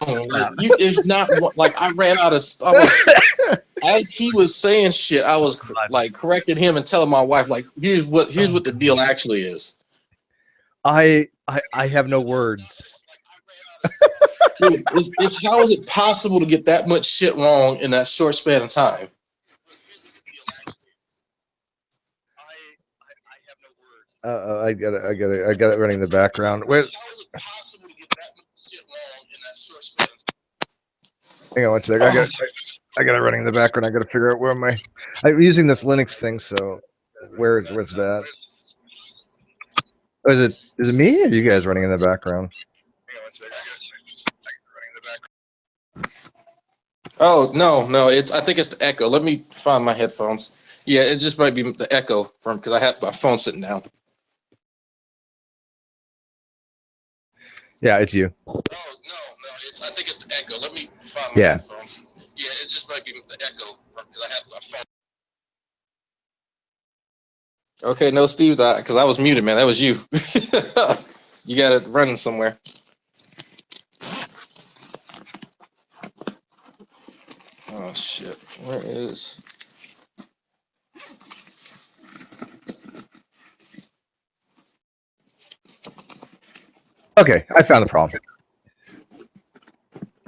It's not like I ran out of. I was as he was saying shit. I was like correcting him and telling my wife like, here's what the deal actually is. I have no words. Dude, it's how is it possible to get that much shit wrong in that short span of time? I got it running in the background. Wait. Hang on one sec. I got it running in the background. I got to figure out where I'm using this Linux thing. So where's that? Oh, is it me or are you guys running in the background? Oh no! I think it's the echo. Let me find my headphones. Yeah, it just might be the echo from because I have my phone sitting down. Yeah, it's you. Oh no! I think it's the echo. Let me find my headphones. Yeah, it just might be the echo from because I have my phone. Okay, no, Steve, because I was muted, man. That was you. You got it running somewhere. Oh shit! Where is? Okay, I found the problem.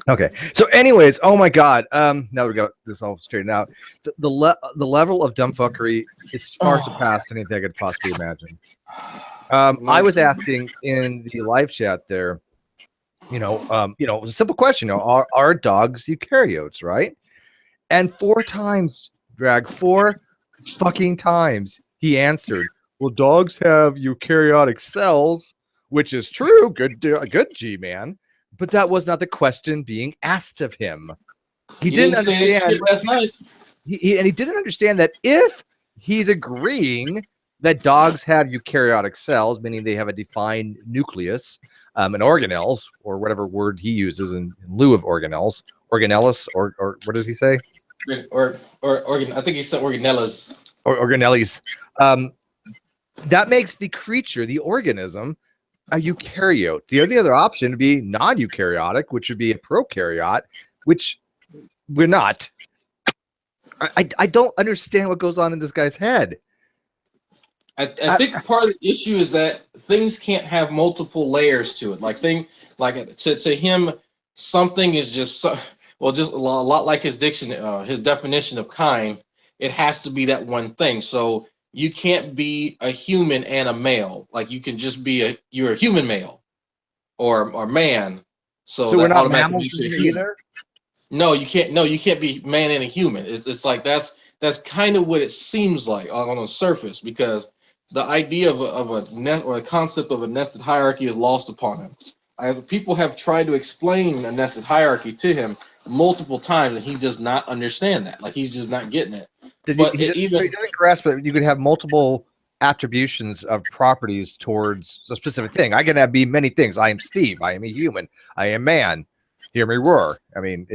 Okay, so anyways, oh my god, now we got this all straightened out. The level of dumbfuckery is far surpassed anything I could possibly imagine. I was asking in the live chat there, it was a simple question. Are dogs eukaryotes, right? And 4 times, Drag, 4 fucking times, he answered, well, dogs have eukaryotic cells, which is true. Good G-man. But that was not the question being asked of him. He didn't understand. Last night. He didn't understand that if he's agreeing that dogs have eukaryotic cells, meaning they have a defined nucleus, and organelles, or whatever word he uses in lieu of organelles, organelles, or what does he say? Or I think he said organelles. Or organelles. That makes the creature, the organism, a eukaryote. The other option would be non-eukaryotic, which would be a prokaryote, which we're not. I don't understand what goes on in this guy's head. I think part of the issue is that things can't have multiple layers to it. To him, something is just just a lot like his definition of kind. It has to be that one thing. So you can't be a human and a male. Like you can just be you're a human male or man. So we're that not automatically mammals either. No, you can't. No, you can't be man and a human. It's like that's kind of what it seems like on the surface, because the idea of a net or a concept of a nested hierarchy is lost upon him. People have tried to explain a nested hierarchy to him multiple times, and he does not understand that. Like he's just not getting it. He doesn't grasp it. You could have multiple attributions of properties towards a specific thing. I can be many things. I am Steve. I am a human. I am man. Hear me roar. I mean,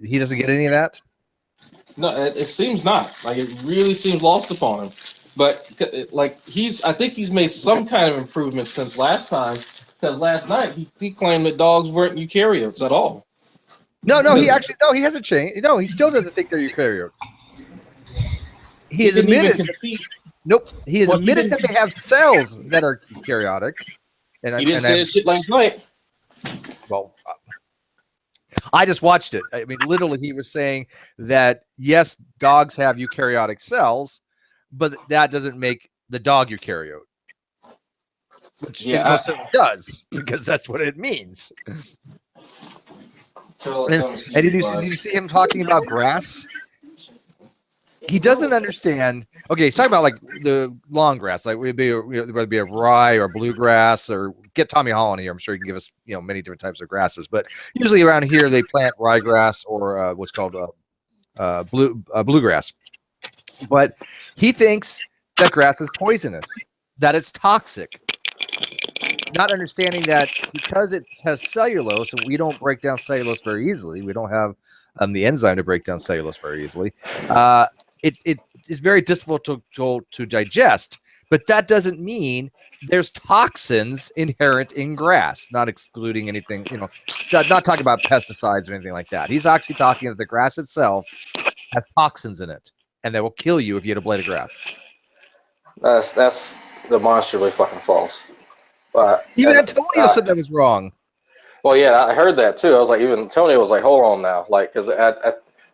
he doesn't get any of that. No, it seems not. Like it really seems lost upon him. But I think he's made some kind of improvement since last time. Because last night he claimed that dogs weren't eukaryotes at all. No, he hasn't changed. No, he still doesn't think they're eukaryotes. He has admitted. Nope, he has admitted that they have cells that are eukaryotic. And he didn't say this shit last night. Well, I just watched it. I mean, literally, he was saying that yes, dogs have eukaryotic cells, but that doesn't make the dog eukaryote. Which it most certainly does, because that's what it means. And did you see him talking about grass? He doesn't understand. Okay, he's talking about like the long grass, like whether it be a rye or bluegrass, or get Tommy Holland here. I'm sure he can give us many different types of grasses. But usually around here they plant ryegrass or what's called bluegrass. But he thinks that grass is poisonous, that it's toxic. Not understanding that because it has cellulose, and we don't break down cellulose very easily. We don't have the enzyme to break down cellulose very easily. It is very difficult to digest, But that doesn't mean there's toxins inherent in grass, not excluding anything, not talking about pesticides or anything like that. He's actually talking that the grass itself has toxins in it, and that will kill you if you hit a blade of grass. That's demonstrably fucking false. Even Antonio said that was wrong. Well, yeah, I heard that too. I was like, even Antonio was like, hold on now, like, because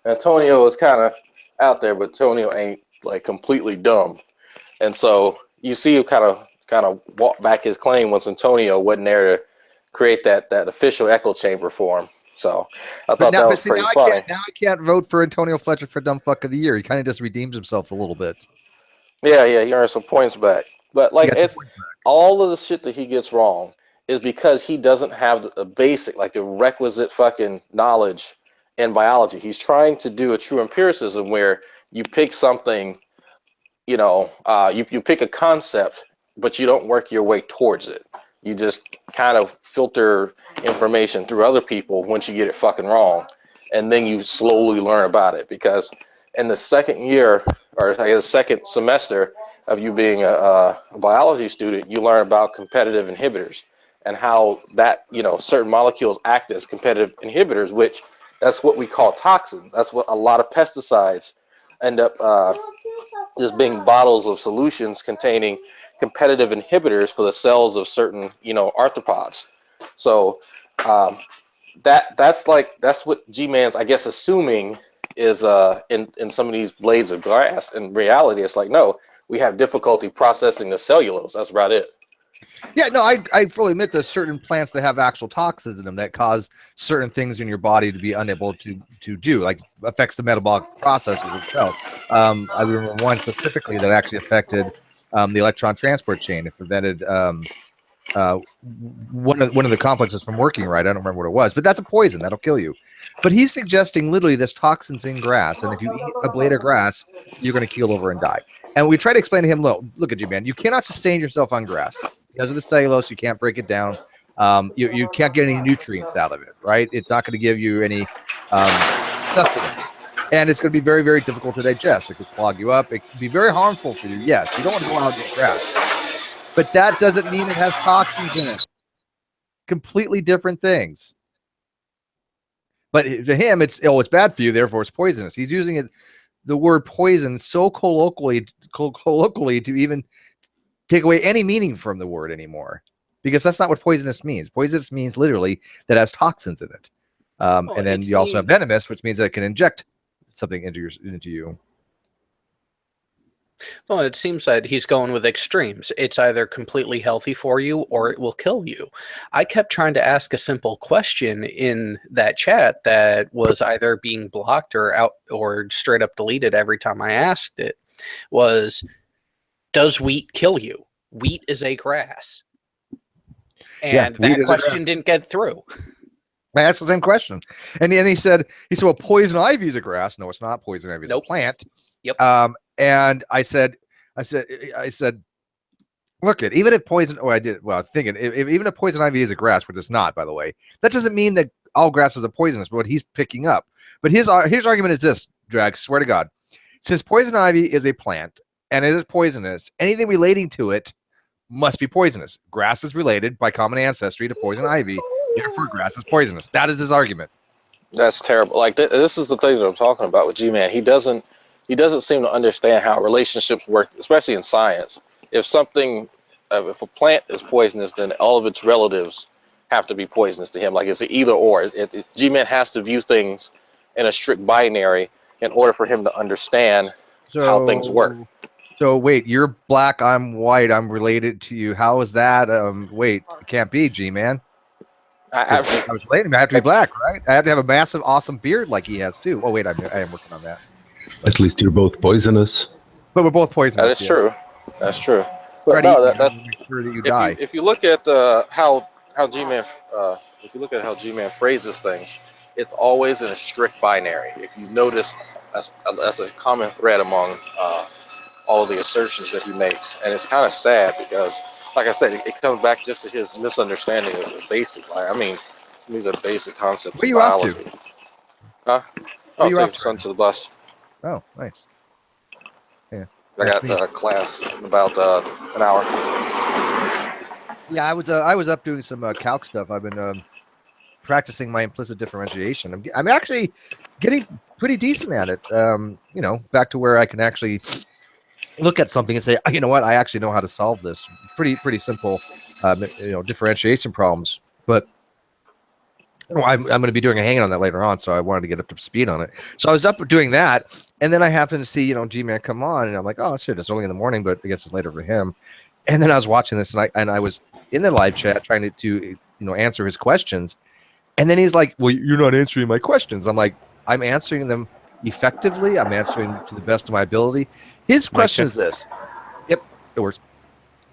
Antonio was kind of out there, but Antonio ain't like completely dumb, and so you see him kind of walk back his claim once Antonio wasn't there to create that official echo chamber for him. So I thought that was pretty funny. Now I can't vote for Antonio Fletcher for dumb fuck of the year. He kind of just redeems himself a little bit. Yeah, he earned some points back, but like it's all of the shit that he gets wrong is because he doesn't have the basic, like the requisite fucking knowledge in biology. He's trying to do a true empiricism where you pick something, you pick a concept, but you don't work your way towards it. You just kind of filter information through other people once you get it fucking wrong, and then you slowly learn about it. Because in the second year, or I guess second semester of you being a biology student, you learn about competitive inhibitors and how that, certain molecules act as competitive inhibitors, which that's what we call toxins. That's what a lot of pesticides end up just being bottles of solutions containing competitive inhibitors for the cells of certain, arthropods. So that's what G-Man's, I guess, assuming is in some of these blades of grass. In reality, it's like, no, we have difficulty processing the cellulose. That's about it. Yeah, no, I fully admit there's certain plants that have actual toxins in them that cause certain things in your body to be unable to do, like affects the metabolic processes itself. I remember one specifically that actually affected the electron transport chain. It prevented one of the complexes from working right. I don't remember what it was, but that's a poison that'll kill you. But he's suggesting literally there's toxins in grass, and if you eat a blade of grass, you're going to keel over and die. And we try to explain to him, look at you, man. You cannot sustain yourself on grass because of the cellulose. You can't break it down. You can't get any nutrients out of it, right? It's not going to give you any sustenance. And it's going to be very, very difficult to digest. It could clog you up. It can be very harmful for you. Yes, you don't want to go out and eat grass. But that doesn't mean it has toxins in it. Completely different things. But to him, it's bad for you, therefore it's poisonous. He's using the word poison so colloquially to even take away any meaning from the word anymore, because that's not what poisonous means. Poisonous means literally that it has toxins in it. And then you also have venomous, which means that it can inject something into you. Well, it seems that he's going with extremes. It's either completely healthy for you or it will kill you. I kept trying to ask a simple question in that chat that was either being blocked or out or straight up deleted every time I asked it. Was, does wheat kill you? Wheat is a grass. And that question didn't get through. I asked the same question. And then he said, well, poison ivy is a grass. No, it's not. Poison ivy is a plant. Yep. And I said, look, even if poison, even if poison ivy is a grass, which it's not, by the way, that doesn't mean that all grasses are poisonous, but what he's picking up. But his argument is this, Drag, swear to God, since poison ivy is a plant and it is poisonous, anything relating to it must be poisonous. Grass is related by common ancestry to poison ivy, therefore grass is poisonous. That is his argument. That's terrible. Like this is the thing that I'm talking about with G-Man. He doesn't seem to understand how relationships work, especially in science. If if a plant is poisonous, then all of its relatives have to be poisonous to him. Like it's an either or. G-Man has to view things in a strict binary in order for him to understand how things work. So wait, you're black, I'm white, I'm related to you. How is that? Wait, it can't be, G-Man. I was related. I have to be black, right? I have to have a massive, awesome beard like he has too. Oh wait, I am working on that. At least you're both poisonous. But we're both poisonous. That is true. That's true. But no, make sure that you die. If you look at how G-Man if you look at how G-Man phrases things, it's always in a strict binary. If you notice, that's a common thread among all the assertions that he makes, and it's kind of sad because, like I said, it comes back just to his misunderstanding of the basic. These are basic concepts of biology. Huh? Oh, take your son to the bus. Oh, nice. Yeah. I got class in about an hour. Yeah, I was up doing some calc stuff. I've been practicing my implicit differentiation. I'm actually getting pretty decent at it. You know, back to where I can actually look at something and say, you know what, I actually know how to solve this. Pretty simple, you know, differentiation problems. But well, I'm going to be doing a hang on that later on, so I wanted to get up to speed on it. So I was up doing that, and then I happened to see, you know, G-Man come on, and I'm like, oh shit, it's early in the morning, but I guess it's later for him. And then I was watching this, and I was in the live chat trying to you know, answer his questions, and then he's like, well, you're not answering my questions. I'm like, I'm answering them effectively. I'm answering to the best of my ability. His question is this. Yep, it works.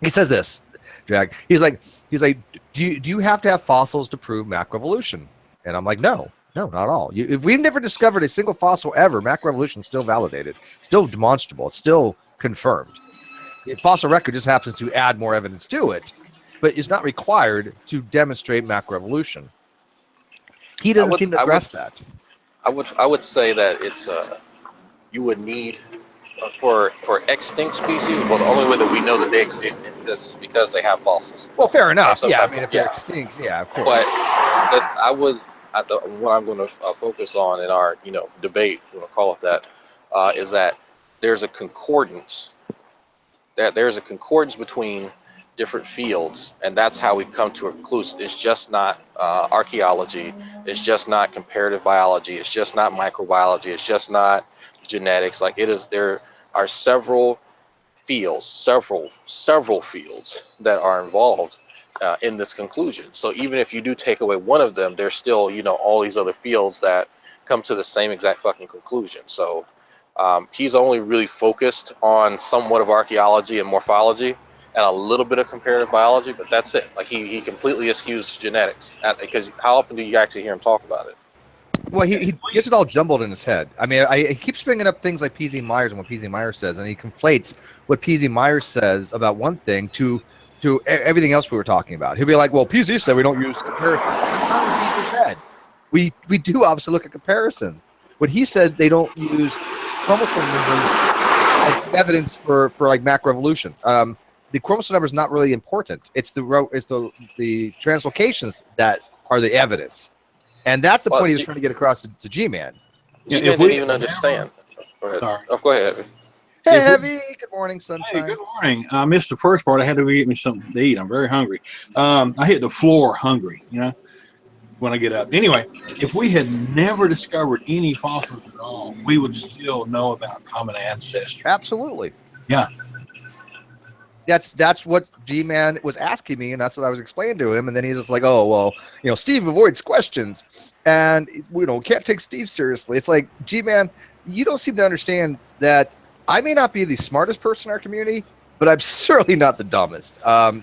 He says this, Drag. He's like, do you have to have fossils to prove macroevolution? And I'm like, no, not at all. If we've never discovered a single fossil ever, macroevolution is still validated, still demonstrable, it's still confirmed. The fossil record just happens to add more evidence to it, but it's not required to demonstrate macroevolution. He doesn't seem to grasp that. I would say that it's you would need for extinct species. Well, the only way that we know that they exist is because they have fossils. Well, fair enough. Yeah, I mean, if they're extinct, yeah, of course. But what I'm going to focus on in our debate, we'll call it that, is that there's a concordance. There's a concordance between different fields, and that's how we come to a conclusion. It's just not archaeology. It's just not comparative biology. It's just not microbiology. It's just not genetics. Like it is, there are several fields, several fields that are involved in this conclusion. So even if you do take away one of them, there's still all these other fields that come to the same exact fucking conclusion. So he's only really focused on somewhat of archaeology and morphology and a little bit of comparative biology, but that's it. Like he completely eschews genetics, because how often do you actually hear him talk about it? Well, he gets it all jumbled in his head. I mean, he keeps bringing up things like P.Z. Myers and what P.Z. Myers says, and he conflates what P.Z. Myers says about one thing to everything else we were talking about. He'll be like, well, P.Z. said we don't use comparisons. That's not what P.Z. said. We do obviously look at comparisons. What he said, they don't use chromosome numbers as evidence for like macroevolution. The chromosome number is not really important. It's the translocations that are the evidence, and that's the point he was trying to get across to G-Man. G-Man didn't even understand. Go ahead. Sorry. Oh, go ahead. Hey, Heavy. Good morning, sunshine. Hey, good morning. I missed the first part. I had to go get me something to eat. I'm very hungry. I hit the floor hungry, when I get up. Anyway, if we had never discovered any fossils at all, we would still know about common ancestry. Absolutely. Yeah. That's what G-Man was asking me, and that's what I was explaining to him. And then he's just like, oh, well, Steve avoids questions, and can't take Steve seriously. It's like, G-Man, you don't seem to understand that I may not be the smartest person in our community, but I'm certainly not the dumbest. I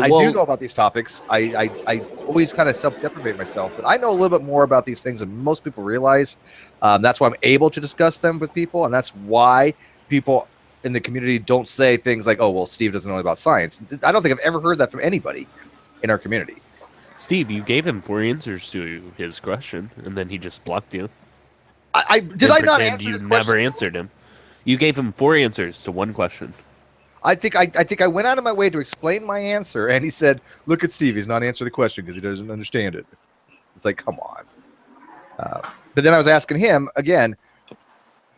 do know about these topics. I always kind of self-deprecate myself, but I know a little bit more about these things than most people realize. That's why I'm able to discuss them with people, and that's why people in the community don't say things like, oh, well, Steve doesn't know about science. I don't think I've ever heard that from anybody in our community. Steve, you gave him 4 answers to his question, and then he just blocked you. Did I not answer his question? You never answered him. You gave him 4 answers to 1 question. I think I went out of my way to explain my answer, and he said, look at Steve, he's not answering the question because he doesn't understand it. It's like, come on. But then I was asking him again,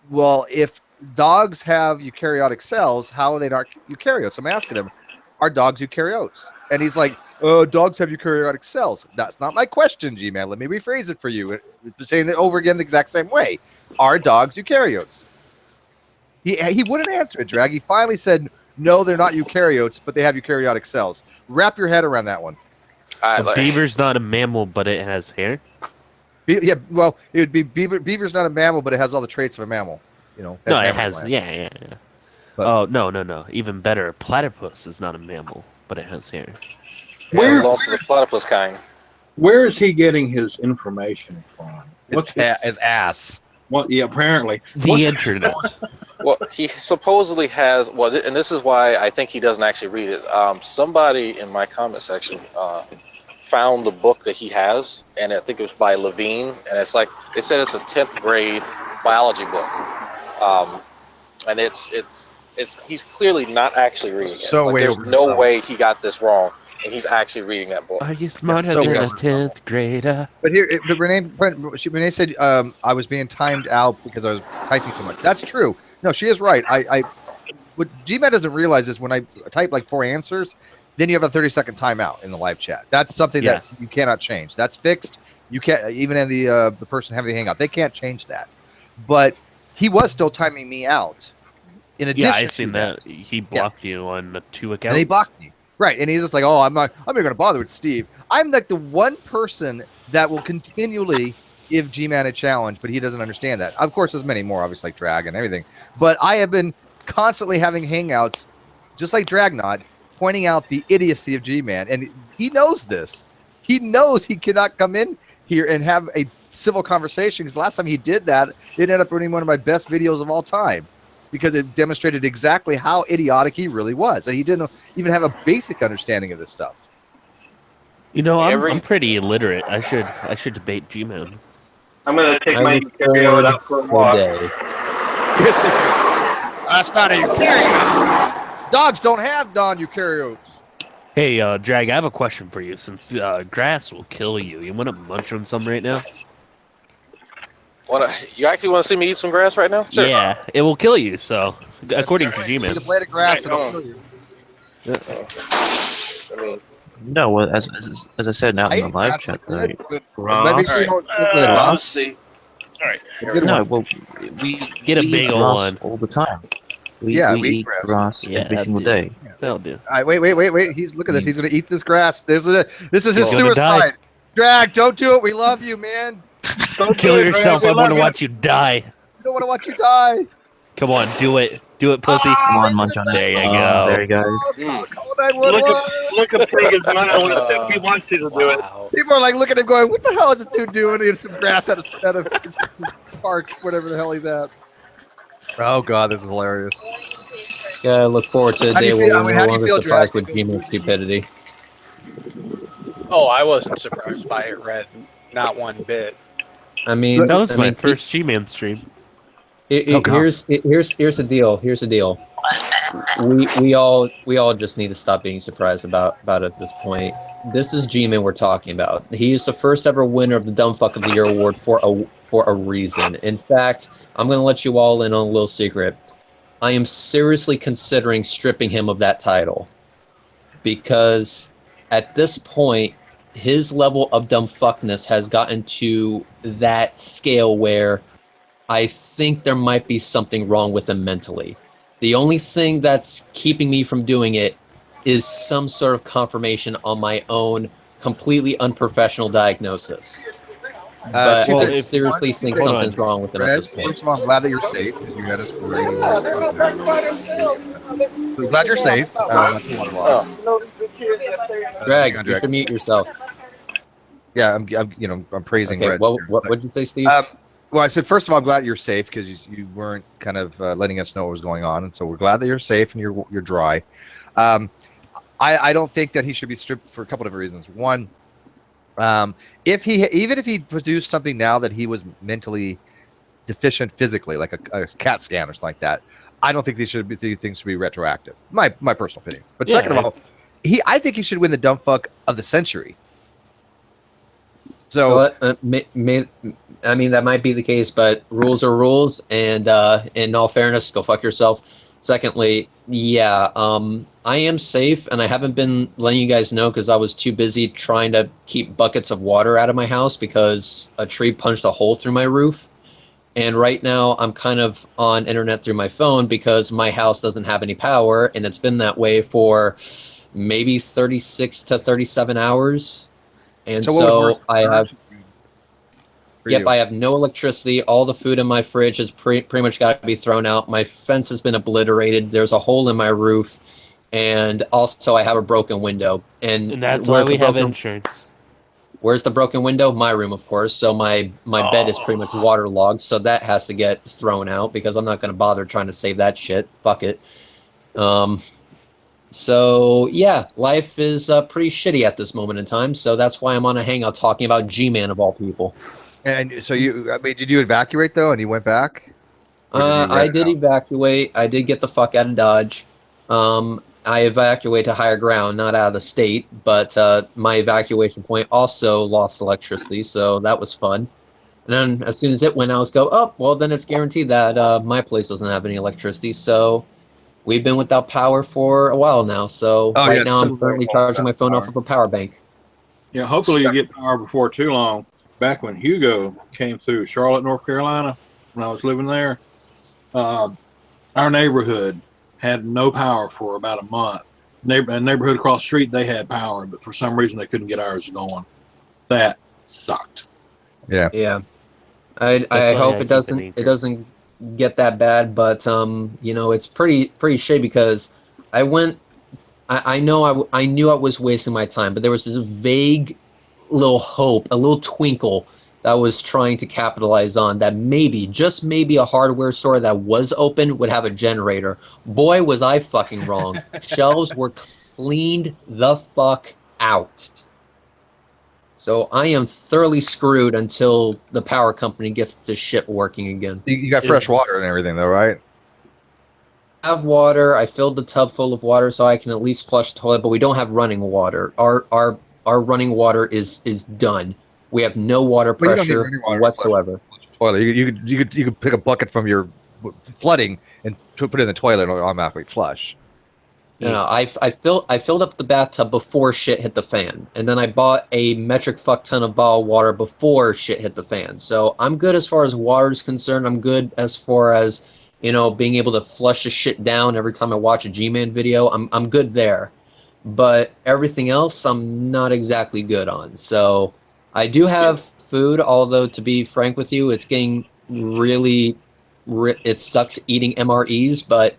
well, if dogs have eukaryotic cells, how are they not eukaryotes? I'm asking him, are dogs eukaryotes? And he's like, oh, dogs have eukaryotic cells. That's not my question, G-Man. Let me rephrase it for you. Saying it over again the exact same way. Are dogs eukaryotes? He wouldn't answer it, Drag. He finally said, no, they're not eukaryotes, but they have eukaryotic cells. Wrap your head around that one. A beaver's not a mammal, but it has hair? Yeah, well, it would be beaver's not a mammal, but it has all the traits of a mammal. No, it has, yeah. But, no. Even better, platypus is not a mammal, but it has hair. Where also the platypus kind. Where is he getting his information from? What's his ass? Well, yeah, apparently. The internet. Well, he supposedly has, and this is why I think he doesn't actually read it. Somebody in my comment section found the book that he has, and I think it was by Levine, and it's like, they said it's a 10th grade biology book. And it's he's clearly not actually reading it. So Like, way there's over no the top. way he got this wrong, and he's actually reading that book. Are you smarter so than a over. 10th grader? But Renee said I was being timed out because I was typing too much. That's true. No, she is right. What Gmail doesn't realize is when I type like 4 answers, then you have a 30-second timeout in the live chat. That's something that you cannot change. That's fixed. You can't, even in the person having the hangout, they can't change that. But he was still timing me out. In addition, I've seen that. He blocked you on the 2 accounts. And he blocked me. Right. And he's just like, oh, I'm not going to bother with Steve. I'm like the one person that will continually give G-Man a challenge, but he doesn't understand that. Of course, there's many more, obviously, like Drag and everything. But I have been constantly having hangouts, just like Dragnot, pointing out the idiocy of G-Man. And he knows this. He knows he cannot come in here and have a civil conversation, because last time he did that, it ended up ruining one of my best videos of all time, because it demonstrated exactly how idiotic he really was. And he didn't even have a basic understanding of this stuff. You know, I'm pretty illiterate. I should debate G-Man. I'm going to take my eukaryote out for a walk. That's not a eukaryote. Dogs don't have non-eukaryotes. Hey, Drag, I have a question for you. Since grass will kill you, you want to munch on some right now? You actually want to see me eat some grass right now? Sure. Yeah, it will kill you. So, according to G-Man. The blade of grass will kill you. I mean, no, as I said now in the live chat, Ross. See. All right. No, well, we get a big one all the time. We eat grass every single day. Yeah, that'll do. All right, wait. Look at this. He's going to eat this grass. This is his suicide. Drag, don't do it. We love you, man. Don't kill yourself. I want to watch you die. I don't want to watch you die. Come on, do it. Do it, pussy. Come on, munch on it. There you go. There you go. Look at big his mouth if he wants you to do it. People are like looking at him going, what the hell is this dude doing? Eating some grass out of park, whatever the hell he's at. Oh, God, this is hilarious. Yeah, I look forward to the day where we're no longer surprised with G-Man stupidity. Oh, I wasn't surprised by it, Red. Not one bit. I mean, that was my first G-Man stream. Here's the deal. Here's the deal. We all just need to stop being surprised about it at this point. This is G-Man we're talking about. He is the first ever winner of the Dumb Fuck of the Year award for a reason. In fact, I'm going to let you all in on a little secret. I am seriously considering stripping him of that title, because at this point, his level of dumb fuckness has gotten to that scale where I think there might be something wrong with him mentally. The only thing that's keeping me from doing it is some sort of confirmation on my own completely unprofessional diagnosis. But I seriously think something's wrong with him at this point. First of all, I'm glad that you're safe, because you had us worried. I'm glad you're safe. Greg, you should mute yourself. Yeah, I'm praising. Okay, Red. what did you say, Steve? Well, I said, first of all, I'm glad you're safe, because you weren't kind of letting us know what was going on, and so we're glad that you're safe and you're dry. I don't think that he should be stripped for a couple of reasons. One, even if he produced something now that he was mentally deficient physically, like a CAT scan or something like that, I don't think these things should be retroactive. My personal opinion. But second of all, I think he should win the dumb fuck of the century. So I mean, that might be the case, but rules are rules, and in all fairness, go fuck yourself. Secondly, I am safe, and I haven't been letting you guys know because I was too busy trying to keep buckets of water out of my house because a tree punched a hole through my roof. And right now, I'm kind of on internet through my phone because my house doesn't have any power, and it's been that way for maybe 36 to 37 hours. And so I have... Yep, I have no electricity. All the food in my fridge has pretty much got to be thrown out. My fence has been obliterated. There's a hole in my roof. And also I have a broken window. And that's why we have insurance. Where's the broken window? My room, of course. So my bed is pretty much waterlogged. So that has to get thrown out because I'm not going to bother trying to save that shit. Fuck it. So, yeah, life is pretty shitty at this moment in time. So that's why I'm on a hangout talking about G-Man of all people. And so did you evacuate though, and you went back? I did evacuate. I did get the fuck out of Dodge. I evacuated to higher ground, not out of the state, but my evacuation point also lost electricity, so that was fun. And then as soon as it went, I was go, oh, well, then it's guaranteed that my place doesn't have any electricity. So we've been without power for a while now. So right now I'm currently charging my phone off of a power bank. Yeah, hopefully you get power before too long. Back when Hugo came through Charlotte, North Carolina, when I was living there, our neighborhood had no power for about a month. Neighborhood across the street, they had power, but for some reason they couldn't get ours going. That sucked. Yeah. Yeah. I hope it doesn't get that bad, but you know, it's pretty shitty because I knew I was wasting my time, but there was this vague little hope, a little twinkle that I was trying to capitalize on, that maybe, just maybe, a hardware store that was open would have a generator. Boy, was I fucking wrong. Shelves were cleaned the fuck out. So I am thoroughly screwed until the power company gets this shit working again. You got fresh water and everything, though, right? I have water. I filled the tub full of water so I can at least flush the toilet, but we don't have running water. Our running water is done. We have no water pressure whatsoever. Toilet. You could pick a bucket from your flooding and put it in the toilet and it'll automatically flush. You know, I filled up the bathtub before shit hit the fan, and then I bought a metric fuck ton of bottled water before shit hit the fan. So I'm good as far as water is concerned. I'm good as far as, you know, being able to flush the shit down every time I watch a G-Man video. I'm good there, but everything else I'm not exactly good on. So I do have food, although to be frank with you, it's getting really, it sucks eating MREs, but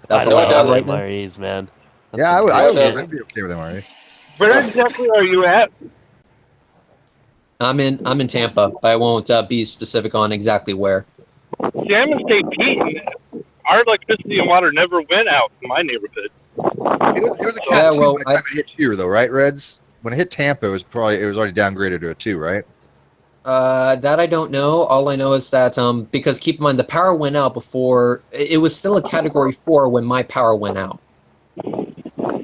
that's all I have right now. MREs, man. Yeah, I'd be okay with MREs. Where exactly are you at? I'm in Tampa, but I won't be specific on exactly where. See, I'm in St. Pete. Our electricity and water never went out in my neighborhood. It was a cat 2 by the time it hit here, though, right, Reds? When it hit Tampa, it was already downgraded to a 2, right? That I don't know. All I know is that because keep in mind the power went out before it was still a category 4 when my power went out.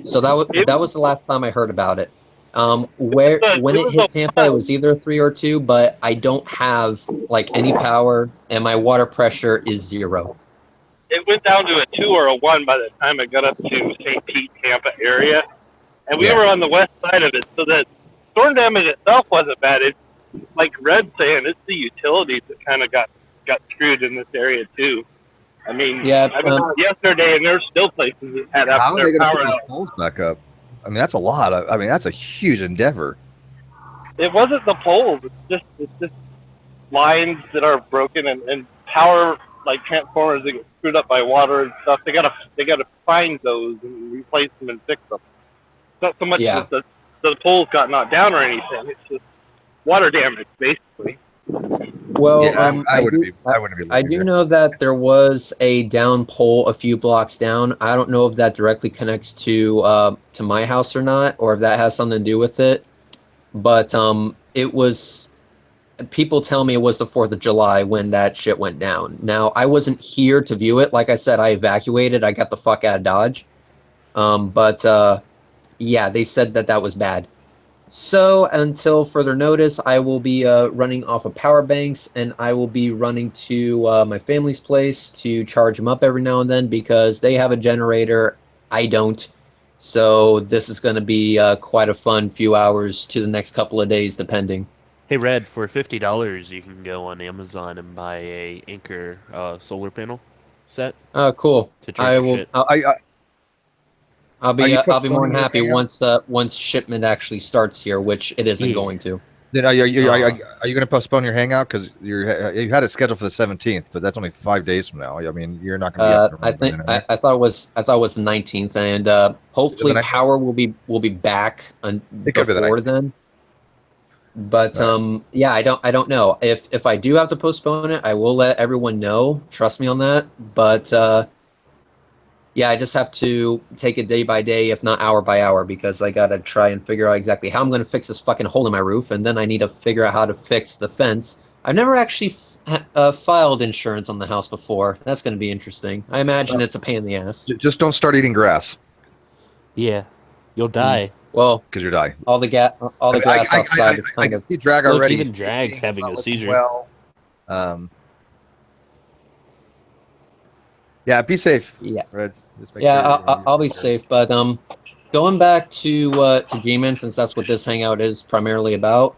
So that was the last time I heard about it. When it hit Tampa, it was either a 3 or 2, but I don't have like any power and my water pressure is 0. It went down to a 2 or a 1 by the time it got up to St. Pete, Tampa area, and we were on the west side of it, so that storm damage itself wasn't bad. It's like Red's saying, it's the utilities that kind of got screwed in this area too. I mean, I was out yesterday, and there's still places that had how are they their going to power put out. those poles back up? I mean, that's a lot. That's a huge endeavor. It wasn't the poles. It's just lines that are broken and power, like transformers that get screwed up by water and stuff. They gotta find those and replace them and fix them. It's not so much that the poles got knocked down or anything. It's just water damage, basically. Well, I wouldn't be. I do know that there was a down pole a few blocks down. I don't know if that directly connects to my house or not, or if that has something to do with it. But it was. People tell me it was the 4th of July when that shit went down. Now, I wasn't here to view it. Like I said, I evacuated. I got the fuck out of Dodge. Yeah, they said that was bad. So, until further notice, I will be running off of power banks, and I will be running to my family's place to charge them up every now and then because they have a generator. I don't. So, this is going to be quite a fun few hours to the next couple of days, depending. Hey, Red, for $50, you can go on Amazon and buy a Anchor solar panel set. Oh, cool. To charge your shit. I'll be more than happy once shipment actually starts here, which it isn't going to. Then are you going to postpone your hangout because you had it scheduled for the 17th, but that's only 5 days from now. I mean, you're not going to. I thought it was the 19th, and hopefully power will be back before then. But yeah, I don't know if I do have to postpone it. I will let everyone know. Trust me on that. But yeah, I just have to take it day by day, if not hour by hour, because I gotta try and figure out exactly how I'm gonna fix this fucking hole in my roof, and then I need to figure out how to fix the fence. I've never actually filed insurance on the house before. That's going to be interesting. I imagine it's a pain in the ass. Just don't start eating grass. Yeah, you'll die. Well, because you're dying. All the grass outside is kind of. I can see Drag already. Look, even Drag's having a seizure. Well, yeah, be safe. Yeah, Red. Yeah, I'll be safe. But going back to G-Man, since that's what this hangout is primarily about.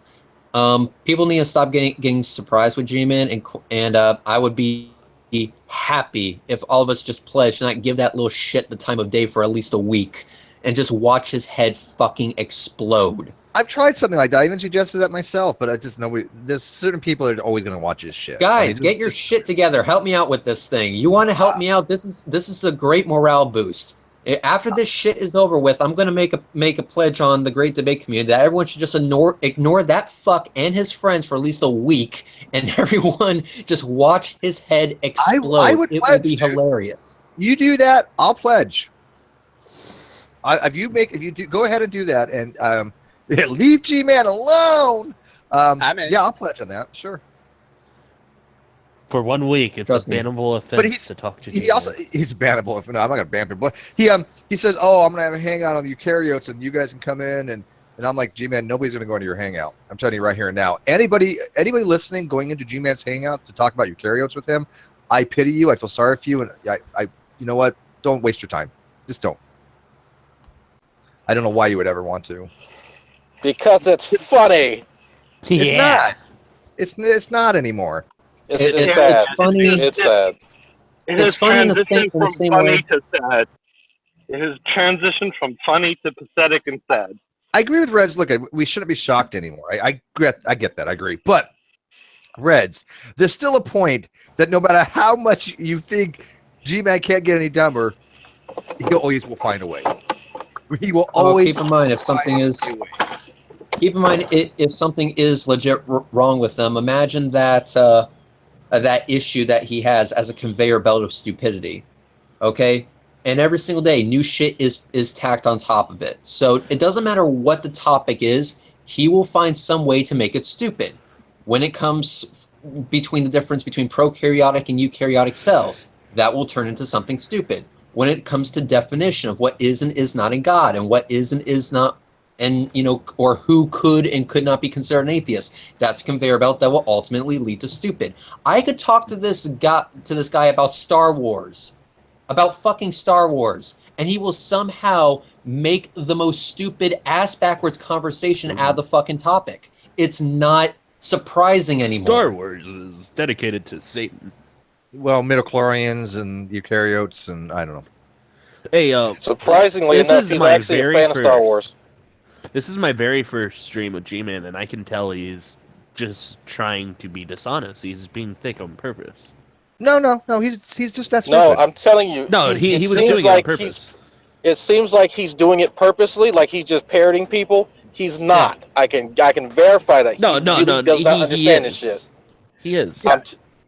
People need to stop getting surprised with G-Man, and I would be happy if all of us just pledged to not give that little shit the time of day for at least a week, and just watch his head fucking explode. I've tried something like that. I even suggested that myself, but I just know there's certain people that are always going to watch his shit. Guys, get your shit together. Help me out with this thing. You want to help me out? This is a great morale boost. After this shit is over with, I'm gonna make a pledge on the Great Debate community that everyone should just ignore that fuck and his friends for at least a week, and everyone just watch his head explode. It would be hilarious. You do that, I'll pledge. If you do, go ahead and do that, and leave G-Man alone. Yeah, I'll pledge on that. Sure. For 1 week, it's a bannable offense to talk to G-Man. He's bannable. No, I'm not gonna ban him. But he says, "Oh, I'm gonna have a hangout on the Eukaryotes, and you guys can come in." And I'm like, G-Man, nobody's gonna go into your hangout. I'm telling you right here and now. Anybody listening going into G-Man's hangout to talk about Eukaryotes with him, I pity you. I feel sorry for you, and I you know what? Don't waste your time. Just don't. I don't know why you would ever want to. Because it's funny. It's not. It's not anymore. It's sad. It's funny. It's sad. It's funny in the same way. To sad. It has transitioned from funny to pathetic and sad. I agree with Reds. Look, we shouldn't be shocked anymore. I get that. I agree. But Reds, there's still a point that no matter how much you think G-Man can't get any dumber, he always will find a way. He will always. Keep in mind if something is. Keep in mind if something is legit wrong with them. Imagine that. That issue that he has as a conveyor belt of stupidity, okay? And every single day, new shit is tacked on top of it. So it doesn't matter what the topic is, he will find some way to make it stupid. When it comes between the difference between prokaryotic and eukaryotic cells, that will turn into something stupid. When it comes to definition of what is and is not in God, and what is and is not, and or who could and could not be considered an atheist, that's a conveyor belt that will ultimately lead to stupid. I could talk to this guy about Star Wars, about fucking Star Wars, and he will somehow make the most stupid ass-backwards conversation out of the fucking topic. It's not surprising anymore. Star Wars is dedicated to Satan. Well, midichlorians and eukaryotes, and I don't know. Hey, surprisingly enough, he's actually a fan of Star Wars. This is my very first stream with G-Man, and I can tell he's just trying to be dishonest. He's being thick on purpose. No, he's just that stupid. No, I'm telling you. No, he was doing it on purpose. It seems like he's doing it purposely, like he's just parroting people. He's not. Yeah. I can verify that. No, he does not understand this shit. He is. Yeah.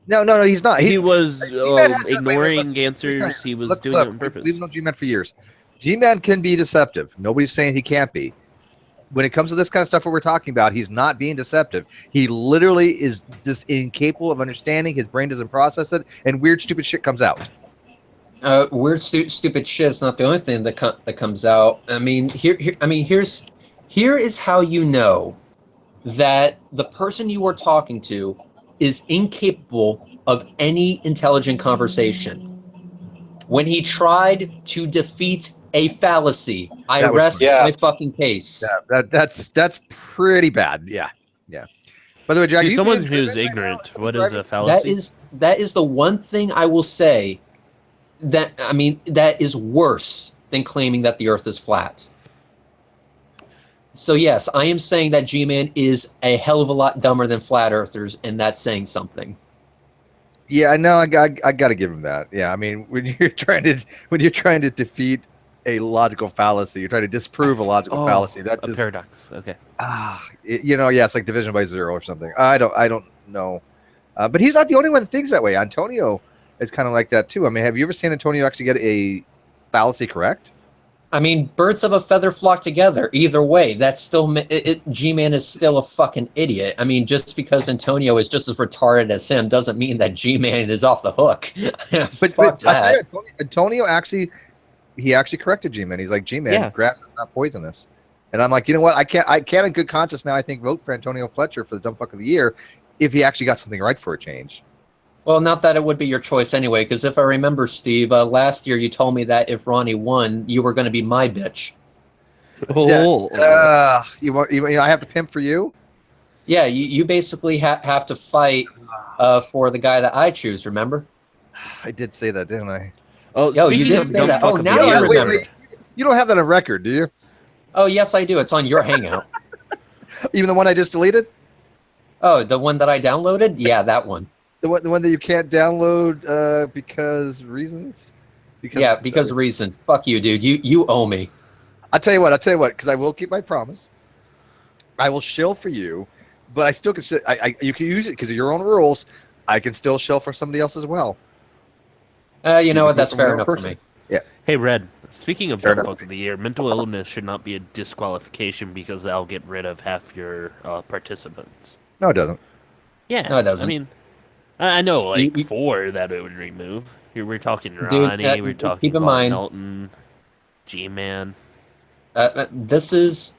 No, he's not. He was ignoring answers. He was doing it on purpose. We've known G-Man for years. G-Man can be deceptive. Nobody's saying he can't be. When it comes to this kind of stuff that we're talking about, he's not being deceptive. He literally is just incapable of understanding. His brain doesn't process it, and weird, stupid shit comes out. Weird, stupid shit is not the only thing that comes out. I mean, here is how you know that the person you are talking to is incapable of any intelligent conversation. When he tried to defeat a fallacy, I rest my fucking case. Yeah, that's pretty bad. Yeah. By the way, Jack, someone who's ignorant. What is a fallacy? That is the one thing I will say that is worse than claiming that the Earth is flat. So yes, I am saying that G-Man is a hell of a lot dumber than flat earthers, and that's saying something. Yeah, no, I got to give him that. Yeah, I mean, when you're trying to defeat a logical fallacy, you're trying to disprove a logical fallacy. That's a paradox. Okay. It's like division by zero or something. I don't know, but he's not the only one that thinks that way. Antonio is kind of like that too. I mean, have you ever seen Antonio actually get a fallacy correct? I mean, birds of a feather flock together. Either way, that's still G-Man is still a fucking idiot. I mean, just because Antonio is just as retarded as him doesn't mean that G-Man is off the hook. but Fuck that. Antonio actually corrected G-Man. He's like, G-Man, Yeah. grass is not poisonous. And I'm like, you know what? I can't in good conscience now, I think, vote for Antonio Fletcher for the dumb fuck of the year if he actually got something right for a change. Well, not that it would be your choice anyway, because if I remember, Steve, last year you told me that if Ronnie won, you were going to be my bitch. Oh, I have to pimp for you? Yeah, you basically have to fight for the guy that I choose, remember? I did say that, didn't I? oh, Yo, you speaking did of say dumb that. fuck Oh, of now the I year, remember. You don't have that on record, do you? Oh, yes, I do. It's on your Hangout. Even the one I just deleted? Oh, the one that I downloaded? Yeah, that one. The one that you can't download because reasons? Because reasons. Fuck you, dude. You owe me. I'll tell you what, because I will keep my promise. I will shill for you, but I still can. You can use it because of your own rules. I can still shill for somebody else as well. You know what? That's fair enough for me. Yeah. Hey, Red. Speaking of Fair dumb enough. fuck of the year, mental illness should not be a disqualification because that'll get rid of half your participants. No, it doesn't. Yeah. No, it doesn't. I mean, I know, like, You- 4 that it would remove. We're talking Dude, Ronnie, we're talking keep in Von mind- Helton, G-Man. This is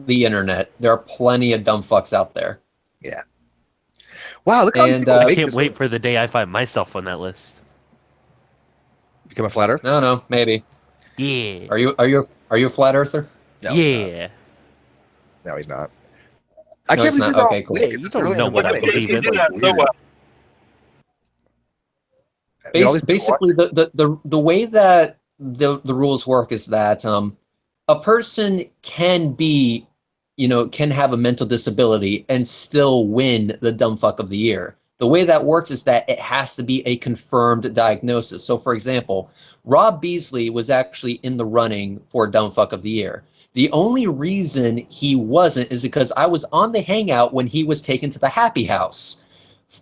the internet. There are plenty of dumb fucks out there. Yeah. Wow, look how many And, people I make can't this wait one. for the day I find myself on that list. Become a flat earth? No, maybe. Yeah. Are you a flat earther? No, he's Yeah. not. No, he's not. I No, can't he's believe not. you're Okay, all cool. Hey, you this don't early know in the what I morning. believe This is, in. like, weird. All these people Basically, the way that the rules work is that a person can be, can have a mental disability and still win the dumb fuck of the year. The way that works is that it has to be a confirmed diagnosis. So, for example, Rob Beasley was actually in the running for dumb fuck of the year. The only reason he wasn't is because I was on the Hangout when he was taken to the Happy House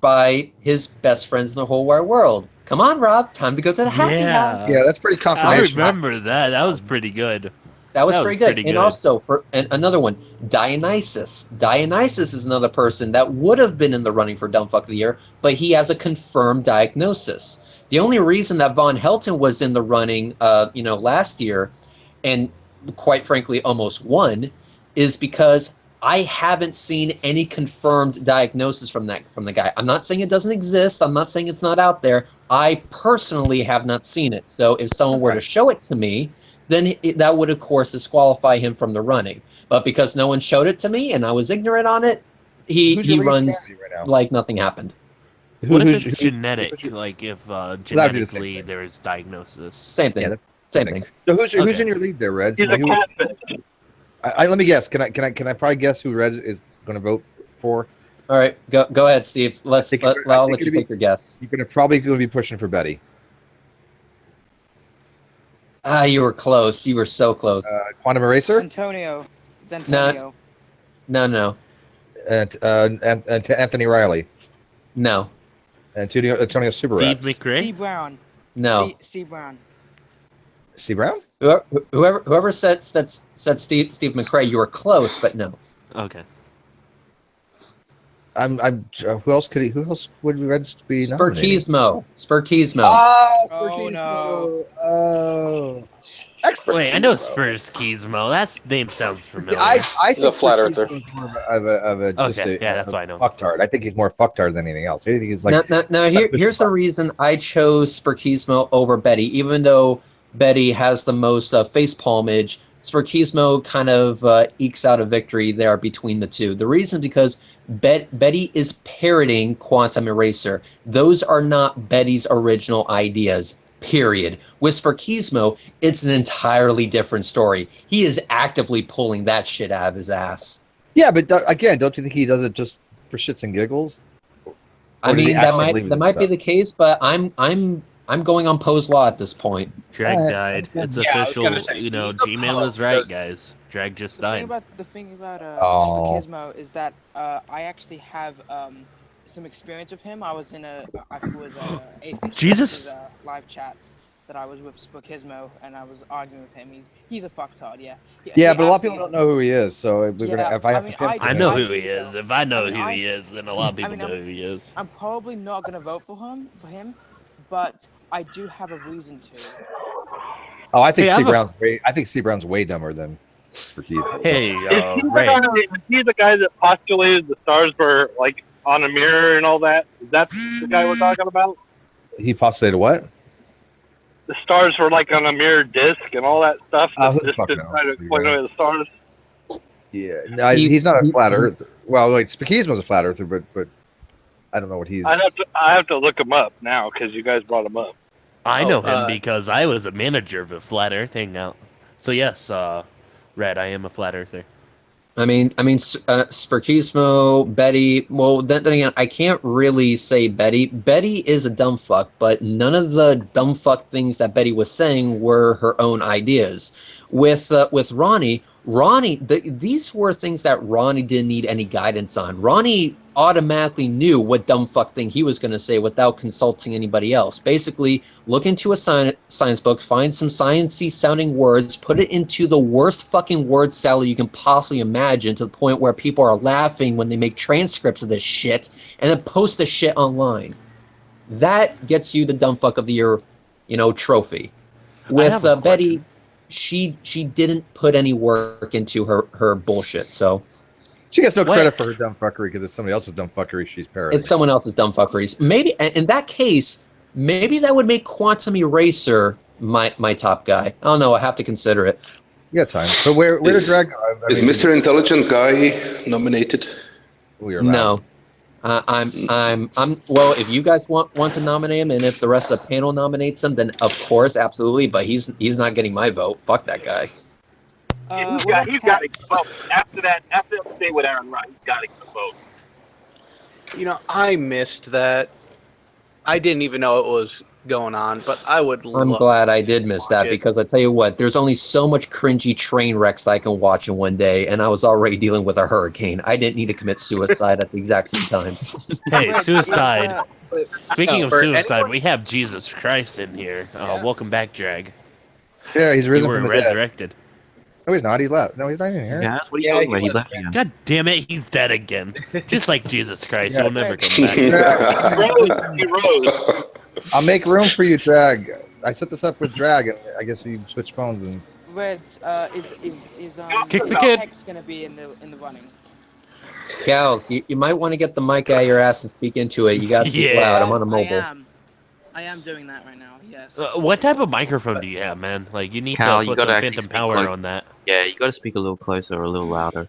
by his best friends in the whole wide world. Come on, Rob, time to go to the Happy House. Yeah, that's pretty I confirmation. remember that. That was pretty good. That was That pretty was good. pretty And good. also, and another one, Dionysus. Dionysus is another person that would have been in the running for Dumb Fuck of the Year, but he has a confirmed diagnosis. The only reason that Von Helton was in the running, last year, and quite frankly almost won, is because I haven't seen any confirmed diagnosis from the guy. I'm not saying it doesn't exist. I'm not saying it's not out there. I personally have not seen it. So if someone were to show it to me, then that would, of course, disqualify him from the running. But because no one showed it to me and I was ignorant on it, Who's your he lead runs candidate right now? like nothing happened. What if Who's- it's who's- genetic? Like if same genetically thing. there is diagnosis. Same thing. Yeah, Same thing. So who's Okay. in your lead there, Reds? He's a catfish. Let me guess. Can I probably guess who Reds is going to vote for? All right, go ahead, Steve. I'll let you take your guess. You're probably going to be pushing for Betty. You were close. You were so close. Quantum Eraser? Antonio. It's Antonio. No. And Anthony Riley. No. Antonio Super Steve Rats. McRae? Steve Brown. No. Steve Brown. Steve Brown? Whoever said Steve McRae, you were close, but no. Okay. Who else would Reds be nominating? Spurkismo. Oh, Oh, no. Oh. Expert. Wait, I know Spurs Keysmo. That name sounds familiar. I He's a think flat Spurkismo earther. is more of a just Okay, a, yeah, that's why I know. fucktard. I think he's more fucktard than anything else. I think he's like Now here's the reason I chose Spurkismo over Betty, even though Betty has the most face palmage. Spurkismo kind of ekes out a victory there between the two. The reason because Betty is parroting Quantum Eraser. Those are not Betty's original ideas. Period. With Spurkismo, it's an entirely different story. He is actively pulling that shit out of his ass. Yeah, but again, don't you think he does it just for shits and giggles? I Or does he mean, that actually believe might in be stuff? the case, but I'm going on Poe's law at this point. Drag died. It's Yeah, I was official. gonna say, G-Man was right, guys. Drag just died. The thing about Oh. Spurkismo is that I actually have some experience with him. I was in I think it was Atheist Jesus. live chats, that I was with Spokismo and I was arguing with him. He's a fucktard, yeah. Yeah, but a lot of people don't know who he is, so we're gonna. If I have to pimp I him, know who he is. If I know who he is, then a lot of people know I'm, who he is. I'm probably not gonna vote for him, but I do have a reason to. Oh, I think C Brown's way dumber than Spokesmo. Hey, Ray. Is he the guy that postulated the stars were like on a mirror and all that? Is that the guy we're talking about? He postulated what? The stars were like on a mirror disc and all that stuff. Who the Just fuck to knows? try to explain away the stars. Yeah, no, he's not a flat earther. Well, like Spokesmo's a flat earther, but I don't know what he's. I have to look him up now because you guys brought him up. I know him because I was a manager of a flat Earth hangout. So yes, Red, I am a flat earther. I mean, Spokesmo, Betty. Well, then again, I can't really say Betty. Betty is a dumb fuck, but none of the dumb fuck things that Betty was saying were her own ideas. With Ronnie, these were things that Ronnie didn't need any guidance on. Ronnie automatically knew what dumb fuck thing he was going to say without consulting anybody else. Basically, look into a science book, find some sciencey sounding words, put it into the worst fucking word salad you can possibly imagine, to the point where people are laughing when they make transcripts of this shit, and then post the shit online. That gets you the dumb fuck of the year, trophy. With Betty, she didn't put any work into her bullshit, so she gets no credit for her dumb fuckery because it's somebody else's dumb fuckery she's parroting. It's someone else's dumb fuckeries. Maybe in that case, maybe that would make Quantum Eraser my top guy. I don't know. I have to consider it. You got time. But where did Drag go? Is Mr. Intelligent Guy nominated? No. I'm well, if you guys want to nominate him, and if the rest of the panel nominates him, then of course, absolutely. But he's not getting my vote. Fuck that guy. He's got to vote. After that stay with Aaron Wright, he's got to vote. I missed that. I didn't even know it was going on, but I'm glad I did miss that, because I tell you what, there's only so much cringy train wrecks that I can watch in one day, and I was already dealing with a hurricane. I didn't need to commit suicide at the exact same time. Hey, suicide. Speaking of suicide, we have Jesus Christ in here. Welcome back, Drag. Yeah, he's risen from the resurrected. Dead. No, he's not. He left. No, he's not even here. Yeah, that's what he told me. He left again. God damn it, he's dead again. Just like Jesus Christ, he'll never come back. He rose. I'll make room for you, Drag. I set this up with Drag, and I guess he switched phones. And Red, is Kick the kid. Hex gonna be in the running? Gals, you might want to get the mic out of your ass and speak into it. You gotta speak loud. I'm on a mobile. I am doing that right now. Yes. What type of microphone do you have, man? Like, you need Cal, to put some phantom power on that. Yeah, you gotta speak a little closer or a little louder.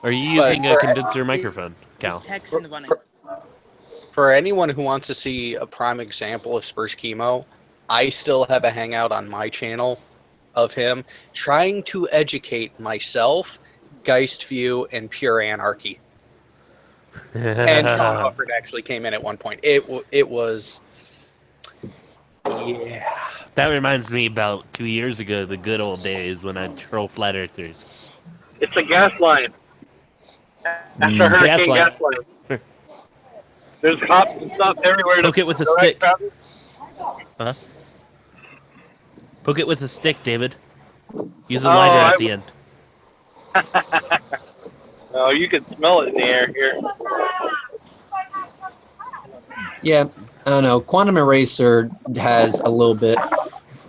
Are you using a condenser microphone, Cal? Hex in the running. For anyone who wants to see a prime example of Spurs Chemo, I still have a hangout on my channel of him trying to educate myself, Geistview, and Pure Anarchy. And Sean Hufford actually came in at one point. It was... Yeah. That reminds me about 2 years ago, the good old days when I'd troll flat earthers. It's a gas line. After Hurricane gas line. There's cops and stuff everywhere. Poke it with a stick. Huh? Poke it with a stick, David. Use a lighter at the end. Oh, you can smell it in the air here. Yeah, I don't know. Quantum Eraser has a little bit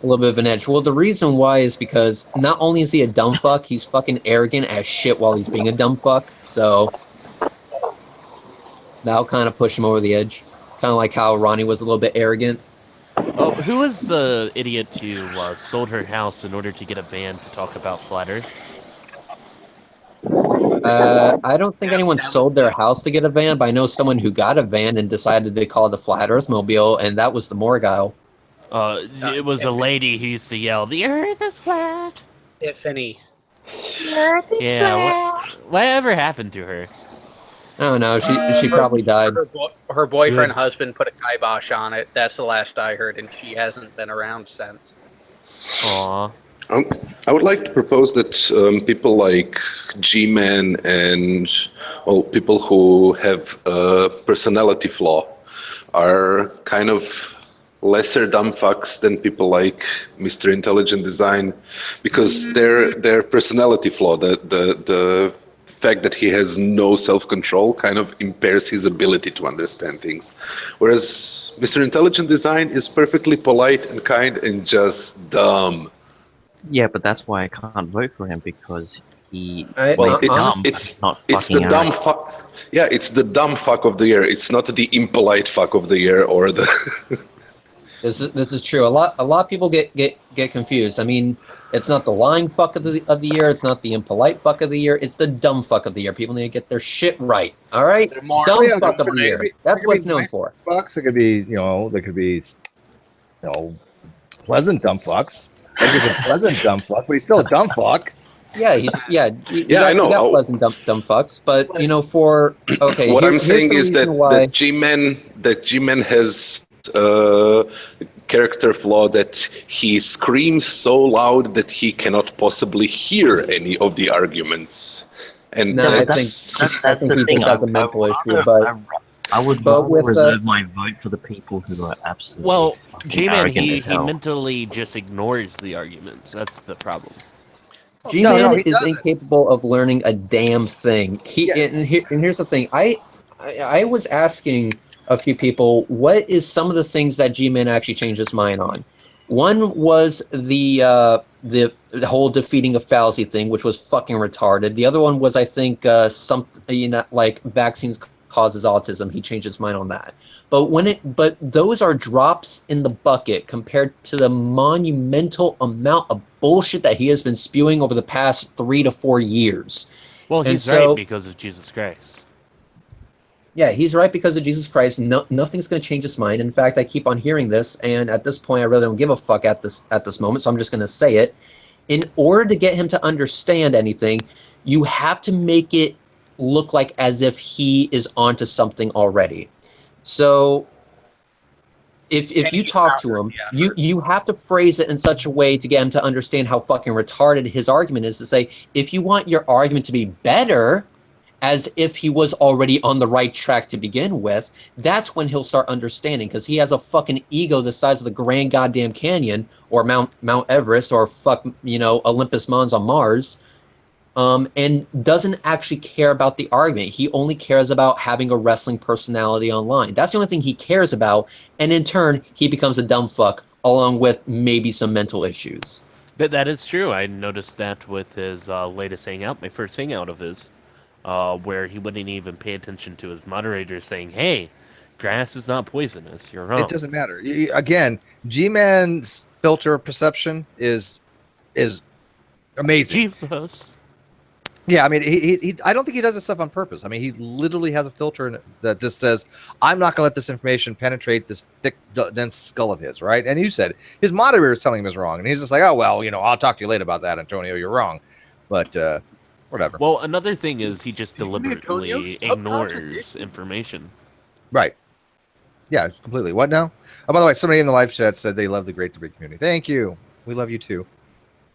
of an edge. Well, the reason why is because not only is he a dumb fuck, he's fucking arrogant as shit while he's being a dumb fuck. So that'll kind of push him over the edge. Kind of like how Ronnie was a little bit arrogant. Oh, who was the idiot who sold her house in order to get a van to talk about flat Earth? I don't think anyone sold their house to get a van, but I know someone who got a van and decided to call it the Flat Earth Mobile, and that was the Morgile. It was a lady who used to yell, "The Earth is flat!" Tiffany. The Earth is flat. Whatever happened to her? I don't know. She probably died. Her boyfriend husband put a kibosh on it. That's the last I heard, and she hasn't been around since. Aww. I would like to propose that people like G-Man and people who have a personality flaw are kind of lesser dumb fucks than people like Mr. Intelligent Design, because their personality flaw, the fact that he has no self-control kind of impairs his ability to understand things. Whereas Mr. Intelligent Design is perfectly polite and kind and just dumb. Yeah, but that's why I can't vote for him, because he Well, it's the dumb fuck. Yeah, it's the dumb fuck of the year. It's not the impolite fuck of the year or the. This is true. A lot of people get confused. I mean, it's not the lying fuck of the year. It's not the impolite fuck of the year. It's the dumb fuck of the year. People need to get their shit right. All right, dumb fuck of the year. That's what it's known for. Fucks. It could be, there could be, pleasant dumb fucks. Edgar's a pleasant dumb fuck, but he's still a dumb fuck. Yeah, I know. You got pleasant dumb fucks, but for okay. What I'm saying is that G-Man has character flaw that he screams so loud that he cannot possibly hear any of the arguments. And no, I think he just has a mental issue. But I would reserve my vote for the people who are absolutely G-Man, he mentally just ignores the arguments. That's the problem. G-Man is incapable of learning a damn thing. And here's the thing. I was asking a few people, what is some of the things that G-Man actually changed his mind on? One was the whole defeating a fallacy thing, which was fucking retarded. The other one was, I think, like vaccines causes autism. He changed his mind on that. But those are drops in the bucket compared to the monumental amount of bullshit that he has been spewing over the past 3 to 4 years. Well, he's right because of Jesus Christ. Yeah, he's right because of Jesus Christ. Nothing's going to change his mind. In fact, I keep on hearing this, and at this point, I really don't give a fuck at this moment, so I'm just going to say it. In order to get him to understand anything, you have to make it look like as if he is onto something already. So if you talk to him, you have to phrase it in such a way to get him to understand how fucking retarded his argument is, to say, if you want your argument to be better, as if he was already on the right track to begin with, that's when he'll start understanding, because he has a fucking ego the size of the Grand Goddamn Canyon, or Mount Everest, or Olympus Mons on Mars, and doesn't actually care about the argument. He only cares about having a wrestling personality online. That's the only thing he cares about, and in turn, he becomes a dumb fuck, along with maybe some mental issues. But that is true. I noticed that with his latest hangout, my first hangout of his, where he wouldn't even pay attention to his moderator saying, hey, grass is not poisonous. You're wrong. It doesn't matter. Again, G-Man's filter perception is amazing. Jesus. Yeah, I mean, he I don't think he does this stuff on purpose. I mean, he literally has a filter that just says, I'm not going to let this information penetrate this thick, dense skull of his, right? And you said his moderator is telling him is wrong. And he's just like, oh, well, I'll talk to you later about that, Antonio. You're wrong. But whatever. Well, another thing is he just deliberately ignores information. Right. Yeah, completely. What now? Oh, by the way, somebody in the live chat said they love the Great Debate community. Thank you. We love you too.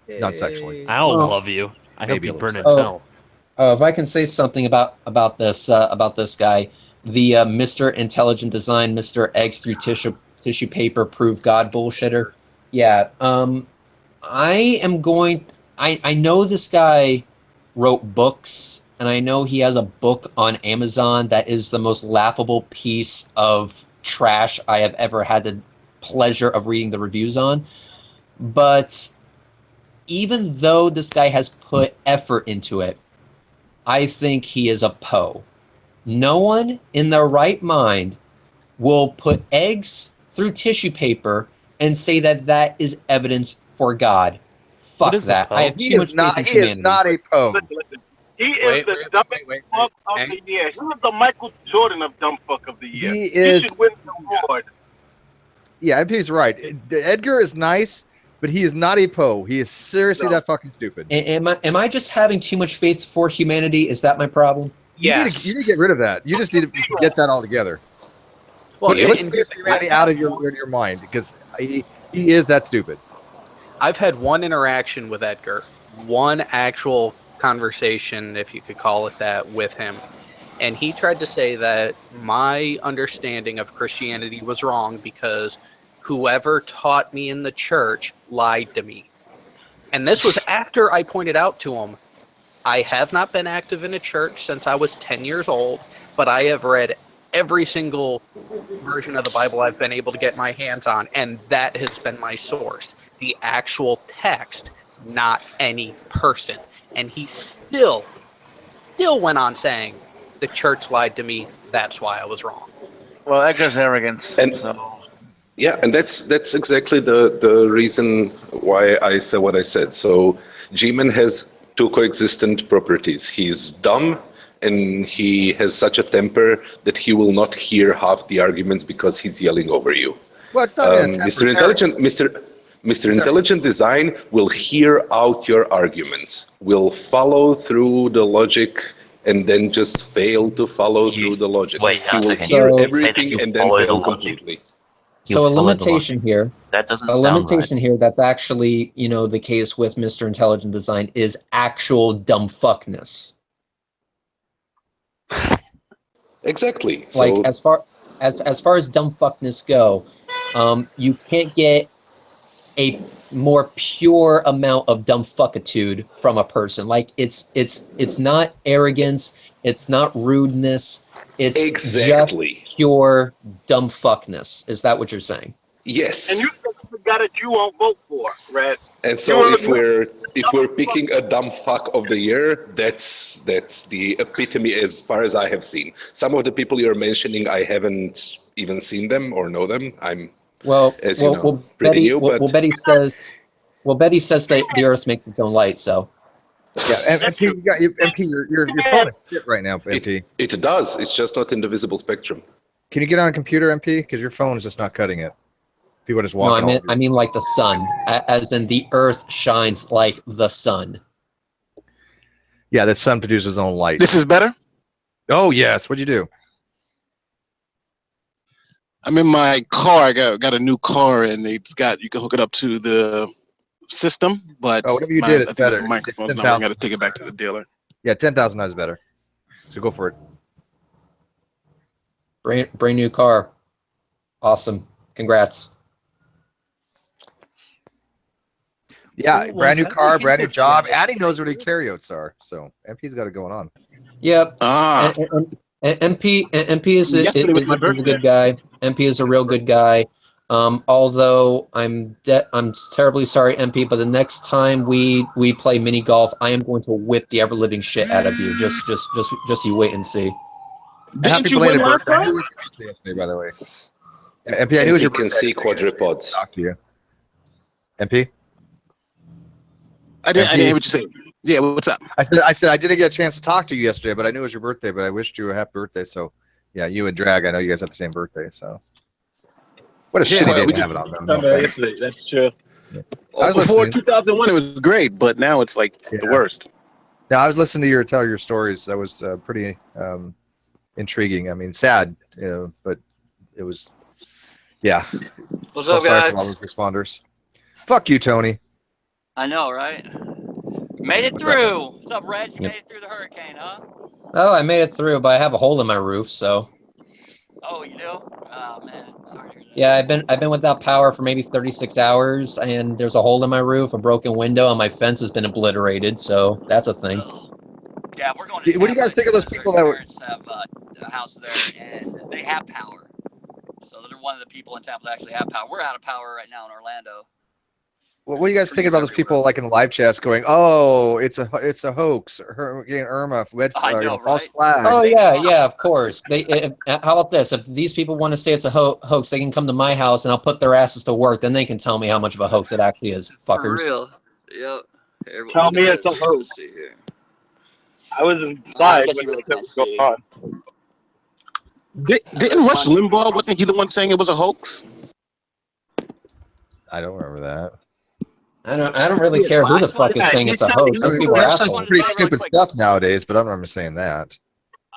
Yay. Not sexually. I don't love you. I hope you burn in hell. If I can say something about this guy, the Mr. Intelligent Design, Mr. Eggs Through Tissue Paper, Prove God bullshitter. Yeah. I know this guy wrote books, and I know he has a book on Amazon that is the most laughable piece of trash I have ever had the pleasure of reading the reviews on. But even though this guy has put effort into it, I think he is a PO. No one in their right mind will put eggs through tissue paper and say that is evidence for God. Fuck that. I have too much faith in humanity. He is not a PO. He is the dumbest fuck of the year. He was the Michael Jordan of dumb fuck of the year. He should win the award. Yeah, MP's right. Edgar is nice, but he is not a PO. He is seriously that fucking stupid. Am I just having too much faith for humanity? Is that my problem? Yes. You need to get rid of that. You just need to get that all together. Well, put humanity out of your mind, because he is that stupid. I've had one interaction with Edgar, one actual conversation, if you could call it that, with him. And he tried to say that my understanding of Christianity was wrong because whoever taught me in the church lied to me. And this was after I pointed out to him, I have not been active in a church since I was 10 years old, but I have read every single version of the Bible I've been able to get my hands on, and that has been my source. The actual text, not any person. And he still went on saying, the church lied to me, that's why I was wrong. Well, that goes arrogance. And yeah, and that's exactly the reason why I said what I said. So G-Man has two coexistent properties. He's dumb, and he has such a temper that he will not hear half the arguments because he's yelling over you. Well, it's not a temper. Mr. Intelligent Design will hear out your arguments, will follow through the logic, and then just fail to follow through the logic. Wait, he will hear everything and then fail completely. So a limitation here. That doesn't a sound limitation right. here that's actually, the case with Mr. Intelligent Design is actual dumb fuckness. Exactly. Like So, as far as dumb fuckness go, you can't get a more pure amount of dumb fuckitude from a person. Like it's not arrogance, it's not rudeness, it's just pure dumb fuckness. Is that what you're saying? yes. And you got it. You won't vote for, Red. And so if we're picking a dumb fuck of the year, that's the epitome as far as I have seen. Some of the people you're mentioning, I haven't even seen them or know them. I'm pretty new. Betty says that the Earth makes its own light. So yeah, MP, your phone is shit right now, MP. It does. It's just not in the visible spectrum. Can you get on a computer, MP? Because your phone is just not cutting it. People just walking. No, I mean like the sun, as in the Earth shines like the sun. Yeah, the sun produces its own light. This is better? Oh yes. What'd you do? I'm in my car. I got a new car, and you can hook it up to the system. But whatever you did, it's better. The microphone's not. I got to take it back to the dealer. Yeah, 10,000 is better. So go for it. Brand new car. Awesome. Congrats. Yeah, brand new car, brand new job. Addy knows where the eukaryotes are, so MP's got it going on. Yep. And MP is a good guy. MP is a real good guy. Although I'm terribly sorry, MP, but the next time we play mini golf, I am going to whip the ever living shit out of you. Just you wait and see. Didn't you win last time? By the way, yeah, MP, I knew it was your can see quadrupods. Talk to you, MP. I didn't hear what you said. Yeah, what's up? I said I didn't get a chance to talk to you yesterday, but I knew it was your birthday. But I wished you a happy birthday. So, yeah, you and Drag, I know you guys have the same birthday. So, what a shitty day to have it on them. Yesterday. That's true. Yeah. Before 2001, it was great, but now it's like the worst. Yeah, I was listening to tell your stories. That was pretty intriguing. I mean, sad, but it was, yeah. What's up, guys? All those responders. Fuck you, Tony. I know, right? Made it through. What's up, Reg? You made it through the hurricane, huh? Oh, I made it through, but I have a hole in my roof, so. Oh, you do? Oh man, sorry to hear that. Yeah, I've been without power for maybe 36 hours, and there's a hole in my roof, a broken window, and my fence has been obliterated. So that's a thing. Yeah, we're going to. What do you guys think of those people that were? Parents have a house there, and they have power. So they're one of the people in Tampa that actually have power. We're out of power right now in Orlando. What are you guys thinking about those people like in the live chats going, "Oh, it's a hoax"? Irma, false flag. Oh yeah, of course. How about this? If these people want to say it's a hoax, they can come to my house and I'll put their asses to work. Then they can tell me how much of a hoax it actually is. Fuckers. For real. Yep. Here, tell me it's a hoax. See here. I was inside when really this was going on. Didn't Rush Limbaugh, wasn't he the one saying it was a hoax? I don't remember that. I don't really care who the fuck is saying it's a hoax. Those people are assholes. Pretty stupid stuff nowadays, but I don't remember saying that.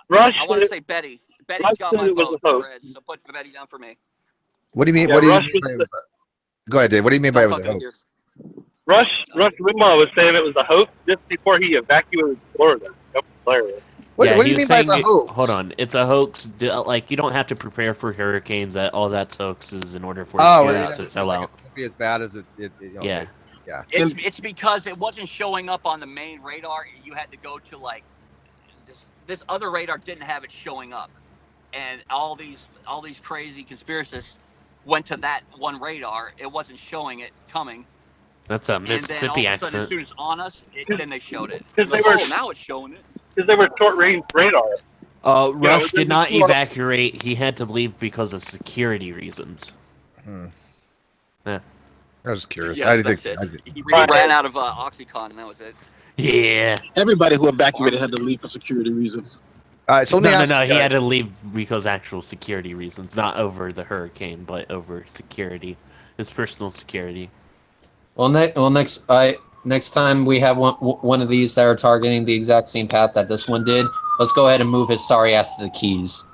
Rush, I want to say Betty. Betty's got my vote, Red, so put Betty down for me. What do you mean? Yeah, what do you mean by, go ahead, Dave. What do you mean by it was a hoax? Rush Limbaugh was saying it was a hoax just before he evacuated Florida. That was hilarious. What do you he was mean by it's a saying hoax? hold on, it's a hoax. Like you don't have to prepare for hurricanes. All that's hoaxes in order for Oh, security to sell out. It's gonna be as bad as it Yeah. Yeah. It's because it wasn't showing up on the main radar. You had to go to like this other radar didn't have it showing up, and all these crazy conspiracists went to that one radar. It wasn't showing it coming. That's a And then all Mississippi of a sudden, accent. as soon as it's on us, then they showed it. Because Like, oh, now it's showing it. Because they were short-range radar. Rush did not evacuate. He had to leave because of security reasons. Yeah. I was curious. Yes, that's it. He ran out of OxyContin, and that was it. Yeah. Everybody who evacuated had to leave for security reasons. All right, so let me ask No, you he guys. had to leave because actual security reasons, not over the hurricane, but over security, his personal security. Well, next time we have one of these that are targeting the exact same path that this one did, let's go ahead and move his sorry ass to the Keys.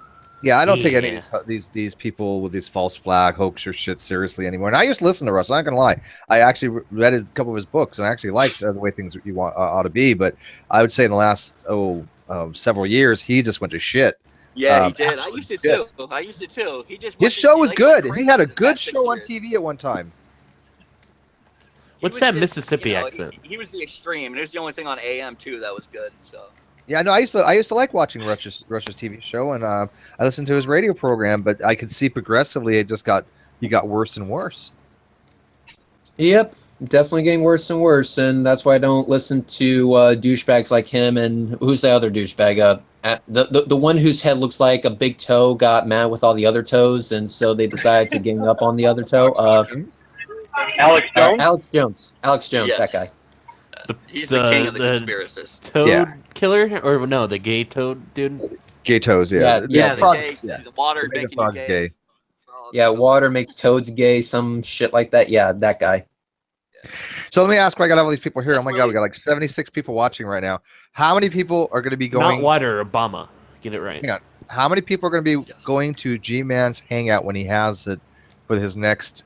Yeah, I don't take any of these people with these false flag hoaxer shit seriously anymore. And I used to listen to Russ. I'm not gonna lie. I actually read a couple of his books, and I actually liked the way things you want ought to be. But I would say in the last several years, he just went to shit. Yeah, he did. I used to too. He just his show was good. He had a good show on TV at one time. What's that Mississippi accent? He was the extreme, and it was the only thing on AM too that was good. So. Yeah, no, I used to like watching Rush's TV show, and I listened to his radio program, but I could see progressively he got worse and worse. Yep, definitely getting worse and worse, and that's why I don't listen to douchebags like him. And who's the other douchebag? The one whose head looks like a big toe got mad with all the other toes, and so they decided to gang up on the other toe. Alex Jones. Alex Jones, Yes. that guy. He's the king of the conspiracists. Toad killer, or no, the gay toad dude. Gay toes, Yeah, the water Make the making you frogs gay. gay. Yeah, water makes toads gay, some shit like that. Yeah, that guy. So let me ask, I got all these people here. Oh my God, we got like 76 people watching right now. How many people are going to be going? Not water, Obama. Get it right. Hang on. How many people are going to be going to G-Man's Hangout when he has it for his next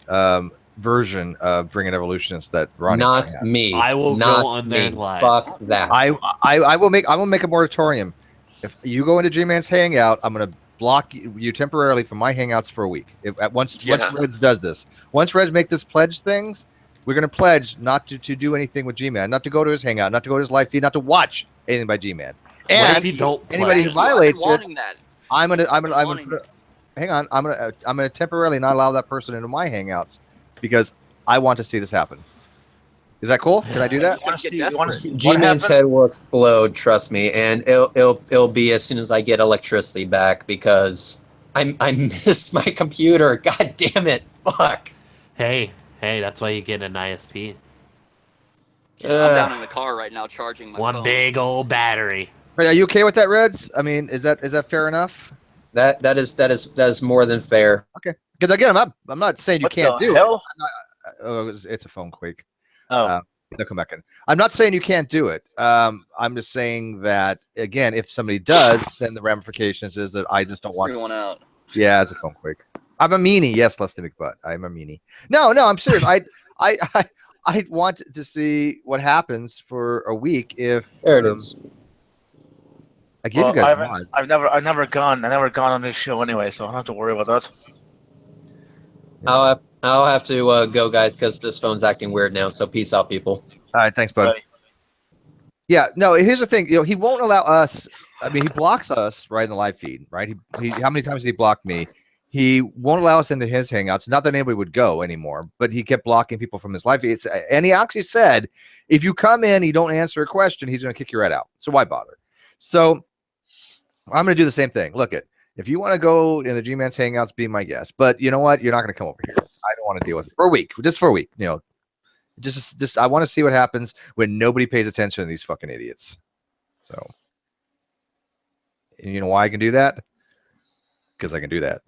version of Bring It Evolutionists that Ronnie Not has? me. I will Not go on me. there live. Fuck that. I will make a moratorium. If you go into G-Man's Hangout, I'm going to block you temporarily from my Hangouts for a week. Once Reds does this, once Reds make this pledge things, we're going to pledge not to do anything with G-Man, not to go to his Hangout, not to go to his live feed, not to watch anything by G-Man. And if you don't anybody who pledge? violates it, that. I'm gonna hang on. I'm gonna temporarily not allow that person into my Hangouts because I want to see this happen. Is that cool? Can I do that? G-Man's head will explode, trust me, and it'll be as soon as I get electricity back because I missed my computer. God damn it! Fuck. Hey, that's why you get an ISP. Yeah, I'm down in the car right now charging my phone. One big old battery. Right, are you okay with that, Reds? I mean, is that fair enough? That is more than fair. Okay, because again, I'm not saying you can't do it. It's a phone quake. Oh. They'll come back in. I'm not saying you can't do it. I'm just saying that again, if somebody does, then the ramifications is that I just don't want everyone out. Yeah, it's a phone quake. I'm a meanie. Yes, less than big butt. I'm a meanie. No, I'm serious. I want to see what happens for a week if there it is. I gave you guys mod. I've never gone on this show anyway, so I don't have to worry about that. I'll have to go, guys, because this phone's acting weird now. So peace out, people. All right, thanks, bud. Bye. Yeah, no. Here's the thing. He won't allow us. I mean, he blocks us right in the live feed, right? He how many times did he block me? He won't allow us into his Hangouts. Not that anybody would go anymore, but he kept blocking people from his live feed. And he actually said, if you come in, you don't answer a question, he's going to kick your head out. So why bother? So I'm going to do the same thing. Look, if you want to go in the G-Man's Hangouts, be my guest. But you know what? You're not going to come over here. I don't want to deal with it for a week. Just for a week. Just I want to see what happens when nobody pays attention to these fucking idiots. So, and you know why I can do that? Because I can do that.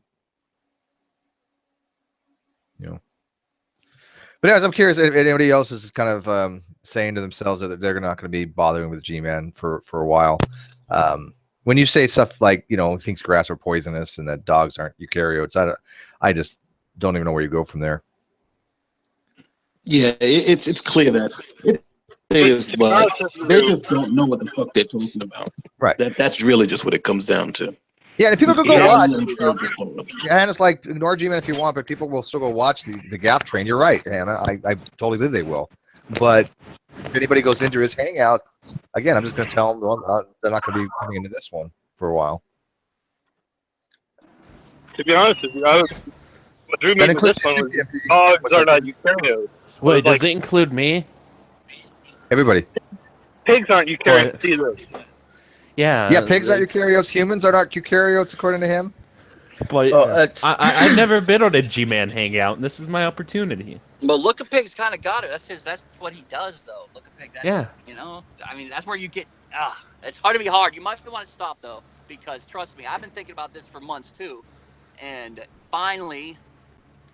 But anyways, I'm curious if anybody else is kind of saying to themselves that they're not going to be bothering with G-Man for a while. When you say stuff like, thinks grass are poisonous and that dogs aren't eukaryotes, I just don't even know where you go from there. Yeah, it's clear that They just don't know what the fuck they're talking about. Right. That's really just what it comes down to. Yeah, and if people go Yeah, watch, I'm sure just don't know. and it's like ignore G-Man if you want, but people will still go watch the Gaff Train. You're right, Hannah. I totally believe they will. But if anybody goes into his hangouts, again, I'm just going to tell them they're not going to be coming into this one for a while. To be honest with you, what drew me That to this includes one was you. dogs are not eukaryotes. Wait, Like, does it include me? Everybody. pigs aren't eukaryotes either. Yeah. Pigs aren't eukaryotes. Humans are not eukaryotes, according to him. But I've never been on a G-Man hangout, and this is my opportunity. But Look at Pig's kind of got it. That's what he does, though. Look at Pig. That's, Yeah. You know, I mean, that's where you get. It's hard to be hard. You might want to stop though, because trust me, I've been thinking about this for months too, and finally,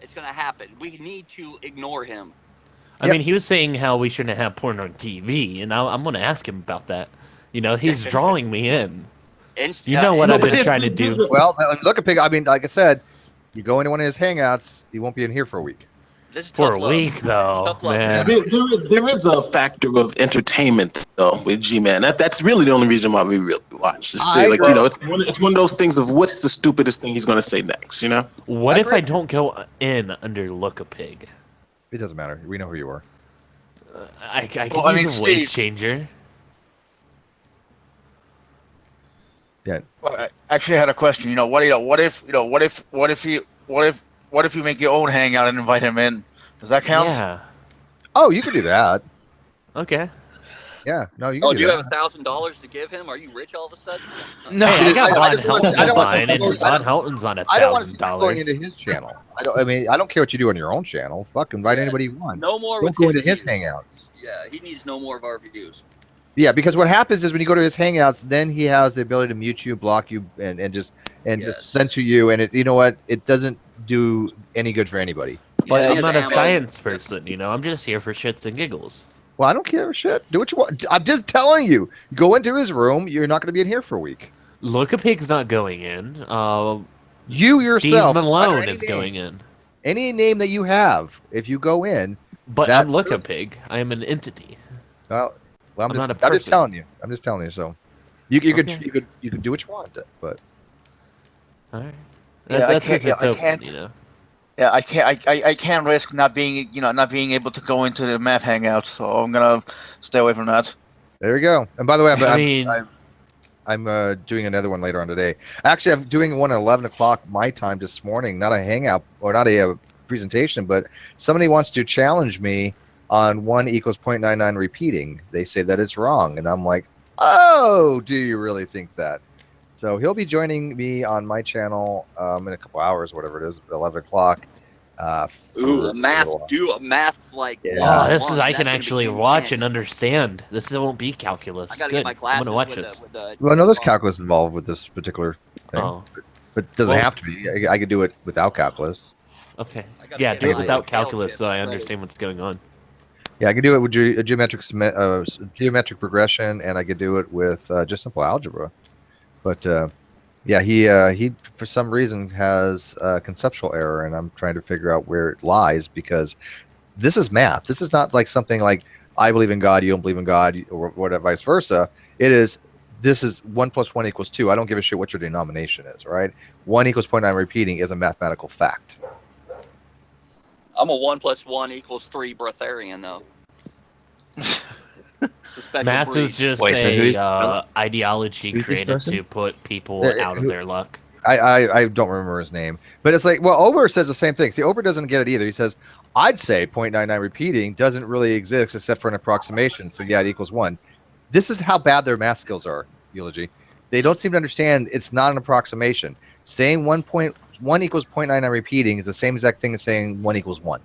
it's gonna happen. We need to ignore him. I mean, he was saying how we shouldn't have porn on TV, and I'm going to ask him about that. You know, he's drawing me in. You know what I've been trying to do. Well, Look at Pig. I mean, like I said, you go into one of his hangouts, he won't be in here for a week. This is for a week, though, man. There is a factor of entertainment though with G-Man. That's really the only reason why we really watch. It's it's one of those things of what's the stupidest thing he's going to say next. You know. What if I don't go in under Look a Pig? It doesn't matter. We know who you are. I can use a voice changer. Yeah. Well, I actually had a question. What if you make your own hangout and invite him in? Does that count? Yeah. Oh, you can do that. Okay. Yeah. No, you can do you have $1,000 to give him? Are you rich all of a sudden? No, I got Von Helton's line, and Von Helton's on I don't want to see $1,000. going into his channel. I don't care what you do on your own channel. Fuck, invite anybody you want. No more Don't with go his into his views. hangouts. Yeah, he needs no more of our views. Yeah, because what happens is when you go to his hangouts, then he has the ability to mute you, block you, and just censor you. And you know what? It doesn't do any good for anybody. But I'm not a science person, I'm just here for shits and giggles. Well, I don't care shit. Do what you want. I'm just telling you. Go into his room. You're not going to be in here for a week. Look a Pig's not going in. You yourself. Steve Malone is going in. Any name that you have, if you go in. But I'm Look a Pig. I am an entity. Well, I'm not a just person. telling you. I'm just telling you. So, you could do what you want, but. All right. Yeah, I can't risk not being able to go into the math hangouts, so I'm gonna stay away from that. There you go. And by the way, I'm doing another one later on today. Actually, I'm doing one at 11 o'clock my time this morning. Not a hangout or not a presentation, but somebody wants to challenge me on 1 = 0.99 repeating. They say that it's wrong, and I'm like, oh, do you really think that? So he'll be joining me on my channel in a couple hours, whatever it is, 11 o'clock. A math like. Yeah. Oh, this is I can actually watch and understand. This won't be calculus. I gotta Good. get my glasses. I'm gonna watch this. Well, no, there's calculus involved with this particular thing, Oh. but it doesn't have to be. I could do it without calculus. Okay. Yeah, do it without calculus so I understand what's going on. Yeah, I can do it with geometric progression, and I could do it with just simple algebra. But yeah, he for some reason has a conceptual error, and I'm trying to figure out where it lies, because this is math. This is not like something like I believe in God, you don't believe in God, or whatever, vice versa. This is 1 + 1 = 2. I don't give a shit what your denomination is, right? 1 = 0.9 repeating is a mathematical fact. I'm a 1 + 1 = 3 breatharian though. Math is just ideology created to put people out of their luck. I don't remember his name, but it's like, well, Ober says the same thing. See, Ober doesn't get it either. He says, I'd say 0.99 repeating doesn't really exist except for an approximation. So yeah, it equals 1. This is how bad their math skills are, Eulogy. They don't seem to understand it's not an approximation. Saying 1 = 0.99 repeating is the same exact thing as saying 1 = 1.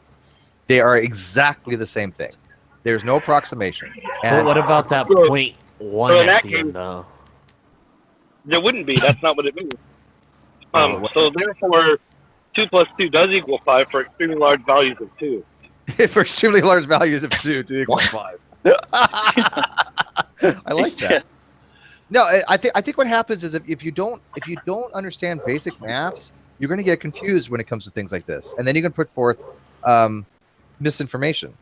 They are exactly the same thing. There's no approximation. But what about that 0.1 at the end, though? There wouldn't be. That's not what it means. So therefore, 2 + 2 does equal 5 for extremely large values of 2. For extremely large values of 2 equals 5. I like that. No, I think what happens is if you don't understand basic maths, you're going to get confused when it comes to things like this, and then you can put forth misinformation.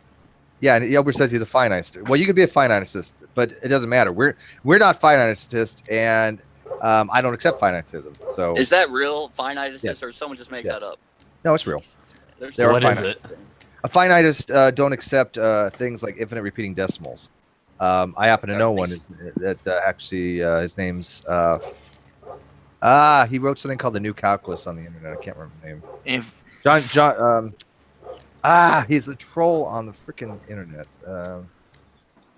Yeah, and Elber says he's a finitist. Well, you could be a finitist, but it doesn't matter. We're not finitist, and I don't accept finitism. So Is that real finitist, Yes. or someone just make Yes. that up? No, it's real. There's There are What is finite- it? A finitist don't accept things like infinite repeating decimals. I happen to know one that actually his name's he wrote something called the New Calculus on the internet. I can't remember the name. John he's a troll on the freaking internet.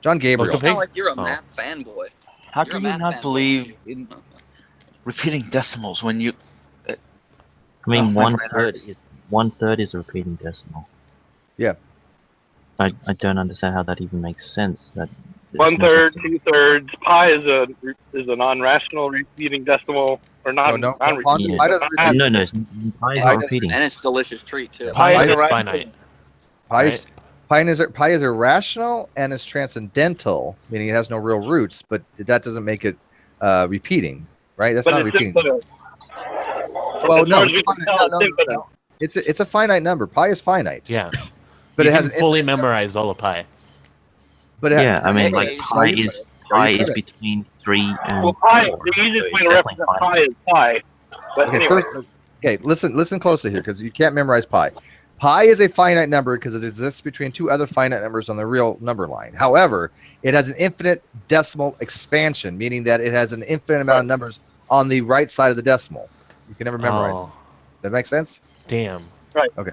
John Gabriel. You sound like you're a math fanboy. How You're a can you math not fanboy, believe in repeating decimals when you? I mean, my brain hurts. 1/3 is a repeating decimal. Yeah. I don't understand how that even makes sense. That 1/3, 2/3. Pi is a non-rational repeating decimal, or not No, non-repeating. pi does Pi- no, pi is not repeating. And it's a delicious treat too. Pi is irrational. finite. Pi is irrational and is transcendental, meaning it has no real roots, but that doesn't make it repeating, right? That's But not it's repeating. infinite. Well, As no, far as you can tell, it's infinite. no. It's a finite number. Pi is finite. Yeah. But you it has can fully memorize all of pi. But Yeah, I mean, like pi is between 3 and Well, pi, 4. the easiest so way it's to definitely represent pi is pi. But Okay, anyway, listen closely here because you can't memorize pi. Pi is a finite number because it exists between two other finite numbers on the real number line. However, it has an infinite decimal expansion, meaning that it has an infinite amount of numbers on the right side of the decimal. You can never memorize it. That make sense? Damn. Right. Okay.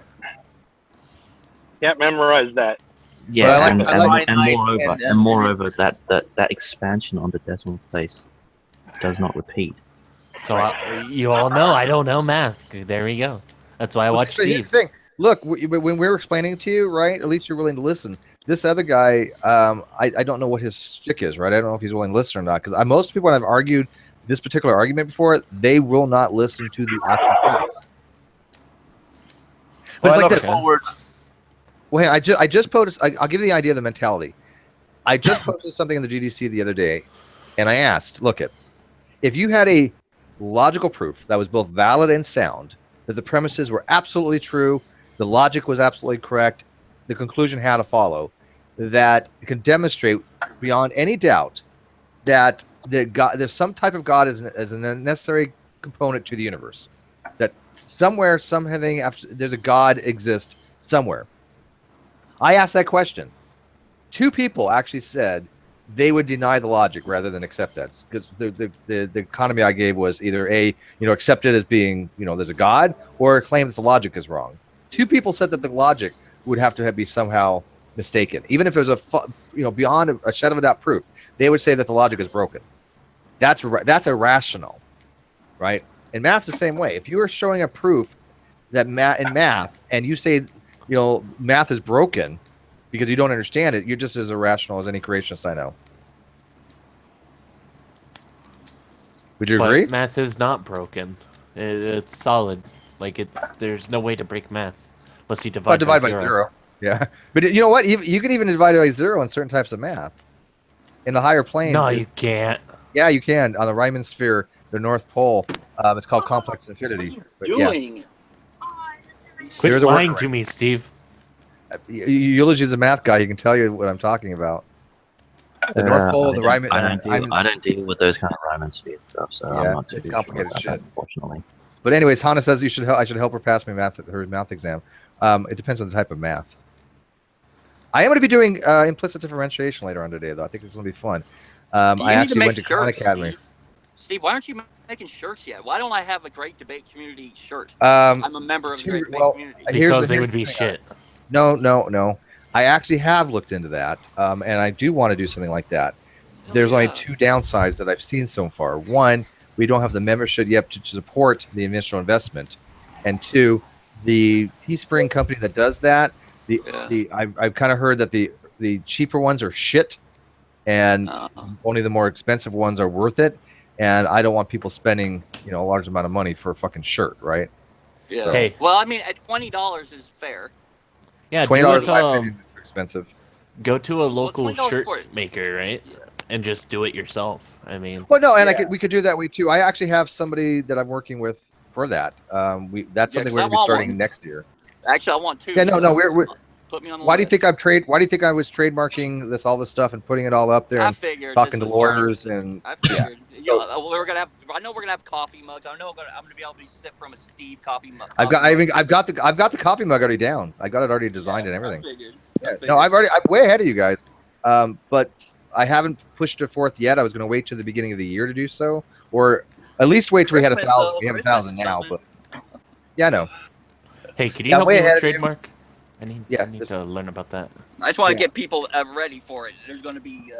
Can't memorize that. Yeah, But and moreover, that expansion on the decimal place does not repeat. So you all know I don't know math. There we go. That's why I watch Here's Steve. the thing. Look, when we were explaining to you, right? At least you're willing to listen. This other guy, I don't know what his shtick is, right? I don't know if he's willing to listen or not. Because most people, when I've argued this particular argument before, they will not listen to the actual facts. But it's like this. Well, hey, I just posted. I'll give you the idea of the mentality. I just posted something in the GDC the other day, and I asked, look, if you had a logical proof that was both valid and sound, that the premises were absolutely true, the logic was absolutely correct, the conclusion had to follow, that can demonstrate beyond any doubt that there's some type of God as a necessary component to the universe. That somewhere, something, there's a God exists somewhere. I asked that question. 2 people actually said they would deny the logic rather than accept that, because the economy I gave was either accept it as being, there's a God, or claim that the logic is wrong. 2 people said that the logic would have to be somehow mistaken, even if there's beyond a shadow of a doubt proof. They would say that the logic is broken. That's irrational, right? And math's the same way. If you are showing a proof that in math, and you say math is broken because you don't understand it, you're just as irrational as any creationist I know. Would you agree? Math is not broken. It's solid. Like there's no way to break math unless you divide by zero. Yeah, but you know what? You can even divide by 0 in certain types of math. In the higher planes. No, you can't. Yeah, you can. On the Riemann sphere, the North Pole, it's called complex infinity. Doing. Quit lying to me, Steve. Eulogy's a math guy. He can tell you what I'm talking about. The North Pole, the Riemann. I don't deal with those kind of Riemann sphere stuff, so I'm not too complicated sure shit. that, unfortunately. But anyways, Hannah says I should help her pass her math exam. It depends on the type of math. I am going to be doing implicit differentiation later on today, though. I think it's going to be fun. I actually went to Khan Academy. Steve, why aren't you making shirts yet? Why don't I have a Great Debate Community shirt? I'm a member of the Great Debate Community. Because they would be shit. No. I actually have looked into that, and I do want to do something like that. There's only 2 downsides that I've seen so far. 1, we don't have the membership yet to support the initial investment, and 2, the Teespring company that does that, I've kind of heard that the cheaper ones are shit, and only the more expensive ones are worth it. And I don't want people spending, a large amount of money for a fucking shirt, right? Yeah. So, hey. Well, I mean, at $20 is fair. Yeah, $20 is expensive. Go to a local shirt maker, right? Yeah. And just do it yourself. I mean. Well, no, and we could do that way too. I actually have somebody that I'm working with for that. That's something we're going to be starting next year. Actually, I want 2. Yeah, no, Put me on the Why do you list. think Why do you think I was trademarking all this stuff and putting it all up there I and figured talking this to was part of lawyers it. and I yeah. figured. You know, we're gonna have. I know we're gonna have coffee mugs. I know I'm gonna be able to sip from a Steve coffee mug. I've got the coffee mug already down. I got it already designed and everything. I figured. Yeah. No, I'm way ahead of you guys. But I haven't pushed it forth yet. I was going to wait to the beginning of the year to do so, or at least wait till we had 1,000. We have 1,000 now, but yeah, I know. Hey, can you help me with trademark? I need to learn about that. I just want to get people ready for it. There's going to be,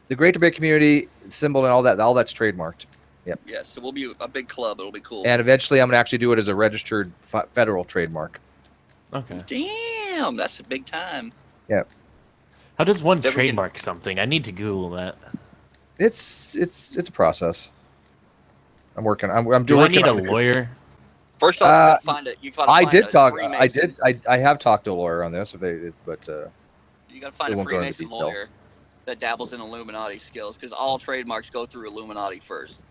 the Great Debate Community symbol and all that's trademarked. Yep. Yeah, so we'll be a big club. It'll be cool. And eventually, I'm going to actually do it as a registered federal trademark. Okay. Damn, that's a big time. Yeah. How does one trademark something? I need to Google that. It's a process. I'm working. I'm Do I need a lawyer? First off, you gotta find it. You gotta I have talked to a lawyer on this, but you gotta find a Freemason lawyer that dabbles in Illuminati skills, because all trademarks go through Illuminati first.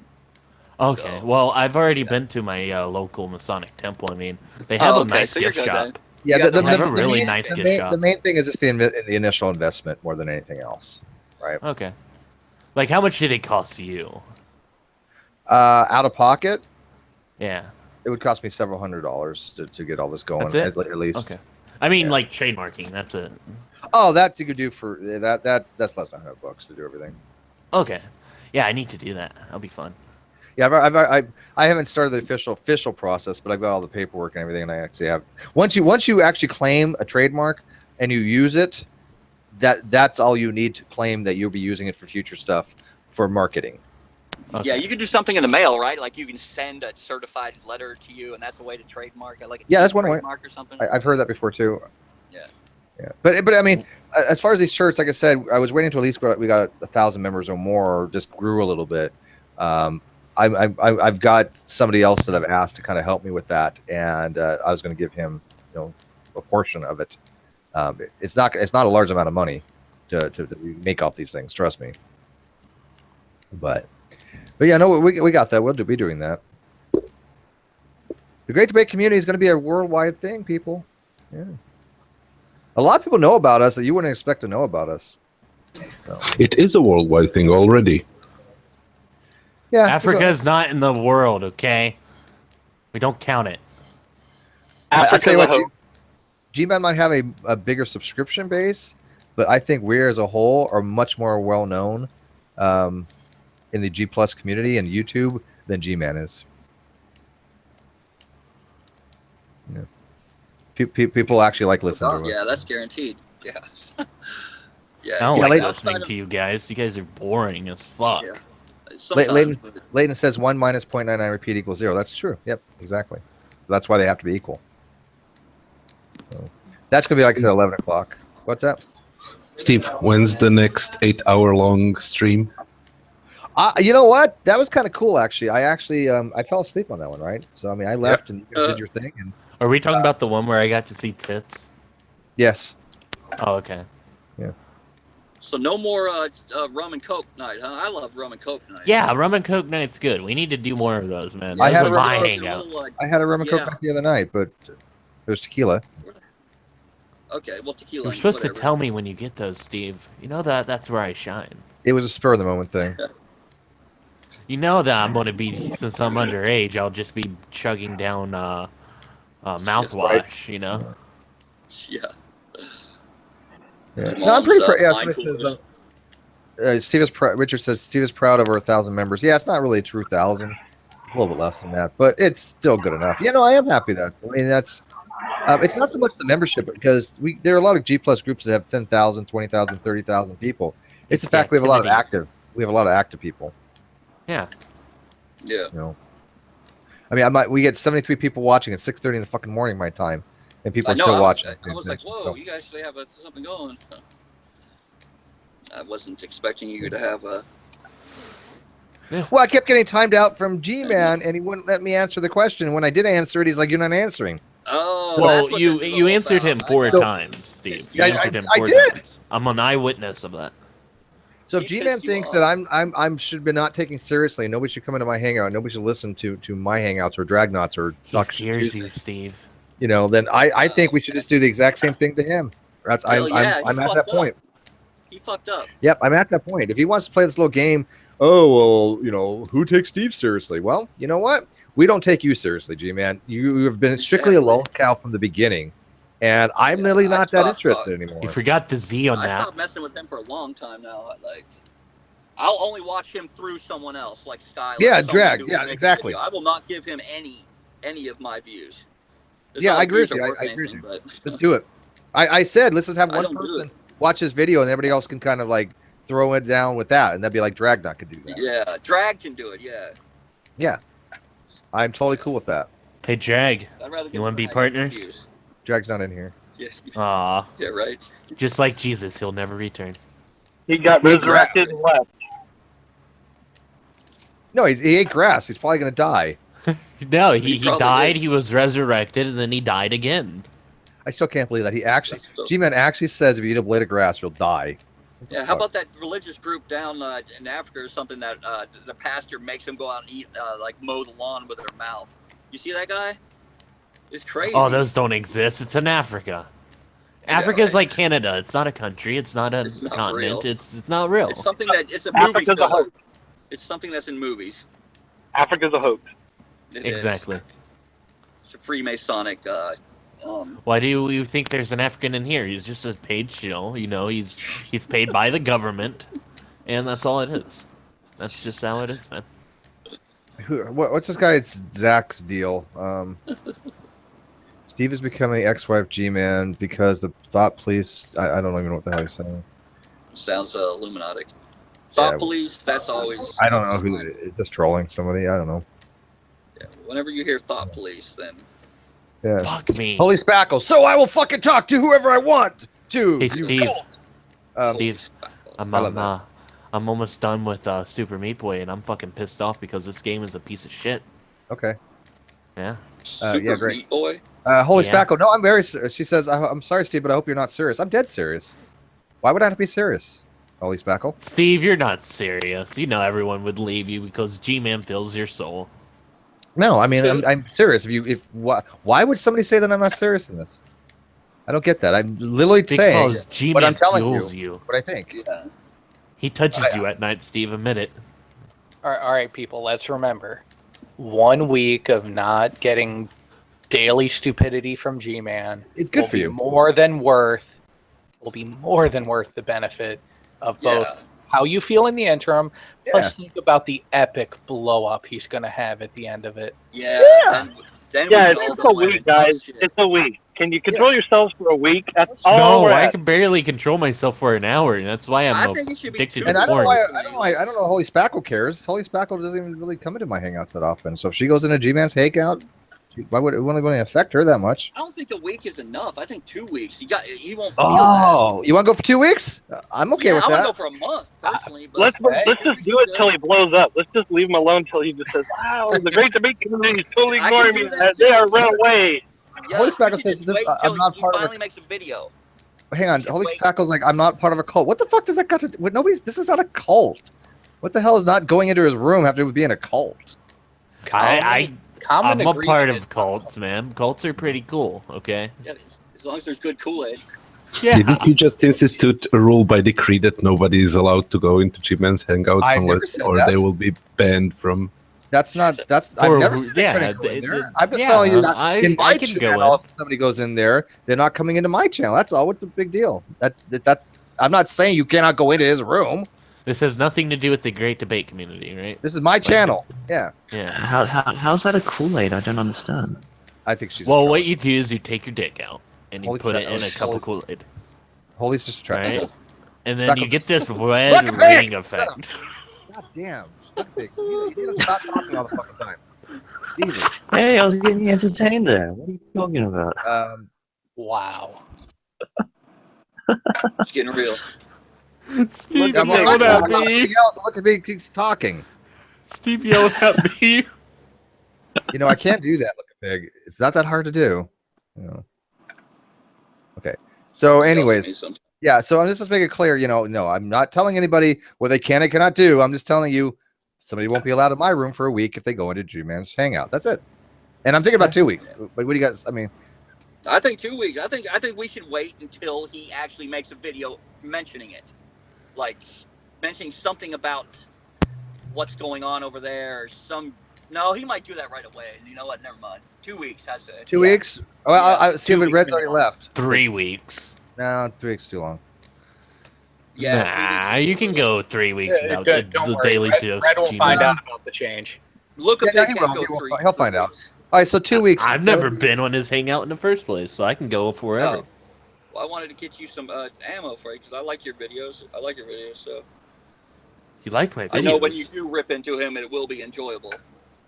Okay. So, well, I've already been to my local Masonic temple. I mean, they have a nice gift shop. Then. Yeah, they have a really nice gift shop. The main thing is just the initial investment more than anything else, right? Okay. Like, how much did it cost you? Out of pocket? Yeah. It would cost me several $100s to get all this going. That's it? At least. Okay. I mean, like trademarking. That's it. Oh, that you could do for that's less than $100 to do everything. Okay. Yeah, I need to do that. That'll be fun. Yeah, I haven't started the official process, but I've got all the paperwork and everything, and I actually have. Once you actually claim a trademark and you use it, that's all you need to claim that you'll be using it for future stuff for marketing. Okay. Yeah, you could do something in the mail, right? Like you can send a certified letter to you, and that's a way to trademark. Like that's one way. Trademark or something. I've heard that before too. Yeah. Yeah, but I mean, as far as these shirts, like I said, I was waiting until at least we got 1,000 members or more, or just grew a little bit. I've got somebody else that I've asked to kind of help me with that, and I was going to give him, a portion of it. It's not a large amount of money to make off these things. Trust me. But yeah, no, we got that. We'll be doing that. The Great Debate Community is going to be a worldwide thing, people. Yeah. A lot of people know about us that you wouldn't expect to know about us. So. It is a worldwide thing already. Yeah, Africa is not in the world, okay? We don't count it. I'll tell you what, G-Man might have a bigger subscription base, but I think we as a whole are much more well known in the G Plus community and YouTube than G-Man is. Yeah. People actually like listening to it. Yeah, that's guaranteed. Yes. I don't like listening to you guys. You guys are boring as fuck. Yeah. Leighton says 1 minus 0.99 repeat equals 0. That's true. Yep, exactly. That's why they have to be equal. So that's going to be like I said, 11 o'clock. What's that? Steve, when's the next 8-hour-long stream? You know what? That was kind of cool, actually. I fell asleep on that one, right? So, I mean, I left and you did your thing. And are we talking about the one where I got to see tits? Yes. Oh, okay. Yeah. So no more rum and coke night, huh? I love rum and coke night. Yeah, rum and coke night's good. We need to do more of those, man. I had a rum and coke night the other night, but it was tequila. Okay, well, tequila. You're supposed to tell me when you get those, Steve. You know that's where I shine. It was a spur of the moment thing. You know that I'm going to be, since I'm underage, I'll just be chugging down mouthwash, right. You know? Yeah. Yeah. No, I'm pretty proud. Yeah, Richard says Steve is proud of our 1,000 members. Yeah, it's not really a true 1,000. A little bit less than that, but it's still good enough. Yeah, no, I am happy that. I mean, that's. It's not so much the membership, because there are a lot of G Plus groups that have 10,000, 20,000, 30,000 people. It's the fact we have a lot of active people. Yeah. Yeah. You know, I mean, we get 73 people watching at 6:30 in the fucking morning my time, and people are still watching. I was like, whoa, you guys actually have something going. I wasn't expecting you to have a. Yeah. Well, I kept getting timed out from G-Man, and he wouldn't let me answer the question. When I did answer it, he's like, "You're not answering." Oh, well, you answered him 4 times, Steve. You answered him 4 times. I'm an eyewitness of that. So if G-Man thinks that I'm should be not taken seriously, nobody should come into my hangout. Nobody should listen to my hangouts or Dragnauts or. He fears you, Steve. then I think we should just do the exact same thing to him. I'm at that point. He fucked up. Yep, I'm at that point. If he wants to play this little game, oh well, who takes Steve seriously? Well, you know what? We don't take you seriously, G-Man. You have been strictly a lone cow from the beginning, and I'm really not that interested anymore. You forgot the Z on that. I stopped messing with him for a long time now. Like, I'll only watch him through someone else, like Skylar. Yeah, drag. Yeah, exactly. I will not give him any of my views. Yeah, I agree with you. I agree with you. Let's do it. I said let's just have one person watch this video, and everybody else can kind of like throw it down with that, and that'd be like Drag could do that. Yeah, Drag can do it. Yeah. Yeah, I'm totally cool with that. Hey, Drag, you want to be partners? Drag's not in here. Yes. Aw. Yeah, right. Just like Jesus, he'll never return. He got resurrected and left. No, he ate grass. He's probably gonna die. No, he died. Is. He was resurrected, and then he died again. I still can't believe that he actually. G-Man actually says if you eat a blade of grass, you'll die. Yeah, how about that religious group down in Africa or something that the pastor makes them go out and eat, like mow the lawn with their mouth? You see that guy? It's crazy. Oh, those don't exist. It's in Africa. Africa is like Canada. It's not a country. It's not a continent. It's not real. It's something it's a movie film. It's something that's in movies. Africa's a hoax. Exactly. It's a Freemasonic. Why do you think there's an African in here? He's just a paid show. He's paid by the government, and that's all it is. That's just how it is, man. What's this guy? It's Zach's deal. Steve is becoming ex-wife G-Man because the thought police. I don't even know what the hell he's saying. Sounds Illuminati. Thought police. That's always. I don't know who. Just trolling somebody. I don't know. Yeah, whenever you hear thought police, then. Yeah. Fuck me. Holy spackle. So I will fucking talk to whoever I want to. Hey, Steve. Steve, I'm almost done with Super Meat Boy, and I'm fucking pissed off because this game is a piece of shit. Okay. Yeah. Super great. Meat Boy. Holy spackle. No, I'm very serious. She says, I'm sorry, Steve, but I hope you're not serious. I'm dead serious. Why would I have to be serious? Holy spackle. Steve, you're not serious. You know everyone would leave you because G-Man fills your soul. No, I mean I'm serious. Why would somebody say that I'm not serious in this? I don't get that. I'm literally saying what I'm telling you. What I think. Yeah. He touches you at night, Steve. Admit it. All right, people. Let's remember, 1 week of not getting daily stupidity from G-Man. It's good for you. Will be more than worth the benefit of both. How you feel in the interim, plus think about the epic blow up he's going to have at the end of it. Yeah. It's a week, guys. It's a week. Can you control yourselves for a week? That's all. No, I can barely control myself for an hour, and that's why I'm addicted to porn. I don't know. Holy Spackle cares. Holy Spackle doesn't even really come into my hangouts that often. So if she goes into G-Man's hangout, why would it want to affect her that much? I don't think a week is enough. I think 2 weeks. You won't feel that. You want to go for 2 weeks? I'm okay with that. I want to go for a month, personally. Let's just do it till he blows up. Let's just leave him alone till he just says, "Wow, the great debate community is totally ignoring me. They are run away." Yeah, Holy Spackle says this. I'm not part of. Finally makes a video. Hang on. Holy Spackle's like, I'm not part of a cult. What the fuck does that got to do with This is not a cult. What the hell is not going into his room have to do with being a cult? I'm a part of cults, man. Cults are pretty cool, okay? Yes, as long as there's good Kool-Aid. Yeah. Didn't you just institute a rule by decree that nobody is allowed to go into G-Man's hangouts unless they will be banned from... I've never seen anybody in there. I'm just telling you that in my channel, if somebody goes in there, they're not coming into my channel. That's all. What's the big deal? That's. I'm not saying you cannot go into his room. This has nothing to do with the great debate community, right? This is my channel. Yeah. Yeah. How's that a Kool-Aid? I don't understand. I think she's. Well, what you do is you take your dick out and you put it in a cup of Kool-Aid. Holy's just trying. Right? And then you get this red ring effect. God damn. You need to stop talking all the fucking time. Jesus. Hey, I was getting entertained there. What are you talking about? Wow. It's getting real. Steve yelled at me. Look at me, keeps talking. Steve yelled at me. I can't do that. Look at Pig. It's not that hard to do. Okay. So, anyways, yeah. So I'm just make it clear. No, I'm not telling anybody what they can and cannot do. I'm just telling you, somebody won't be allowed in my room for a week if they go into G-Man's hangout. That's it. And I'm thinking about 2 weeks. But what do you guys? I mean, I think 2 weeks. I think we should wait until he actually makes a video mentioning it, like mentioning something about what's going on over there. Or some. No, he might do that right away. You know what? Never mind. 2 weeks, I say. 2 weeks? Well, I see if Red's already left. 3 weeks. No, 3 weeks is too long. Yeah, nah, you can go 3 weeks without Don't the worry. daily Red will Gmail. find out about the change. Look Yeah, no, he'll find out. All right, so 2 weeks. I've never been on his hangout in the first place, so I can go forever. Oh. Well, I wanted to get you some ammo for it because I like your videos. So. You like my videos? I know when you do rip into him, it will be enjoyable.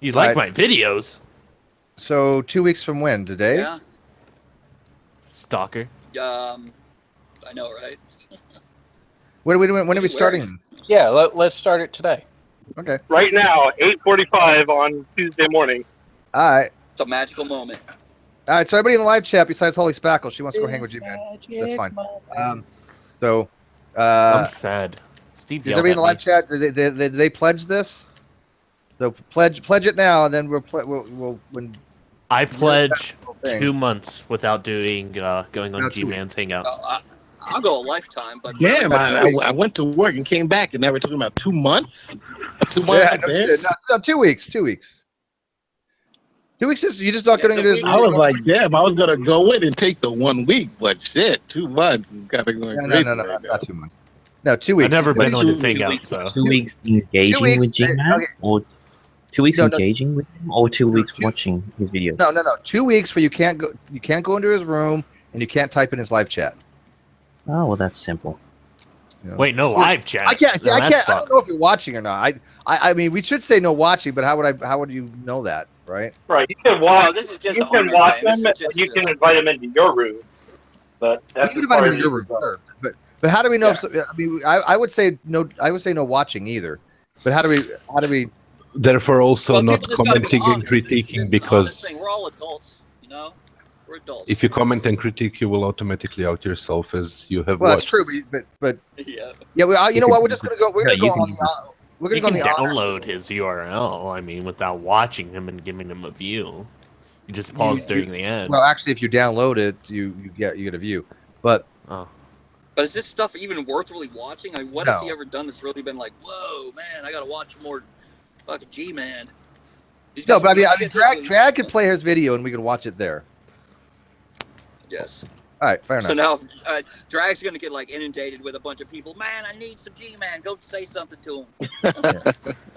You like my videos? So 2 weeks from when? Today? Yeah. Stalker. I know, right? When are we starting? Yeah, let's start it today. Okay. Right now, 8:45 on Tuesday morning. All right. It's a magical moment. All right, so everybody in the live chat besides Holy Spackle, she wants to go hang with G-Man. That's fine. I'm sad. Steve, is everybody in the live chat? Did they pledge this? So pledge it now, and then we'll when. I pledge 2 months without going on G-Man's hangout. I'll go a lifetime, but damn, I went to work and came back, and now we're talking about 2 months. 2 months. Yeah, no, 2 weeks. 2 weeks. 2 weeks is you just not going to do this. I was like, damn, I was gonna go in and take the 1 week, but shit, 2 months is kind of going crazy. No, not 2 months. No, 2 weeks. I've never been on his hangout, so 2 weeks engaging with G-Man, or 2 weeks engaging with him, or 2 weeks watching his videos. No. 2 weeks where you can't go into his room and you can't type in his live chat. Oh well, that's simple. Wait, no live chat. I can't. I don't know if you're watching or not. I mean, we should say no watching, but how would you know that, right? Right. You can watch. No, this is just you can watch them. And you can invite them into your room. But that's you can invite him into your room, sure. But how do we know? Yeah. If, I mean, I would say no. I would say no watching either. But how do we? Therefore, also not commenting and critiquing because we're all adults, you know. We're adults. If you comment and critique, you will automatically out yourself as you have. Well, watched. that's true, but yeah. You know what? We're just gonna go. We're gonna go on the. We're gonna you go on can the download his URL. I mean, without watching him and giving him a view. You just pause during the ad. Well, actually, if you download it, you get a view. But But is this stuff even worth really watching? I mean, what has he ever done that's really been like, whoa, man, I gotta watch more fucking G-Man. No, but I mean, Drag could play his video and we could watch it there. Yes. All right, fair enough. So now Drag's gonna get like inundated with a bunch of people. Man, I need some G-Man. Go say something to him.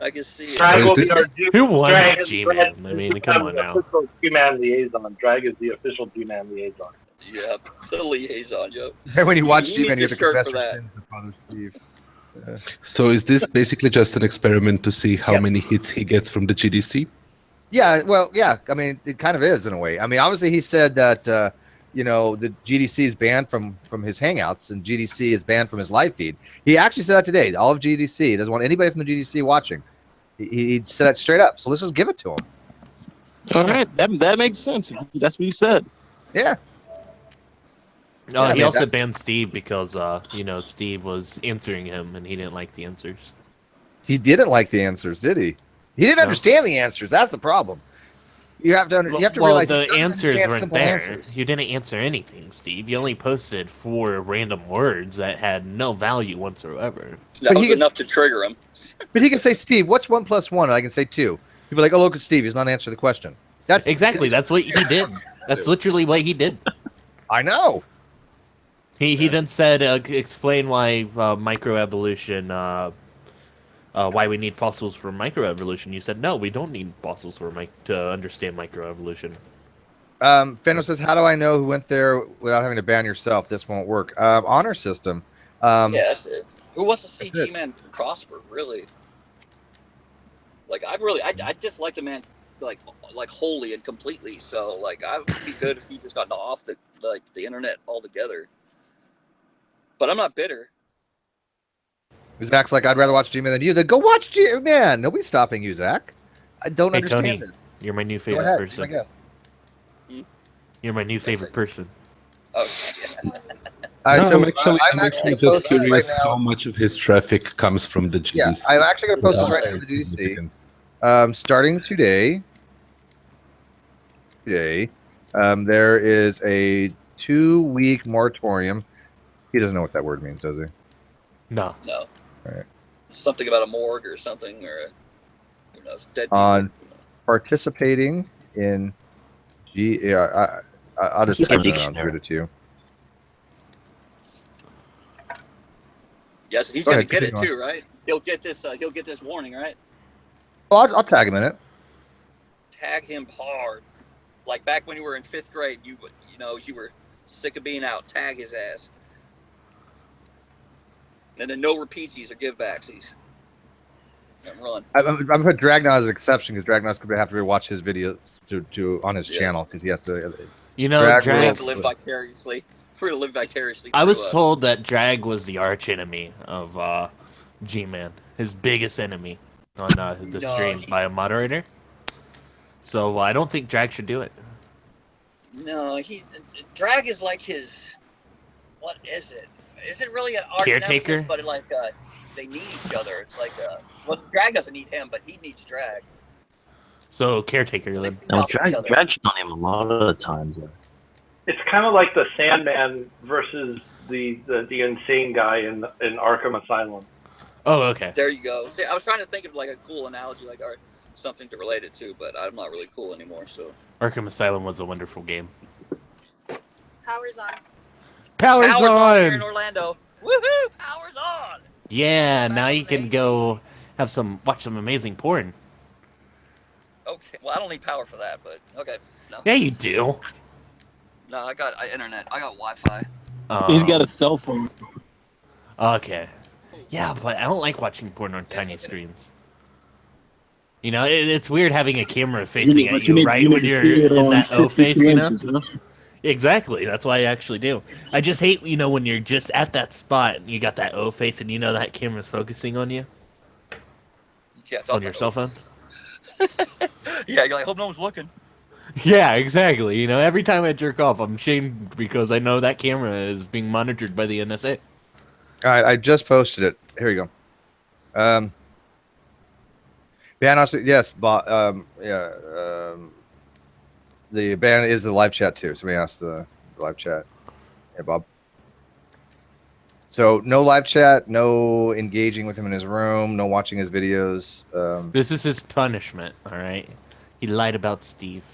I can see it. Who wants G-Man? I mean, come on now. G-Man liaison. Drag is the official G-Man liaison. Yeah, it's a liaison, yo. And when you watch G-Man, you have to confess your sins to Father Steve. So is this basically just an experiment to see how many hits he gets from the GDC? Yeah, well, yeah. I mean, it kind of is in a way. I mean, obviously, he said that the GDC is banned from his hangouts, and GDC is banned from his live feed. He actually said that today. All of GDC, he doesn't want anybody from the GDC watching. He said that straight up. So let's just give it to him. All right, that makes sense. That's what he said. Yeah. No, he also banned Steve because Steve was answering him and he didn't like the answers. He didn't like the answers, did he? He didn't understand the answers. That's the problem. You have to realize the answers weren't there. Answers. You didn't answer anything, Steve. You only posted 4 random words that had no value whatsoever. That was enough to trigger him. But he can say, Steve, what's 1 + 1? And I can say 2. People are like, oh, look at Steve. He's not answering the question. That's exactly. That's what he did. That's literally what he did. I know. He then said, explain why microevolution, why we need fossils for microevolution. You said, no, we don't need fossils to understand microevolution. Fenno says, how do I know who went there without having to ban yourself? This won't work. Honor system. Yeah, that's it. Who wants to see G-Man prosper, really? Like, I dislike the man, like wholly and completely. So, like, I would be good if he just got off the internet altogether. But I'm not bitter. Zach's like, I'd rather watch G-Man than you. Then go watch G-Man. Nobody's stopping you, Zach. I don't understand Tony, it. You're my new favorite person. You're my new favorite person. Oh, yeah. I'm actually just curious how much of his traffic comes from the GDC. Yeah, I'm actually going to post this right now to the GDC. Starting today. There is a 2-week moratorium. He doesn't know what that word means, does he? No. No. All right. Something about a morgue or something, or who knows? Dead people. On participating in I'll just type that on Twitter too. Yes, he's Go gonna ahead, get it continue too, right? He'll get this. He'll get this warning, right? Well, I'll tag him in it. Tag him hard, like back when you were in 5th grade. You were sick of being out. Tag his ass. And then no repeatsies or give backsies. And run. I'm gonna put Dragnaw as an exception because Dragnaw's gonna have to watch his videos to on his channel because he has to. You know, We Drag. have to live vicariously. We're to live vicariously. I was through, told that Drag was the arch enemy of G-Man, his biggest enemy on the No, stream by a moderator. So I don't think Drag should do it. No, Drag is like his. What is it? Is it really an arch Caretaker? nemesis? But like they need each other. It's like well, Drag doesn't need him, but he needs Drag. So Caretaker then. No, Drag's on him a lot of times. Though. It's kind of like the Sandman versus the insane guy in Arkham Asylum. Oh, okay. There you go. See, I was trying to think of like a cool analogy, like something to relate it to, but I'm not really cool anymore. So Arkham Asylum was a wonderful game. Power's on. Power's on! here in Orlando. Woohoo! Power's on. Yeah, now you can go watch some amazing porn. Okay. Well, I don't need power for that, but okay. No. Yeah, you do. No, I got internet. I got Wi-Fi. He's got a cell phone. Okay. Yeah, but I don't like watching porn on tiny screens. You know, it's weird having a camera facing at you right when you're in that O face, you know? Exactly. That's why I actually do. I just hate, when you're just at that spot and you got that O face and that camera's focusing on you. Yeah, on your cell phone. Yeah, you're like, hope no one's looking. Yeah, exactly. Every time I jerk off, I'm shamed because I know that camera is being monitored by the NSA. All right, I just posted it. Here you go. Ban also, yes, the ban is the live chat too. Somebody asked the live chat. Hey, Bob. So no live chat, no engaging with him in his room, no watching his videos. This is his punishment. All right, he lied about Steve.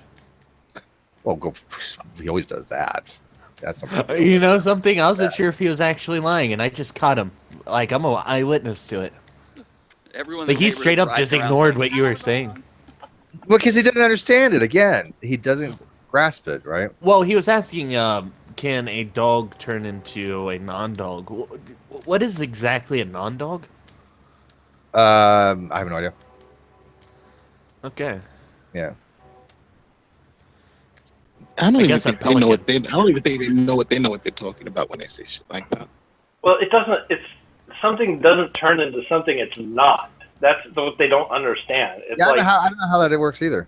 Well, he always does that. That's something. I wasn't sure if he was actually lying, and I just caught him. Like I'm an eyewitness to it. Everyone. Like he straight up just ignored what you were saying. Well, because he didn't understand it. Again, he doesn't grasp it, right? Well, he was asking, can a dog turn into a non-dog? What is exactly a non-dog? I have no idea. Okay. Yeah. I don't even think they know what they. I don't even think they know what they're talking about when they say shit like that. Well, it doesn't. It's something doesn't turn into something it's not. That's what they don't understand. It's Yeah, like, I don't know how that works either.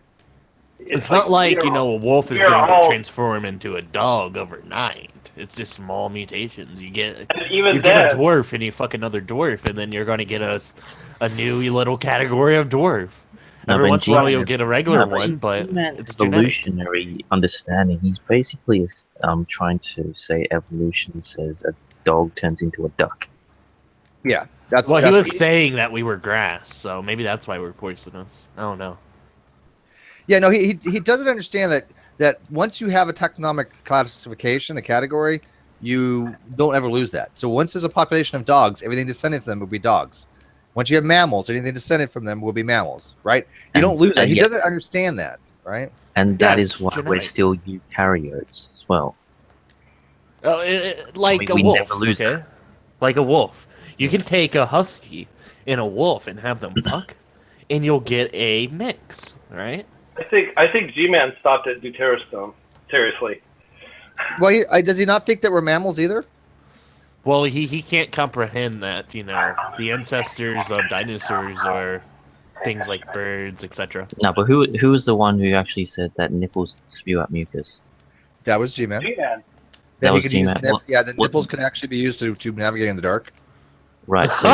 It's not like, a wolf is going to transform into a dog overnight. It's just small mutations. You get a dwarf and you fuck another dwarf, and then you're going to get a new little category of dwarf. Every once in a while you'll get a regular one, but it's evolutionary understanding. He's basically trying to say evolution says a dog turns into a duck. Yeah. He was saying that we were grass, so maybe that's why we're poisonous. I don't know. Yeah, no, he doesn't understand that once you have a taxonomic classification, a category, you don't ever lose that. So once there's a population of dogs, everything descended from them will be dogs. Once you have mammals, anything descended from them will be mammals, right? You don't lose that. He doesn't understand that, right? And that is why we're still eukaryotes as well. Like a wolf, okay? Like a wolf. You can take a husky and a wolf and have them fuck, and you'll get a mix, right? I think G-Man stopped at Deuterostone. Seriously. Well, does he not think that we're mammals either? Well, he can't comprehend that, the ancestors of dinosaurs are things like birds, etc. No, but who was the one who actually said that nipples spew out mucus? That was G-Man. G-Man. That was G-Man. The nipples can actually be used to navigate in the dark. Right. So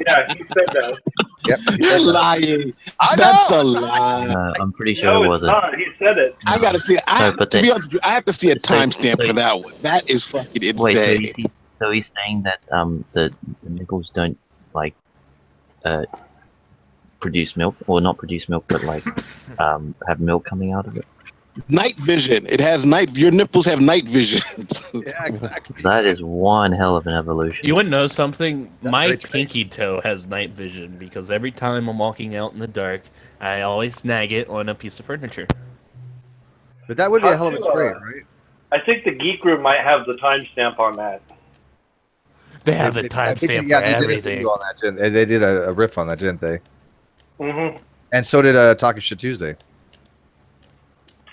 Yeah, he said that. Yep. You're lying. I That's know. a lie. I'm pretty sure No, it it's wasn't. not. He said it. I gotta see. To be honest, I have to see a so- timestamp so- for that one. That is fucking Wait, insane. so he's saying that the nipples don't like produce milk, or not produce milk, but like have milk coming out of it. Night vision. It has night. Your nipples have night vision. Yeah, exactly. That is one hell of an evolution. You want to know something? My very true. pinky toe has night vision because every time I'm walking out in the dark, I always snag it on a piece of furniture. But that would be a hell of a How to, trait, right? I think the Geek Room might have the timestamp on that. They have the I think timestamp yeah, for they did a everything. video on that. They did a riff on that, didn't they? Mm-hmm. And so did Talking Shit Tuesday.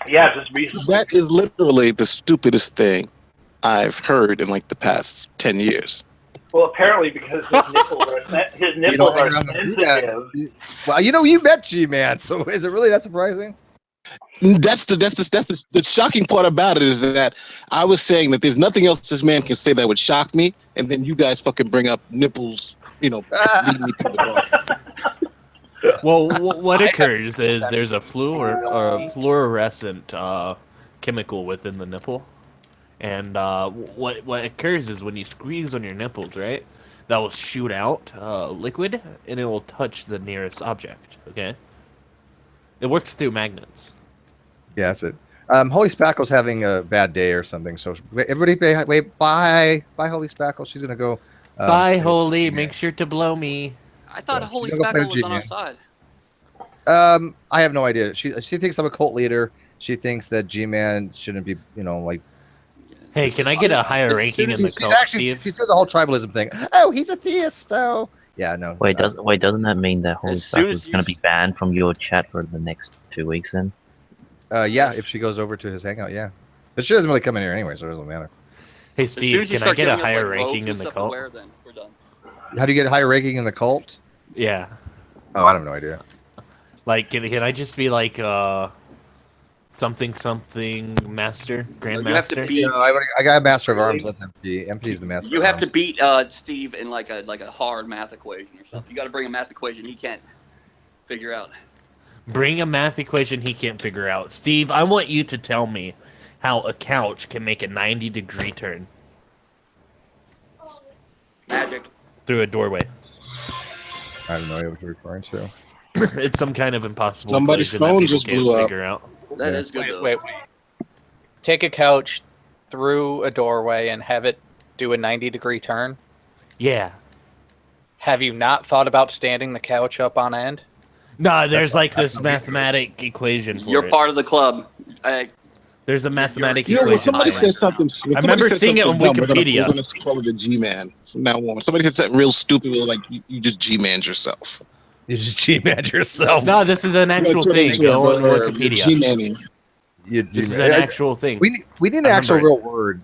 Yeah, just recently. That is literally the stupidest thing I've heard in like the past 10 years. Well, apparently because his nipples are sensitive. Well, you met G-Man, so is it really that surprising? That's the shocking part about it is that I was saying that there's nothing else this man can say that would shock me, and then you guys fucking bring up nipples, lead me to the bar. Well, what occurs is there's a fluorescent chemical within the nipple, and what occurs is when you squeeze on your nipples, right, that will shoot out liquid, and it will touch the nearest object. Okay, it works through magnets. Yeah, that's it. Holy Spackle's having a bad day or something, so everybody, wait, bye, Holy Spackle. She's gonna go. Bye, Holy. Make sure to blow me. I thought Holy she's gonna go play Spackle was on our G-Man. side. I have no idea. She thinks I'm a cult leader. She thinks that G-Man shouldn't be, like. Hey, can I get a higher ranking in the cult, Steve? She's doing the whole tribalism thing. Oh, he's a theist. Oh, yeah, no. Wait, doesn't that mean that Holy Spackle is going to be banned from your chat for the next 2 weeks then? Yeah, if she goes over to his hangout, yeah. But she doesn't really come in here anyway, so it doesn't matter. Hey, Steve, can I get a higher ranking in the cult? Then we're done. How do you get a higher ranking in the cult? Yeah. Oh, I have no idea. Like, can I just be like something master, grandmaster? You have to beat. I got a master of arms. That's MP. MP is the master. You of have arms. to beat Steve in like a hard math equation or something. You got to bring a math equation he can't figure out. Bring a math equation he can't figure out. Steve, I want you to tell me how a couch can make a 90-degree turn. Magic. Through a doorway. I have no idea what you're referring to. It's some kind of impossible Somebody's equation that phone people just can't blew up. figure out. That is good though. Wait. Take a couch through a doorway and have it do a 90-degree turn? Yeah. Have you not thought about standing the couch up on end? No, there's like this mathematic equation for You're it. part of the club. There's a mathematic When equation. somebody for it. says something, I remember seeing it on Wikipedia. We're gonna call it a G-Man from now on. Somebody said something real stupid, we're like you just G-Man yourself. You just G-Man yourself. No, this is an actual thing. Go on Wikipedia. G-Manning. This is an actual thing. We need an actual real word.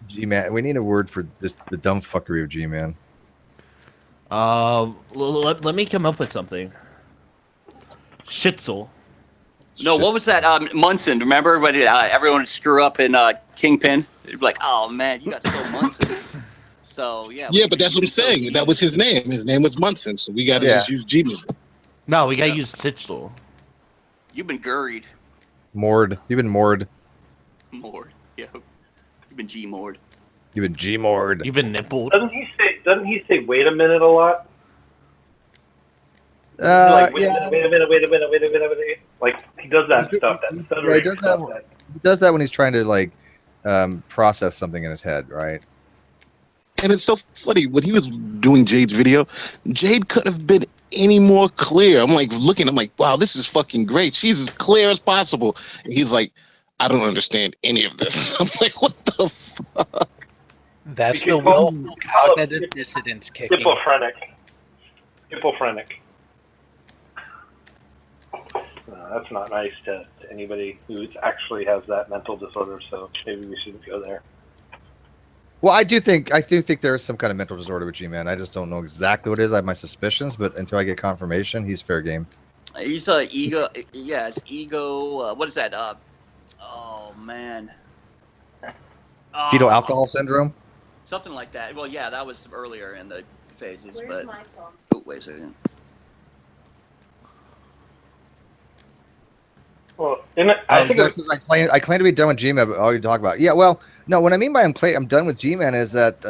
G-Man. We need a word for this, the dumb fuckery of G-Man. Let me come up with something. Shitzel. No, what was that? Munson. Remember when everyone would screw up in Kingpin? It'd be like, oh man, you got so Munson. So yeah. Yeah, but that's what I'm saying. That was his name. His name was Munson, so we got to just use G-Man. No, we gotta use Sitchel. You've been gurried. Mord. You've been Mord. Mord. Yeah. You've been G-Mord. You've been G-Mord. You've been nippled. Doesn't he say wait a minute a lot? Wait a minute. Like he does that stuff. That Yeah, he does that when he's trying to like process something in his head, right? And it's so funny when he was doing Jade's video. Jade could have been any more clear. I'm like looking. I'm like, wow, this is fucking great. She's as clear as possible. And he's like, I don't understand any of this. I'm like, what the fuck? That's the willful cognitive dissonance kicking. Hippophrenic. That's not nice to anybody who actually has that mental disorder. So maybe we shouldn't go there. Well, I do think there is some kind of mental disorder with G-Man. I just don't know exactly what it is. I have my suspicions, but until I get confirmation, he's fair game. He's ego. Yeah, it's ego. What is that? Oh man. Fetal alcohol syndrome. Something like that. Well, yeah, that was earlier in the phases. Where's but my phone? oh, wait a second. Well, I think Zach says, I claim to be done with G-Man, but all you talk about. Yeah, well, no. What I mean by I'm done with G-Man is that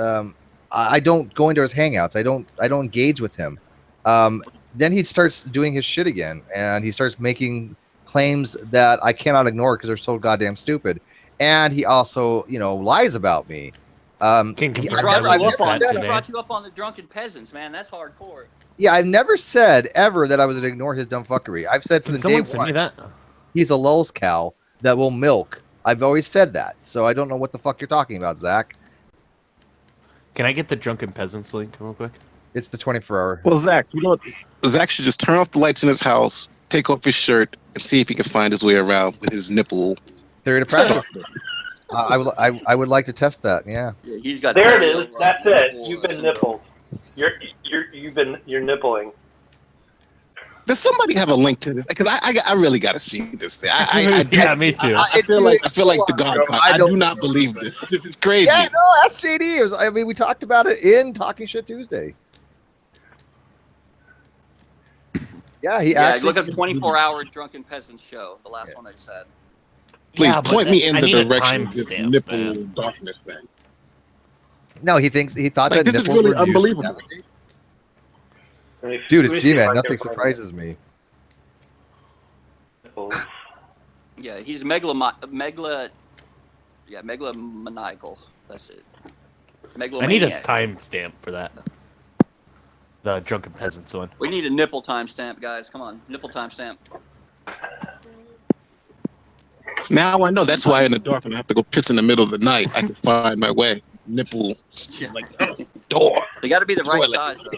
I don't go into his hangouts. I don't engage with him. Then he starts doing his shit again, and he starts making claims that I cannot ignore because they're so goddamn stupid. And he also, lies about me. He brought you up on the drunken peasants, man. That's hardcore. Yeah, I've never said ever that I was going to ignore his dumb fuckery. I've said from the day send me one, that? he's a lulz cow that will milk. I've always said that. So I don't know what the fuck you're talking about, Zach. Can I get the drunken peasants link real quick? It's the 24-hour. Well, Zach, Zach should just turn off the lights in his house, take off his shirt, and see if he can find his way around with his nipple. Theory to practice. I would like to test that. Yeah. Yeah, he's got. There it is. That's it. You've been nippled. You're nippling. Does somebody have a link to this? Because I really got to see this thing. Yeah, me too. I feel like the God. I do not believe this. This is crazy. Yeah, no, that's JD. We talked about it in Talking Shit Tuesday. Yeah, he actually. Look up 24-hour drunken peasants show. The last one I just had. Please point me in the direction of this nipple darkness thing. No, he thought that this is nipples really were used to unbelievable. Dude, it's G-Man. Nothing surprises me. Yeah, he's megalomaniacal. That's it. I need a timestamp for that. The drunken peasants one. We need a nipple timestamp, guys. Come on, nipple timestamp. Now I know. That's why in the dark when I have to go piss in the middle of the night, I can find my way. Nipple, like door. They got to be the right size, though.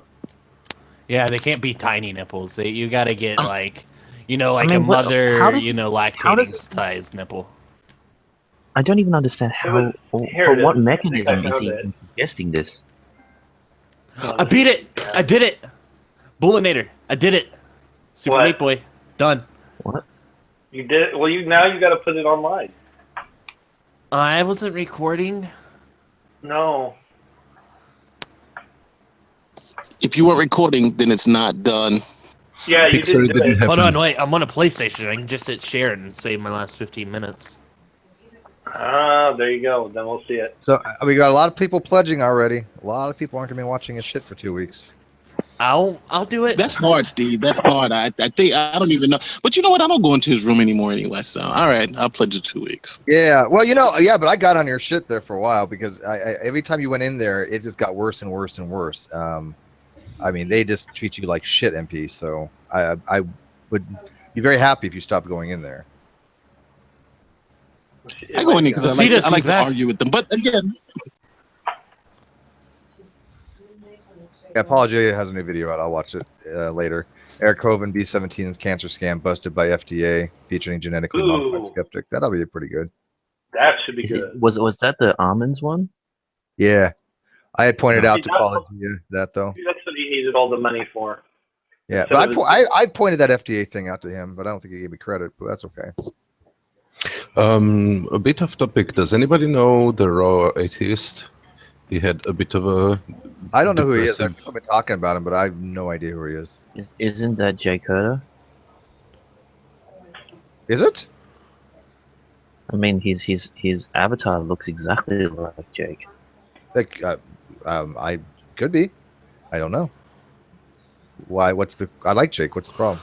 Yeah, they can't be tiny nipples. You got to get like a mean, mother, how does- lactating size nipple. I don't even understand how or for what mechanism is he suggesting this. I beat it! I did it! Bullinator! I did it! Super Meat Boy. Done. What? You did. Well, now you got to put it online. I wasn't recording. No. If you weren't recording, then it's not done. Yeah, you didn't do it. Hold on, wait. I'm on a PlayStation. I can just hit share and save my last 15 minutes. There you go. Then we'll see it. So we got a lot of people pledging already. A lot of people aren't gonna be watching his shit for 2 weeks. I'll do it. That's hard, Steve. That's hard. I think I don't even know. But you know what? I don't go into his room anymore anyway. So all right, I'll pledge it 2 weeks. Yeah. Well, but I got on your shit there for a while because every time you went in there, it just got worse and worse and worse. I mean, they just treat you like shit, MP. So I would be very happy if you stopped going in there. I go in there because I like to argue with them. But again, yeah, Paul J has a new video out. I'll watch it later. Eric Hovind, B-17's cancer scam busted by FDA, featuring genetically modified skeptic. That'll be pretty good. That should be good. Was that the almonds one? Yeah, I had pointed out to Paul J that though. That's what he needed all the money for. Yeah, but I pointed that FDA thing out to him, but I don't think he gave me credit. But that's okay. A bit off topic. Does anybody know the raw atheist? He had a bit of a. I don't know who he is. I've been talking about him, but I have no idea who he is. Isn't that Jake Herder? Is it? I mean, his avatar looks exactly like Jake. Like, I could be. I don't know. Why? I like Jake. What's the problem?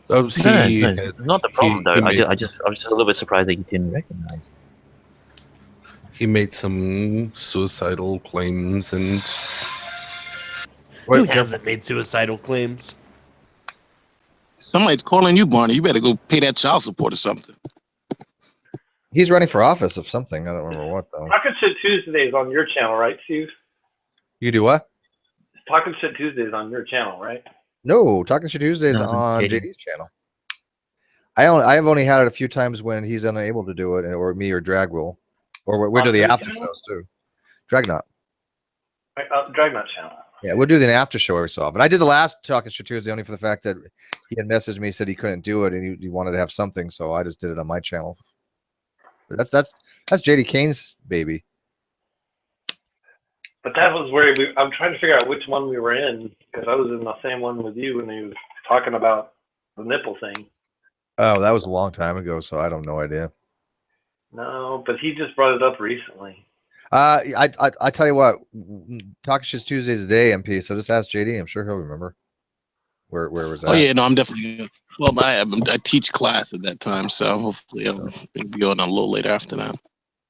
No, it's not the problem though. I was just a little bit surprised that you didn't recognize. He made some suicidal claims and. Who hasn't made suicidal claims? Somebody's calling you, Barney. You better go pay that child support or something. He's running for office of something. I don't remember what though. Talking Shit Tuesdays on your channel, right, Steve? You do what? Talking Shit Tuesdays on your channel, right? No, Talking Shit Tuesdays on JD's channel. I have only had it a few times when he's unable to do it, or me or Drag will, or we'll do the after shows too. Dragnaut. Dragnaut channel. Yeah, we'll do the after show every so often. I did the last Talking Shit Tuesday only for the fact that he had messaged me, said he couldn't do it, and he wanted to have something, so I just did it on my channel. That's JD Kane's baby. But that was where I'm trying to figure out which one we were in, because I was in the same one with you when he was talking about the nipple thing. Oh, that was a long time ago, so I don't know idea. No, but he just brought it up recently. I tell you what, Takashi's Tuesdays a day, MP. So just ask JD. I'm sure he'll remember. Where was that? Oh yeah, no, I'm definitely. Well, I teach class at that time, so hopefully I'll be going on a little later after that.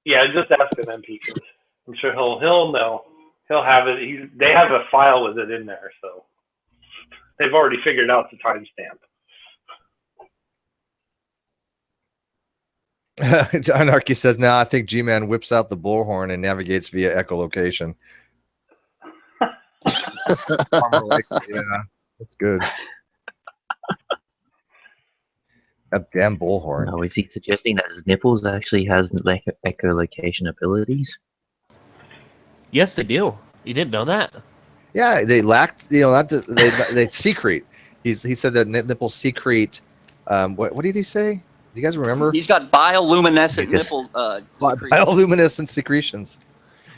Yeah, just ask him, MP, because I'm sure he'll know. He'll have it. They have a file with it in there, so they've already figured out the timestamp. Anarchy says, "No, I think G-Man whips out the bullhorn and navigates via echolocation." Yeah, that's good. That damn bullhorn. No, is he suggesting that his nipples actually has like echolocation abilities? Yes, they do. You didn't know that? Yeah, they lacked, they secrete. He said that nipples secrete. What did he say? Do you guys remember? He's got bioluminescent nipple. Bioluminescent secretions.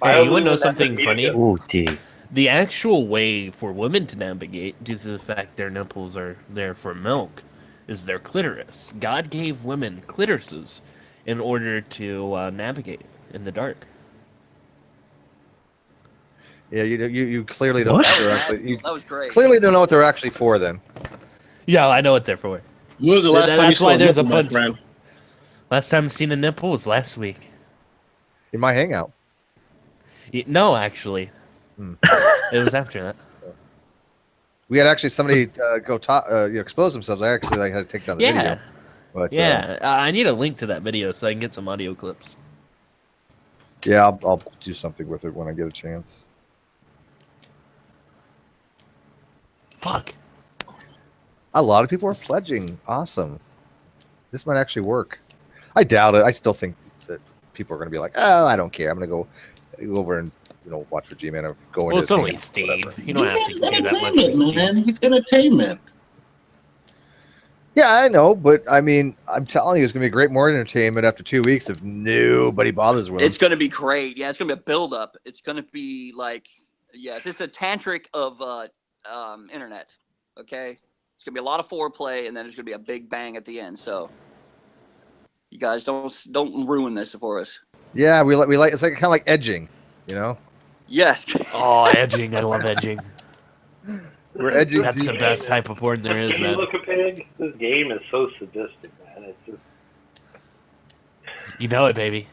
Hey, you want to know something funny? Oh, dear. The actual way for women to navigate, due to the fact their nipples are there for milk, is their clitoris. God gave women clitorises in order to navigate in the dark. Yeah, you clearly don't. That was great. Clearly don't know what they're actually for. Then. Yeah, I know what they're for. When was the last time you saw a nipple, my friend? Last time I seen a nipple was last week. In my hangout. No, actually. It was after that. We had actually somebody go expose themselves. I actually had to take down the video. But, yeah, I need a link to that video so I can get some audio clips. Yeah, I'll do something with it when I get a chance. Fuck. A lot of people are pledging. Awesome. This might actually work. I doubt it. I still think that people are going to be like, "Oh, I don't care. I'm going to go over and watch for G-Man or go into." Well, it's only Steve. You don't have to do that much. Man, he's entertainment. Yeah, I know, but I mean, I'm telling you, it's going to be great more entertainment after 2 weeks if nobody bothers with it. It's going to be great. Yeah, it's going to be a build-up. It's going to be like, it's just a tantric of internet. Okay, it's going to be a lot of foreplay, and then there's going to be a big bang at the end. So, you guys don't ruin this for us. Yeah, we like it's like kind of like edging, you know. Yes. Oh, edging! I love edging. We're edging. That's the best type of porn there is, man. Look at Pig. This game is so sadistic, man. It's just. You know it, baby.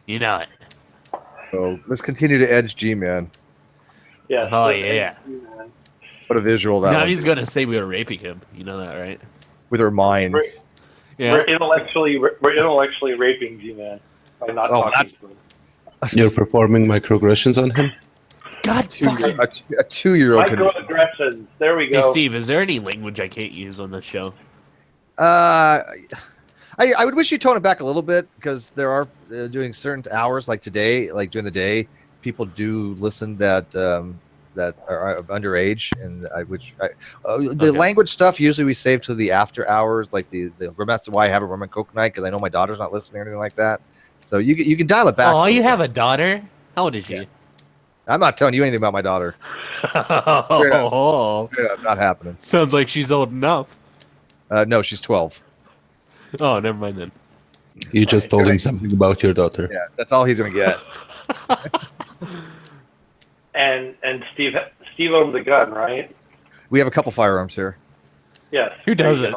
You know it. So let's continue to edge G-Man. Yeah. Oh yeah. What a visual that. Now one. he's gonna say we were raping him. You know that, right? With our minds. We're intellectually raping G-Man by not talking to him. You're performing microaggressions on him? God, a 2-year-old. Microaggressions. There we go. Hey, Steve, is there any language I can't use on this show? I would wish you tone it back a little bit because there are doing certain hours like today, like during the day, people do listen that are underage, and the language stuff usually we save to the after hours, like that's why I have a rum and coke night because I know my daughter's not listening or anything like that. So you can dial it back. Oh, you have a daughter? How old is she? Yeah. I'm not telling you anything about my daughter. Oh, not happening. Sounds like she's old enough. No, she's 12. Oh, never mind then. You just told him something about your daughter. Yeah, that's all he's gonna get. And Steve owns the gun, right? We have a couple firearms here. Yes. Who does it?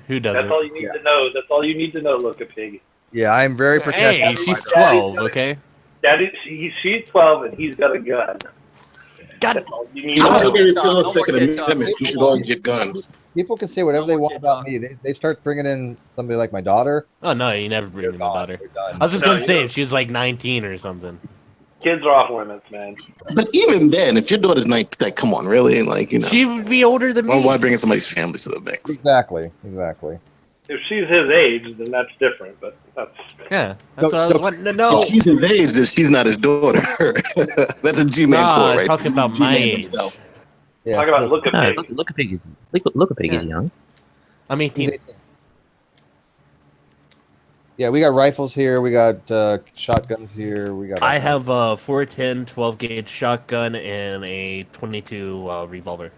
Who does it? That's all you need to know. That's all you need to know, Look at Pig. Yeah, I'm very protective. Hey, she's 12, okay? Daddy, she's 12 and he's got a gun. God. You don't take any pillows taking a minute. You should all get guns. People can say whatever they want about me. They start bringing in somebody like my daughter. Oh no, you never bring in my daughter. I was just gonna say if she's like 19 or something. Kids are off limits, man. But even then, if your daughter's 19, like, come on, really? Like, you know. She would be older than me. Why bring in somebody's family to the mix? Exactly. If she's his age, then that's different. But that's what I was wanting to know. If she's his age, then she's not his daughter. That's a G-Man tour, right? Talking about my age. Yeah, talk about Look at Pig. Look at Pig is young. I'm 18. Yeah, we got rifles here. We got shotguns here. I have a 410 12 gauge shotgun and a 22 revolver.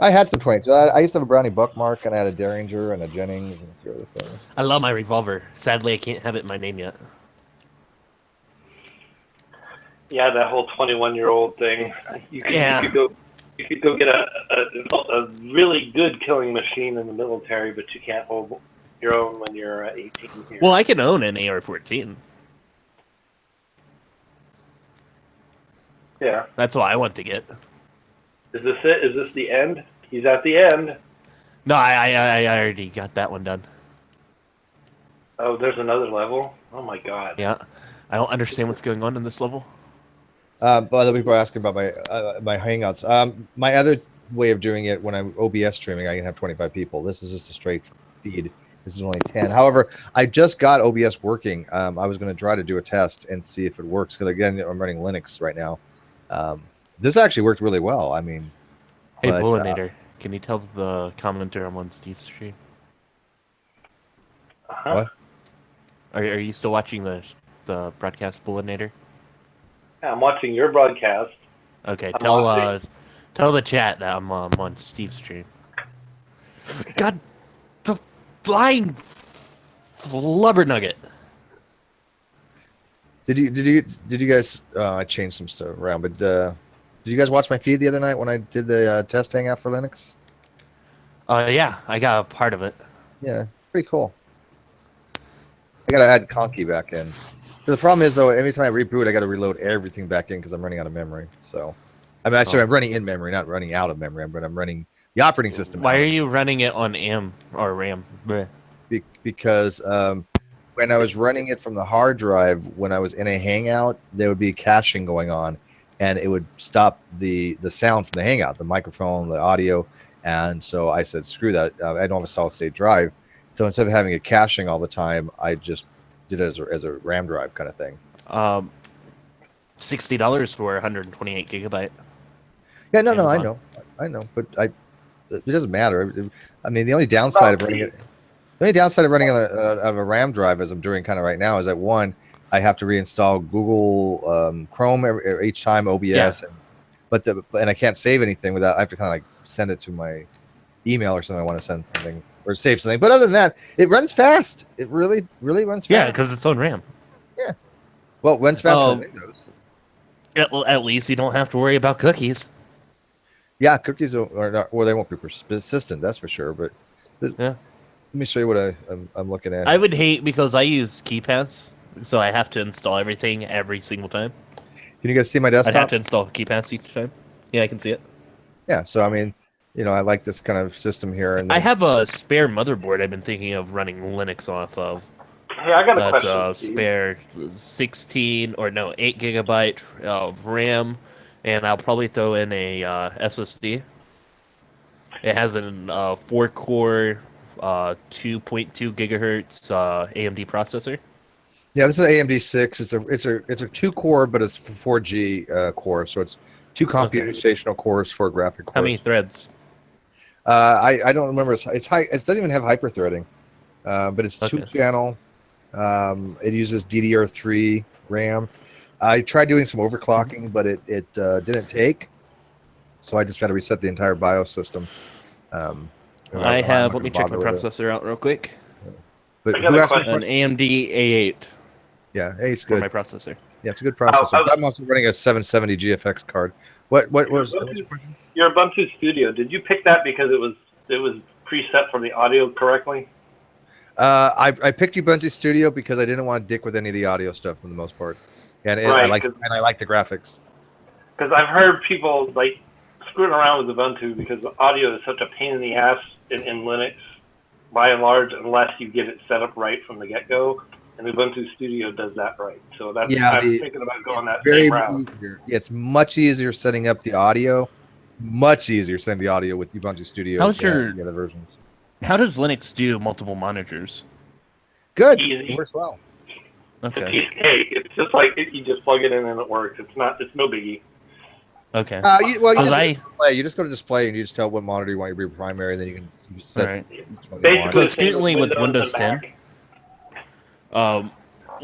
I had some 22. I used to have a Brownie Buckmark, and I had a Derringer and a Jennings and a few other things. I love my revolver. Sadly, I can't have it in my name yet. Yeah, that whole 21-year-old thing. You could go get a really good killing machine in the military, but you can't hold your own when you're 18 here. Well, I can own an AR-14. Yeah. That's what I want to get. Is this it? Is this the end? He's at the end. No, I already got that one done. Oh, there's another level? Oh my god. Yeah. I don't understand what's going on in this level. But other people are asking about my Hangouts. My other way of doing it when I'm OBS streaming, I can have 25 people. This is just a straight feed. This is only 10. However, I just got OBS working. I was going to try to do a test and see if it works, because again, I'm running Linux right now. This actually worked really well. I mean, hey, Bullinator, can you tell the commenter I'm on Steve's stream? What? Are you still watching the broadcast, Bullinator? Yeah, I'm watching your broadcast. Okay, I'm tell watching. tell the chat that I'm on Steve's stream. God, the flying flubber nugget. Did you guys? I changed some stuff around, but did you guys watch my feed the other night when I did the test hangout for Linux? Yeah, I got a part of it. Yeah, pretty cool. I gotta add Conky back in. The problem is though, every time I reboot, I gotta reload everything back in because I'm running out of memory. So, I'm running in memory, not running out of memory. But I'm running the operating system. Why are you running it on AM or RAM? Because when I was running it from the hard drive, when I was in a Hangout, there would be caching going on, and it would stop the sound from the Hangout, the microphone, the audio. And so I said, screw that. I don't have a solid state drive. So instead of having it caching all the time, I just did it as a RAM drive kind of thing. $60 for 128 gigabyte. Yeah, no, I know, but it doesn't matter. I mean, the only downside of running it. The only downside of running out of a RAM drive, as I'm doing kind of right now, is that one, I have to reinstall Google Chrome each time, OBS, Yeah. and I can't save anything without. I have to kind of like send it to my email or something. I want to send something or save something. But other than that, it runs fast. It really runs fast. Yeah, because it's on RAM. Yeah. Well, it runs faster than Windows. At least you don't have to worry about cookies. Yeah, cookies are not. Well, they won't be persistent. That's for sure. But yeah. Let me show you what I'm looking at. I would hate because I use KeyPass, so I have to install everything every single time. Can you guys see my desktop? I have to install KeyPass each time. Yeah, I can see it. Yeah, so I mean, I like this kind of system here. And I have a spare motherboard I've been thinking of running Linux off of. Hey, I got a That's question. spare 8 gigabyte of RAM, and I'll probably throw in a SSD. It has a 4-core 2.2 gigahertz AMD processor. Yeah, this is AMD 6. It's a 2-core, but it's 4G core, so it's 2 computational cores for graphic cores. How many threads? I don't remember. It's high. It doesn't even have hyperthreading, but it's 2-channel. It uses DDR3 RAM. I tried doing some overclocking, but it didn't take. So I just had to reset the entire BIOS system. Let me check my processor out real quick. But who asked an AMD A8. Yeah, A8's good. For my processor. Yeah, it's a good processor. I'm also running a 770 GFX card. What was your Ubuntu Studio? Did you pick that because it was preset for the audio correctly? I picked Ubuntu Studio because I didn't want to dick with any of the audio stuff for the most part, and I like the graphics. Because I've heard people like screwing around with Ubuntu because the audio is such a pain in the ass in Linux, by and large, unless you get it set up right from the get-go. And Ubuntu Studio does that right. So that's I'm thinking about going that same route. Yeah, it's much easier setting up the audio. Much easier setting the audio with Ubuntu Studio How's than the other versions. How does Linux do multiple monitors? Good. Easy. It works well. Okay. It's a piece of cake. It's just like you just plug it in and it works. It's no biggie. Okay. You just go to display and you just tell what monitor you want your primary, and then you can set. Right. Because currently with Windows 10,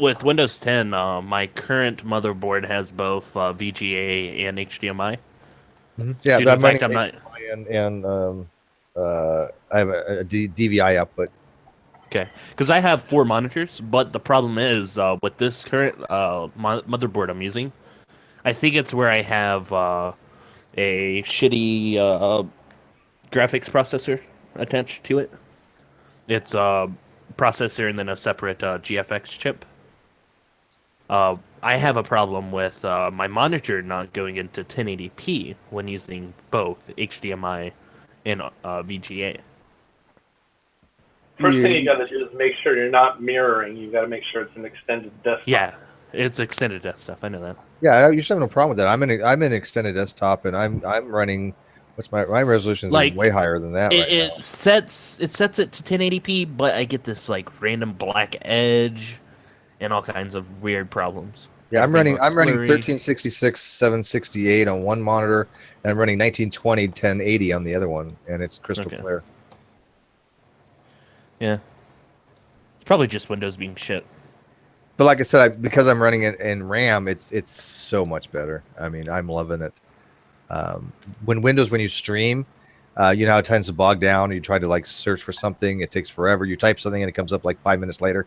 with Windows 10, my current motherboard has both VGA and HDMI. Yeah, Due to I'm the fact running I'm not. and I have a DVI output. Okay, because I have 4 monitors, but the problem is with this current motherboard I'm using, I think it's where I have a shitty graphics processor attached to it. It's a processor and then a separate GFX chip. I have a problem with my monitor not going into 1080p when using both HDMI and VGA. First thing you got to do is make sure you're not mirroring. You got to make sure it's an extended desktop. Yeah, it's extended desktop. I know that. Yeah, you should have no problem with that. I'm in extended desktop, and I'm running. What's my resolution is Like, way higher than that right it now. sets it to 1080p, but I get this like random black edge and all kinds of weird problems. Yeah, Everything I'm looks running blurry. 1366 768 on one monitor, and I'm running 1920 1080 on the other one, and it's crystal clear. Yeah, it's probably just Windows being shit. But like I said, because I'm running it in RAM, it's so much better. I mean, I'm loving it. When you stream, you know how it tends to bog down. You try to like search for something, it takes forever. You type something and it comes up like 5 minutes later.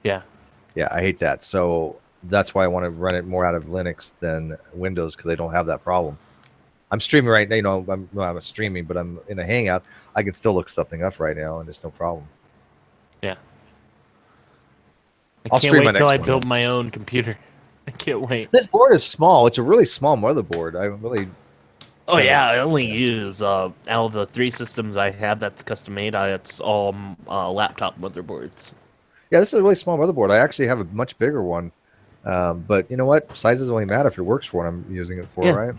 Yeah. Yeah, I hate that. So that's why I want to run it more out of Linux than Windows, because they don't have that problem. I'm streaming right now. You know, I'm streaming, but I'm in a Hangout. I can still look something up right now, and it's no problem. Yeah. I'll can't stream wait my till next I one. build my own computer. I can't wait. This board is small. It's a really small motherboard. I really. Oh yeah, I only use out of the 3 systems I have that's custom made. It's all laptop motherboards. Yeah, this is a really small motherboard. I actually have a much bigger one, but you know what? Sizes only matter if it works for what I'm using it for, right?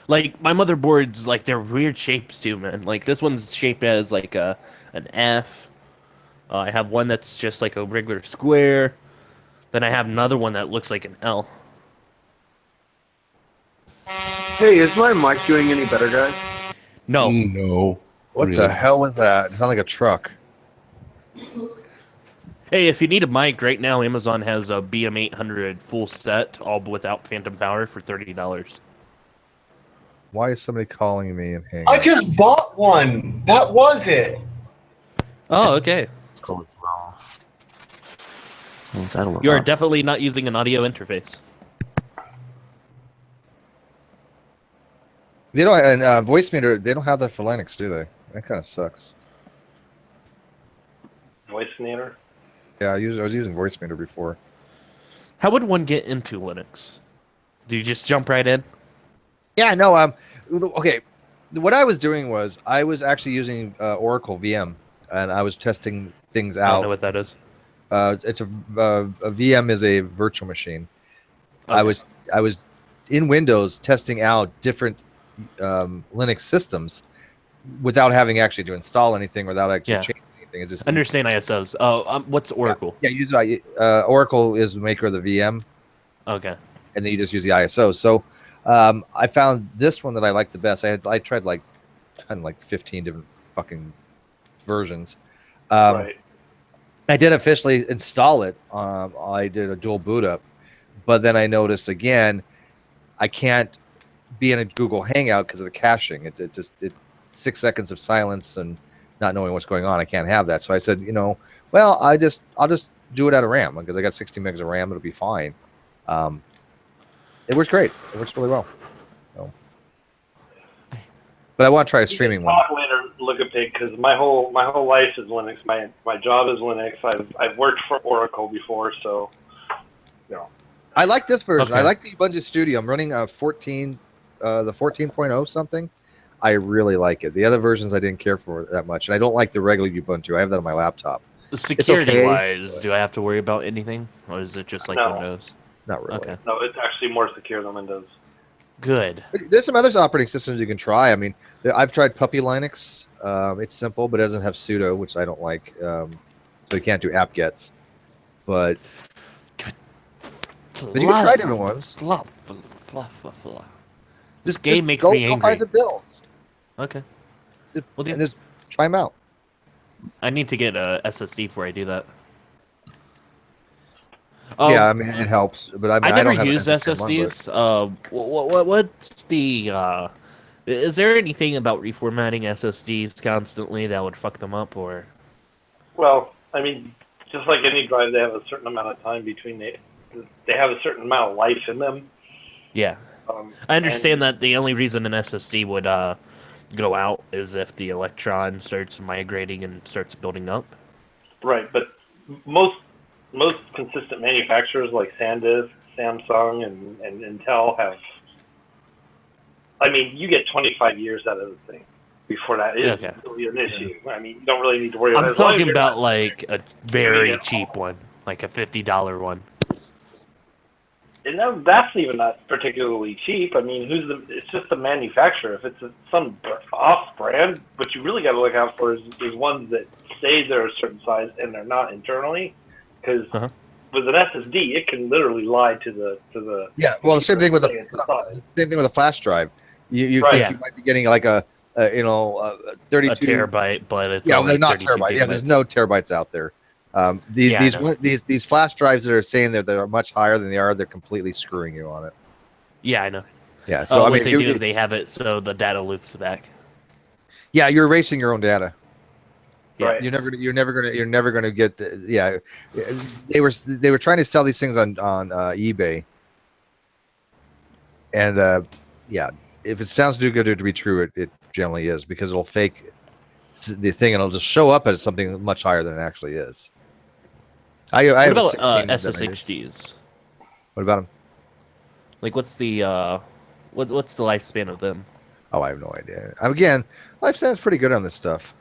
Like my motherboards, like they're weird shapes too, man. Like this one's shaped as like an F. I have one that's just like a regular square. Then I have another one that looks like an L. Hey, is my mic doing any better, guys? No. No. What the hell was that? It sounded like a truck. Hey, if you need a mic right now, Amazon has a BM800 full set, all without phantom power, for $30. Why is somebody calling me and hanging? I just bought one. That was it. Oh, okay. You are that definitely not using an audio interface. They don't, and voice meter. They don't have that for Linux, do they? That kind of sucks. Voice meter. Yeah, I was using voice meter before. How would one get into Linux? Do you just jump right in? Yeah, no. Okay. What I was doing was I was actually using Oracle VM, and I was testing things out. I don't know what that is. It's a VM is a virtual machine. Okay. I was in Windows testing out different Linux systems without having actually to install anything, without actually changing anything. It's just understand ISOs. What's Oracle? Yeah, use Oracle is the maker of the VM. Okay. And then you just use the ISO. So I found this one that I like the best. I tried like 15 different fucking versions. Right. I did officially install it. I did a dual boot up, but then I noticed again, I can't be in a Google Hangout because of the caching. It 6 seconds of silence and not knowing what's going on. I can't have that. So I said, well, I'll just do it out of RAM because I got 60 megs of RAM. It'll be fine. It works great. It works really well. So, but I want to try a streaming one. Talk later, look at pig, because my whole life is Linux. My job is Linux. I've worked for Oracle before, so I like this version. Okay. I like the Ubuntu Studio. I'm running a 14, the 14.0 something. I really like it. The other versions I didn't care for that much, and I don't like the regular Ubuntu. I have that on my laptop. Security-wise, do I have to worry about anything, or is it just like No. Windows? Not really. Okay. no, it's actually more secure than Windows. Good. There's some other operating systems you can try. I mean, I've tried Puppy Linux. It's simple, but it doesn't have sudo, which I don't like. So you can't do apt-gets. But you can try different ones. This game makes go, me go angry. find some builds. Okay. And just try them out. I need to get a SSD before I do that. Yeah, I mean it helps, but I mean I I never don't have an used SSD on one, SSDs. What's the? Is there anything about reformatting SSDs constantly that would fuck them up, or? Well, I mean, just like any drive, they have a certain amount of time between they have a certain amount of life in them. Yeah, I understand that the only reason an SSD would go out is if the electron starts migrating and starts building up. Right, but most consistent manufacturers like SanDisk, Samsung, and Intel have. I mean, you get 25 years out of the thing before that is really an issue. I mean, you don't really need to worry about it. I'm As long as talking you're about not like a very cheap one, like a $50 one. and that's even not particularly cheap. I mean, it's just the manufacturer. If it's some off-brand, what you really got to look out for is ones that say they're a certain size and they're not internally, because with an SSD, it can literally lie to the. Yeah, well, the same thing with a flash drive. You think you might be getting like a 32 a terabyte, but it's well, only they're not 32 terabyte. Yeah, gigabytes. there's no terabytes out there. These flash drives that are saying that they're much higher than they are, they're completely screwing you on it. Yeah, I know. Yeah, so I what mean, they do is they have it so the data loops back. Yeah, you're erasing your own data. Yeah, right. You're never gonna get. Yeah, they were trying to sell these things on eBay, and yeah, if it sounds too good to be true, it generally is, because it'll fake the thing and it'll just show up as something much higher than it actually is. I what have about a 16 SSHDs? What about them? Like, what's the what's the lifespan of them? Oh, I have no idea. Again, lifespan's pretty good on this stuff.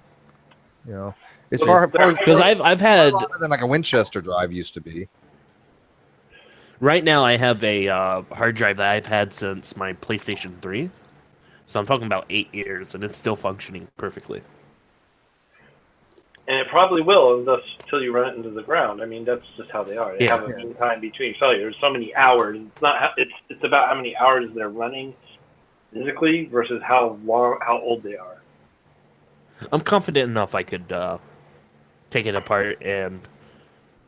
You know, it's because I've had longer than like a Winchester drive used to be. Right now, I have a hard drive that I've had since my PlayStation 3, so I'm talking about 8 years, and it's still functioning perfectly. And it probably will until you run it into the ground. I mean, that's just how they are. They have a mean time between failures. So many hours. It's not. It's about how many hours they're running physically versus how old they are. I'm confident enough I could take it apart and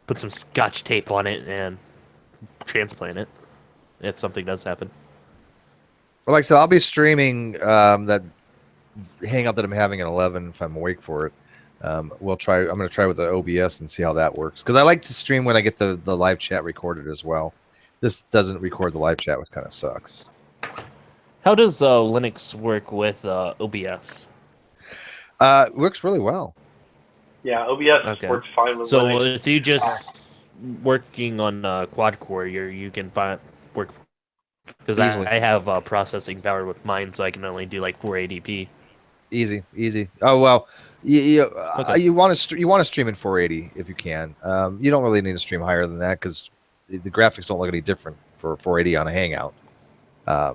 put some Scotch tape on it and transplant it if something does happen. Well, like I said, I'll be streaming that hangout that I'm having at 11 if I'm awake for it. I'm going to try with the OBS and see how that works, because I like to stream when I get the live chat recorded as well. This doesn't record the live chat, which kind of sucks. How does Linux work with OBS? It works really well. Yeah, OBS works fine with Linux. So if you just working on quad core, you can work, because I have processing power with mine, so I can only do like 480p. Easy. Oh well, you want to stream in 480 if you can. You don't really need to stream higher than that, because the graphics don't look any different for 480 on a Hangout. I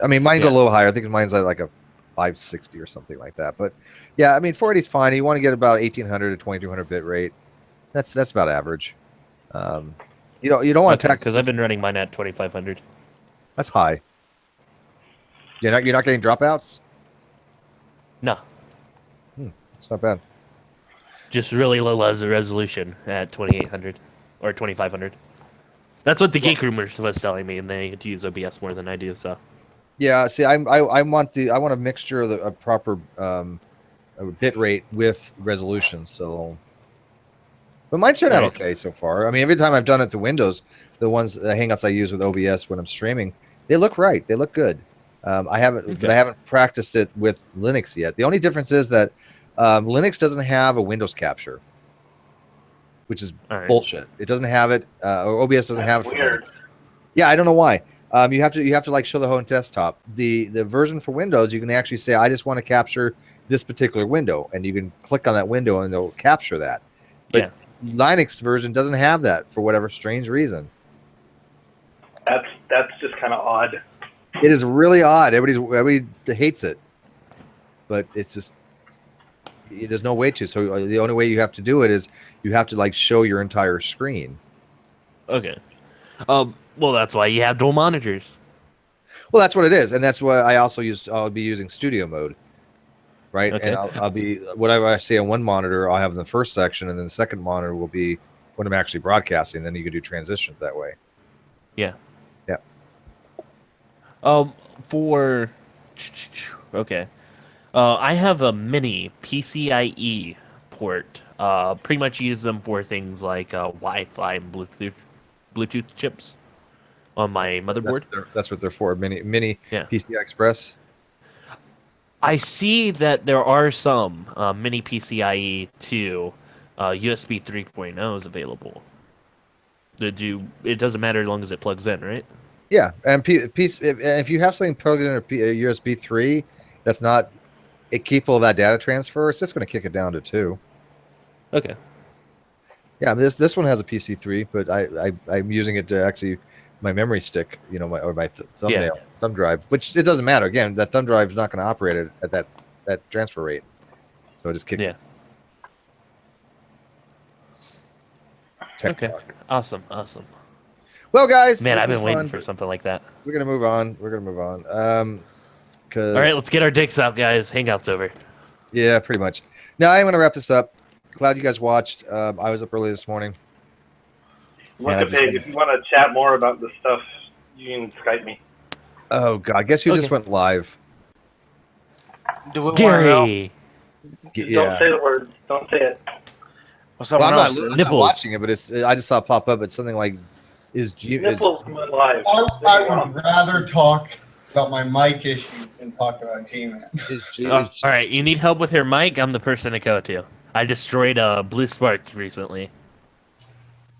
mean, mine go a little higher. I think mine's at like a 560 or something like that. But yeah, I mean, 480 is fine. You want to get about 1800 to 2200 bit rate. That's about average. You don't want to tax, because I've been running mine at 2500. That's high. You're not getting dropouts? No. It's not bad. Just really low resolution at 2800 or 2500. That's what the Geek Rumors was telling me, and they use OBS more than I do. So. Yeah. See, I want a mixture of a proper bit rate with resolution. So, but mine turned out okay so far. I mean, every time I've done it to Windows, the Hangouts I use with OBS when I'm streaming, they look right. They look good. I haven't practiced it with Linux yet. The only difference is that Linux doesn't have a Windows capture, which is bullshit. It doesn't have it, or OBS doesn't have it for Linux. Yeah, I don't know why. You have to like show the whole desktop. The version for Windows, you can actually say, I just want to capture this particular window, and you can click on that window and it'll capture that. But Linux version doesn't have that for whatever strange reason. That's just kind of odd. It is really odd. Everybody hates it, but it's just there's no way to. So the only way you have to do it is you have to like show your entire screen. Okay. Well, that's why you have dual monitors. Well, that's what it is, and that's why I'll be using studio mode, right? Okay. And I'll be whatever I see on one monitor, I'll have in the first section, and then the second monitor will be when I'm actually broadcasting. Then you can do transitions that way. Yeah. Yeah. For okay, I have a mini PCIe port. Pretty much use them for things like Wi-Fi and Bluetooth chips on my motherboard. That's what they're for. Mini Yeah. PCI Express. I see that there are some mini PCIe to USB 3.0s available. It doesn't matter as long as it plugs in, right? Yeah, and if you have something plugged in a USB 3 that's not capable of that data transfer, it's just going to kick it down to 2. Okay. Yeah, this one has a PC3, but I'm using it to actually my memory stick, my thumb drive, which it doesn't matter. Again, that thumb drive is not going to operate at that transfer rate, so it just kicks it. Okay. Awesome. Well, guys, man, I've been waiting for something like that. We're gonna move on. All right, let's get our dicks out, guys. Hangout's over. Yeah, pretty much. Now I'm gonna wrap this up. Glad you guys watched. I was up early this morning. Look, if you want to chat more about this stuff, you can Skype me. Oh God, guess who just went live? Do we Gary. Don't say the word. Don't say it. Well, I'm not watching it, but I just saw it pop up. It's something like, Nipples went live. I would rather talk about my mic issues than talk about G-Man. All right, you need help with your mic? I'm the person to go to. I destroyed a Blue Spark recently.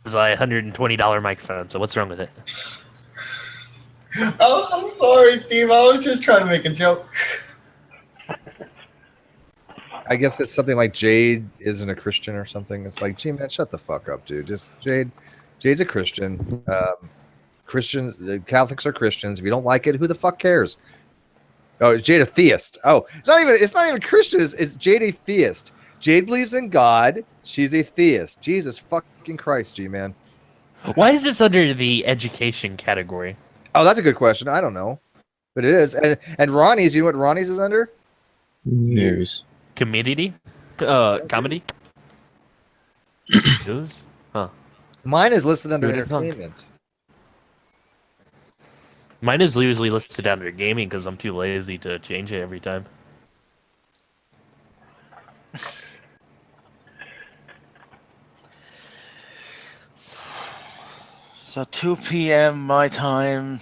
It's like a $120 microphone, so what's wrong with it? Oh, I'm sorry, Steve. I was just trying to make a joke. I guess it's something like Jade isn't a Christian or something. It's like, gee, man, shut the fuck up, dude. Just Jade's a Christian. Christians, Catholics are Christians. If you don't like it, who the fuck cares? Oh, Jade a theist. Oh, it's not even Christian. It's Jade a theist. Jade believes in God. She's a theist. Jesus fucking Christ, G-man. Why is this under the education category? Oh, that's a good question. I don't know, but it is. And Ronnie's. You know what Ronnie's is under? News. Community? Comedy? News? Huh. Mine is listed under Who'd have thunk? entertainment. Mine is usually listed under gaming because I'm too lazy to change it every time. So 2 p.m. my time.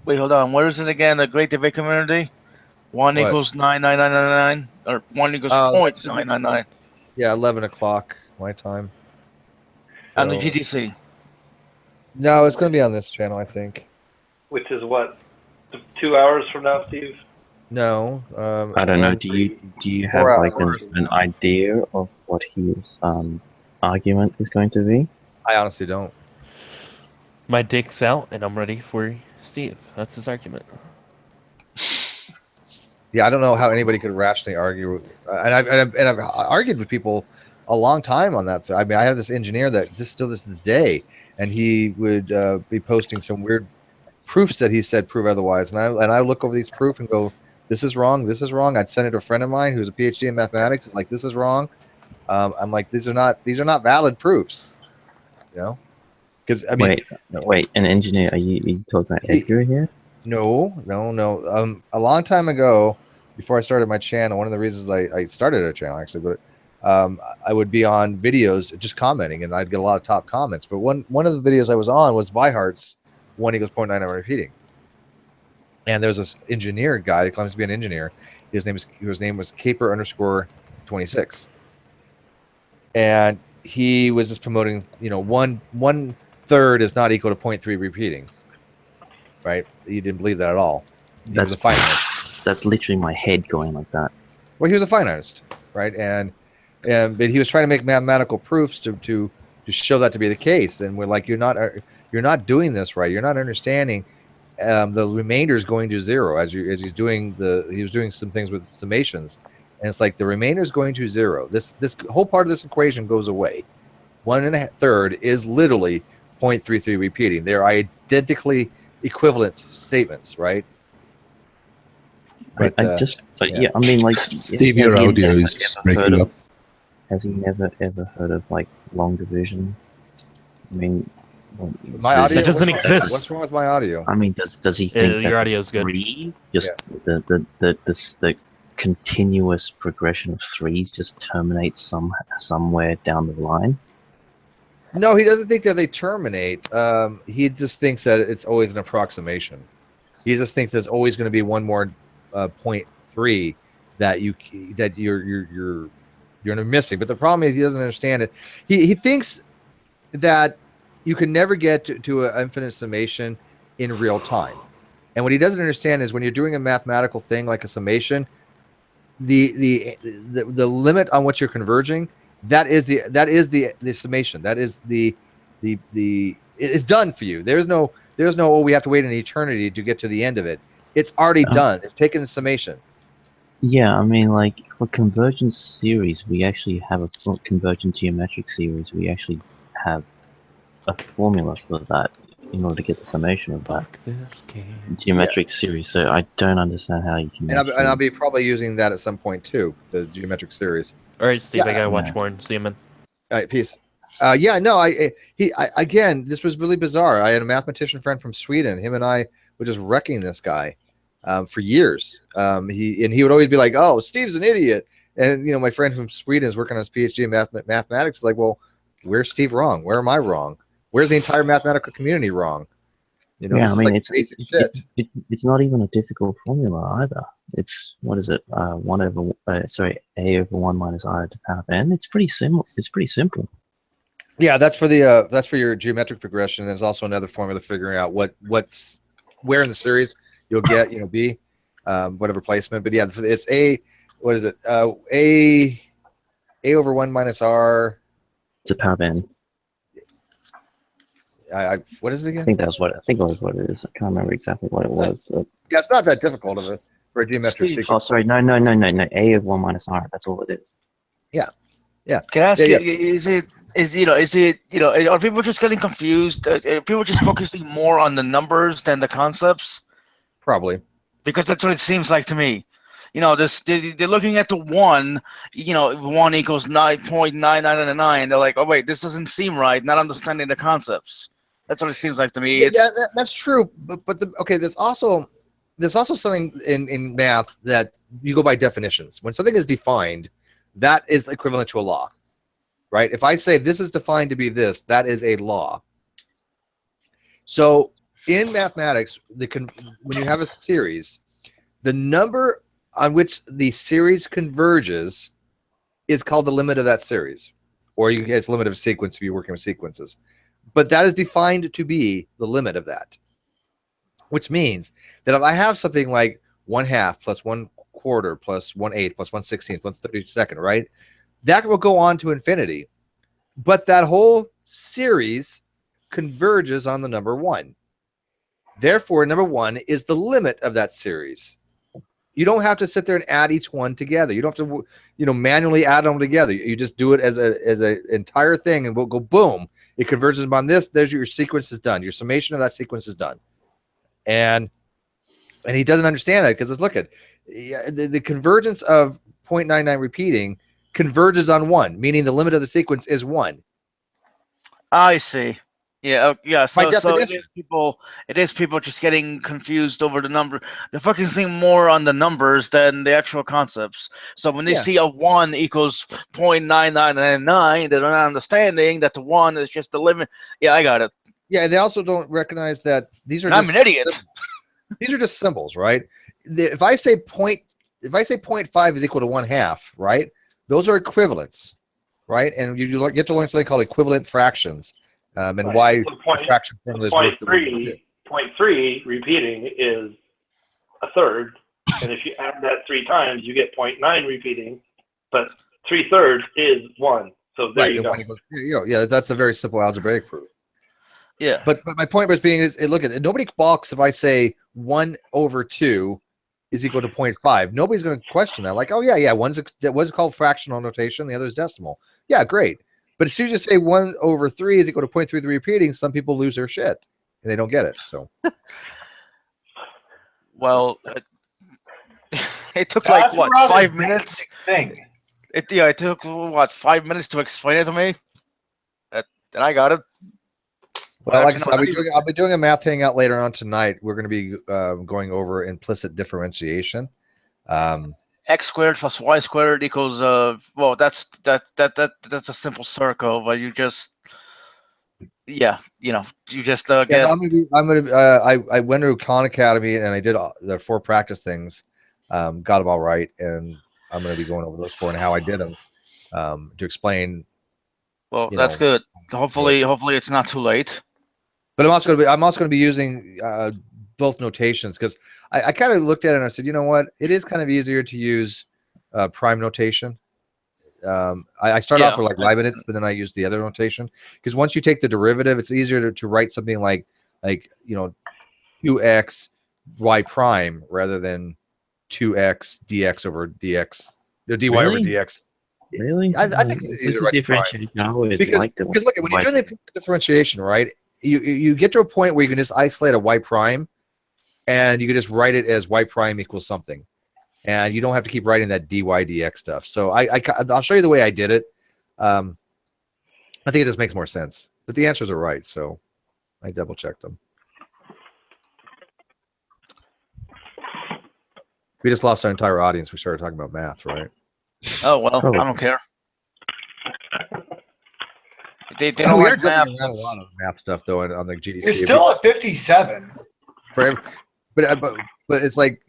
Wait, hold on. What is it again? The Great Debate Community? 1 What? equals 99999, or 1 equals points 999. Yeah, 11 o'clock my time. On the So- GDC. No, it's going to be on this channel, I think. Which is what? 2 hours from now, Steve? No. I don't know. Do you have 4 like hours. an idea of what his argument is going to be? I honestly don't. My dick's out and I'm ready for Steve. That's his argument. Yeah, I don't know how anybody could rationally argue. And I've argued with people a long time on that. I mean, I have this engineer that still this day, and he would be posting some weird proofs that he said prove otherwise. And I look over these proofs and go, this is wrong. This is wrong. I'd send it to a friend of mine who's a PhD in mathematics. It's like, this is wrong. I'm like, these are not valid proofs. You know, because I mean, wait, an engineer? Are you talking about Edgar here? No. A long time ago, before I started my channel, one of the reasons I started a channel actually, but I would be on videos just commenting, and I'd get a lot of top comments. But one of the videos I was on was Vihart's 1 equals 0.99 repeating. And there's this engineer guy that claims to be an engineer. His name was Caper_26, and he was just promoting, 1/3 is not equal to 0.3 repeating. Right? He didn't believe that at all. He was a fine artist. That's literally my head going like that. Well, he was a fine artist, right? But he was trying to make mathematical proofs to show that to be the case. And we're like, you're not doing this right. You're not understanding. The remainder is going to zero as he was doing some things with summations, and it's like the remainder is going to zero. This whole part of this equation goes away. 1/3 is literally 0.33 repeating. They're identically equivalent statements, right? But, I mean, like, Steve, your audio is breaking up. Has he never ever heard of like long division? I mean, My audio That doesn't what's wrong- exist. What's wrong with my audio? I mean, does he think that your audio's good. three, just the continuous progression of threes just terminates somewhere down the line? No, he doesn't think that they terminate. He just thinks that it's always an approximation. He just thinks there's always going to be one more 0.3 that you're missing. But the problem is he doesn't understand it. He thinks that you can never get to an infinite summation in real time. And what he doesn't understand is when you're doing a mathematical thing like a summation, the limit on what you're converging, that is the summation. That is the it's done for you. There's no oh, we have to wait an eternity to get to the end of it. It's already done. It's taken the summation. Yeah, I mean, like for convergence series, we actually have for convergent geometric series, we actually have a formula for that in order to get the summation of that geometric series. So I don't understand how you can. And I'll be probably using that at some point too, the geometric series. All right, Steve, Yeah. I gotta watch more. See you, man. All right, peace. Yeah, no, again, this was really bizarre. I had a mathematician friend from Sweden. Him and I were just wrecking this guy for years. He would always be like, "Oh, Steve's an idiot," and my friend from Sweden is working on his PhD in mathematics. It's like, well, where's Steve wrong? Where am I wrong? Where's the entire mathematical community wrong? Yeah, I mean, like it's not even a difficult formula either. It's what is it? A over 1 minus I to the power of n. It's pretty simple. It's pretty simple. Yeah, that's for your geometric progression. There's also another formula figuring out what's where in the series you'll get b whatever placement. But yeah, it's a what is it? A over 1 minus r to the power of n. What is it again? I think that was what it is. I can't remember exactly what it was. But... Yeah, it's not that difficult for a geometric Steve, sequence. oh, sorry, no. A of 1 minus r. That's all it is. Yeah. Can I ask you? Are people just getting confused? Are people just focusing more on the numbers than the concepts? Probably. Because that's what it seems like to me. They're looking at the 1. 1 equals 9.9999. They're like, oh wait, this doesn't seem right. Not understanding the concepts. That's what it seems like to me. That's true. But there's also something in math that you go by definitions. When something is defined, that is equivalent to a law, right? If I say this is defined to be this, that is a law. So in mathematics, when you have a series, the number on which the series converges is called the limit of that series, or you can get its limit of a sequence if you're working with sequences. But that is defined to be the limit of that, which means that if I have something like 1/2 plus 1/4 plus 1/8 plus 1/16 1/32, right? That will go on to infinity. But that whole series converges on the number 1. Therefore, number 1 is the limit of that series. You don't have to sit there and add each one together. You don't have to, manually add them together. You just do it as a entire thing, and we'll go boom. It converges upon this. There's your sequence is done. Your summation of that sequence is done. And he doesn't understand that because let's look at the convergence of 0.99 repeating converges on 1, meaning the limit of the sequence is 1. I see. Yeah, yeah. So definition. it is people just getting confused over the number. They're focusing more on the numbers than the actual concepts. So when they see a 1 equals 0.9999, they're not understanding that the 1 is just the limit. Yeah, I got it. Yeah, they also don't recognize that these are. I'm an idiot. These are just symbols, right? If I say 0.5 is equal to 1/2, right? Those are equivalents, right? And you get to learn something called equivalent fractions. And why fraction formulas work. 0.3 repeating is 1/3, and if you add that 3 times, you get 0.9 repeating, but 3/3 is 1. So there you go. Yeah, that's a very simple algebraic proof. Yeah. But my point was look at it. Nobody balks if I say 1/2 is equal to 0.5. Nobody's going to question that. Like, oh yeah, one's called fractional notation, the other is decimal. Yeah, great. But as soon as you say 1/3 is equal to 0.33 repeating, some people lose their shit and they don't get it. So, well, it took like what 5 minutes. Thing. It took what 5 minutes to explain it to me. And I got it. Well, like I said, I'll be doing a math hangout later on tonight. We're going to be going over implicit differentiation. X squared plus Y squared equals well, that's a simple circle, but you just you just get. Yeah, I went to Khan Academy and I did the 4 practice things, got them all right, and I'm going to be going over those 4 and how I did them to explain. Well, that's good. Hopefully it's not too late. But I'm also going to be using both notations, because I kind of looked at it and I said, you know what, it is kind of easier to use prime notation. I start off with like Leibniz, but then I use the other notation, because once you take the derivative, it's easier to write something like 2x y prime rather than 2x dx over dx, dy over dx. Really? I think it's easier to write differentiation. I always because liked it. look, when you're doing the differentiation, right, you get to a point where you can just isolate a y prime, and you can just write it as y prime equals something, and you don't have to keep writing that dy dx stuff. So I'll show you the way I did it. I think it just makes more sense, but the answers are right, so I double checked them. We just lost our entire audience. We started talking about math, right? Oh well, I don't care. They We don't are like jumping math. around a lot of math stuff though on the GDC. It's still at 57. But it's like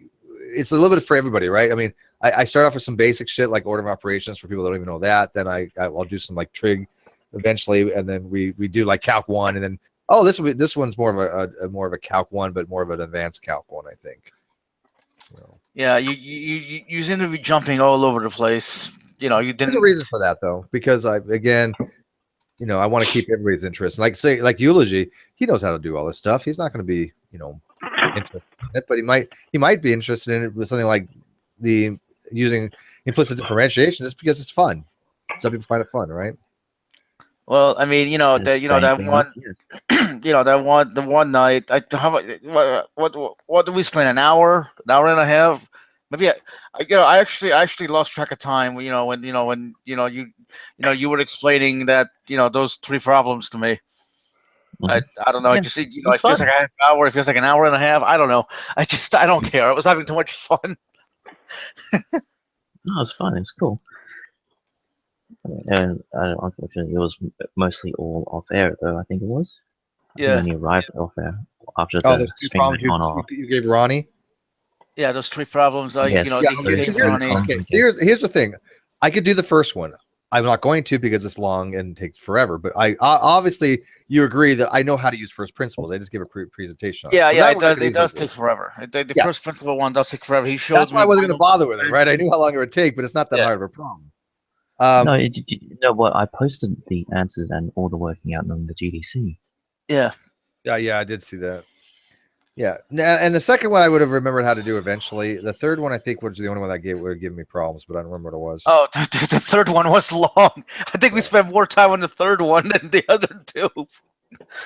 it's a little bit for everybody, right? I mean, I start off with some basic shit like order of operations for people that don't even know that. Then I'll do some like trig eventually, and then we do like Calc 1, and then this one's more of a Calc 1, but more of an advanced Calc 1, I think. Yeah, you seem to be jumping all over the place. You didn't. There's a reason for that though, because I want to keep everybody's interest. Like Eulogy, he knows how to do all this stuff. He's not going to be interested in it, but he might be interested in it with something like the using implicit differentiation, just because it's fun. Some people find it fun, right? Well, I mean, the one night. What did we spend? An hour and a half? Maybe I actually lost track of time. When you were explaining that those 3 problems to me. I don't know. Yeah, It just it feels like a half hour. It feels like an hour and a half. I don't know. I don't care. I was having too much fun. No, it's fun. It's cool. And unfortunately, it was mostly all off air, though. I think it was. Yeah. I only arrived off air after There's the 2 stream problems had gone off. you gave Ronnie. Yeah, those 3 problems. Yes. Here's the thing. I could do the first one. I'm not going to because it's long and takes forever. But I obviously you agree that I know how to use first principles. I just give a presentation on it. It does take forever. The first principle one does take forever. He showed. That's why I wasn't going to bother with it, right? I knew how long it would take, but it's not that hard of a problem. No, you know what? I posted the answers and all the working out on the GDC. Yeah, I did see that. Yeah, and the second one I would have remembered how to do eventually. The third one I think was the only one that would have given me problems, but I don't remember what it was. Oh, the third one was long. I think we spent more time on the third one than the other 2.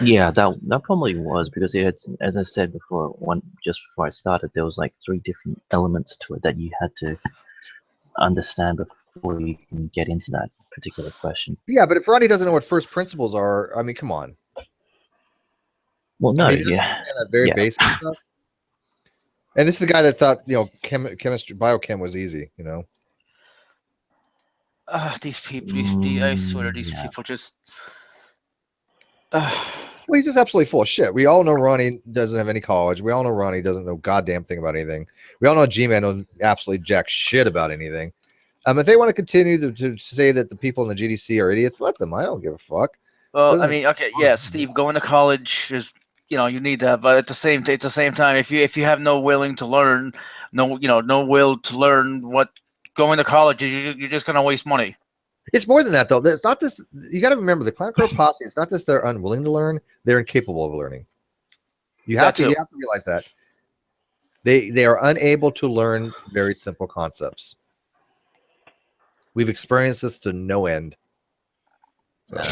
Yeah, that probably was because it had, as I said before, just before I started, there was like 3 different elements to it that you had to understand before you can get into that particular question. Yeah, but if Ronnie doesn't know what first principles are, I mean, come on. Well, no, that very basic stuff. And this is the guy that thought chemistry, biochem was easy. These people, I swear, these people just. Well, he's just absolutely full of shit. We all know Ronnie doesn't have any college. We all know Ronnie doesn't know goddamn thing about anything. We all know G-Man knows absolutely jack shit about anything. If they want to continue to say that the people in the GDC are idiots, let them. I don't give a fuck. Well, I mean, okay, yeah, Steve, going to college is, you need that, but at the same time, if you have no will to learn what going to college is, you're just gonna waste money. It's more than that, though. It's not this. You got to remember the Clown Crow Posse. It's not just they're unwilling to learn; they're incapable of learning. You have to realize that they are unable to learn very simple concepts. We've experienced this to no end. So, what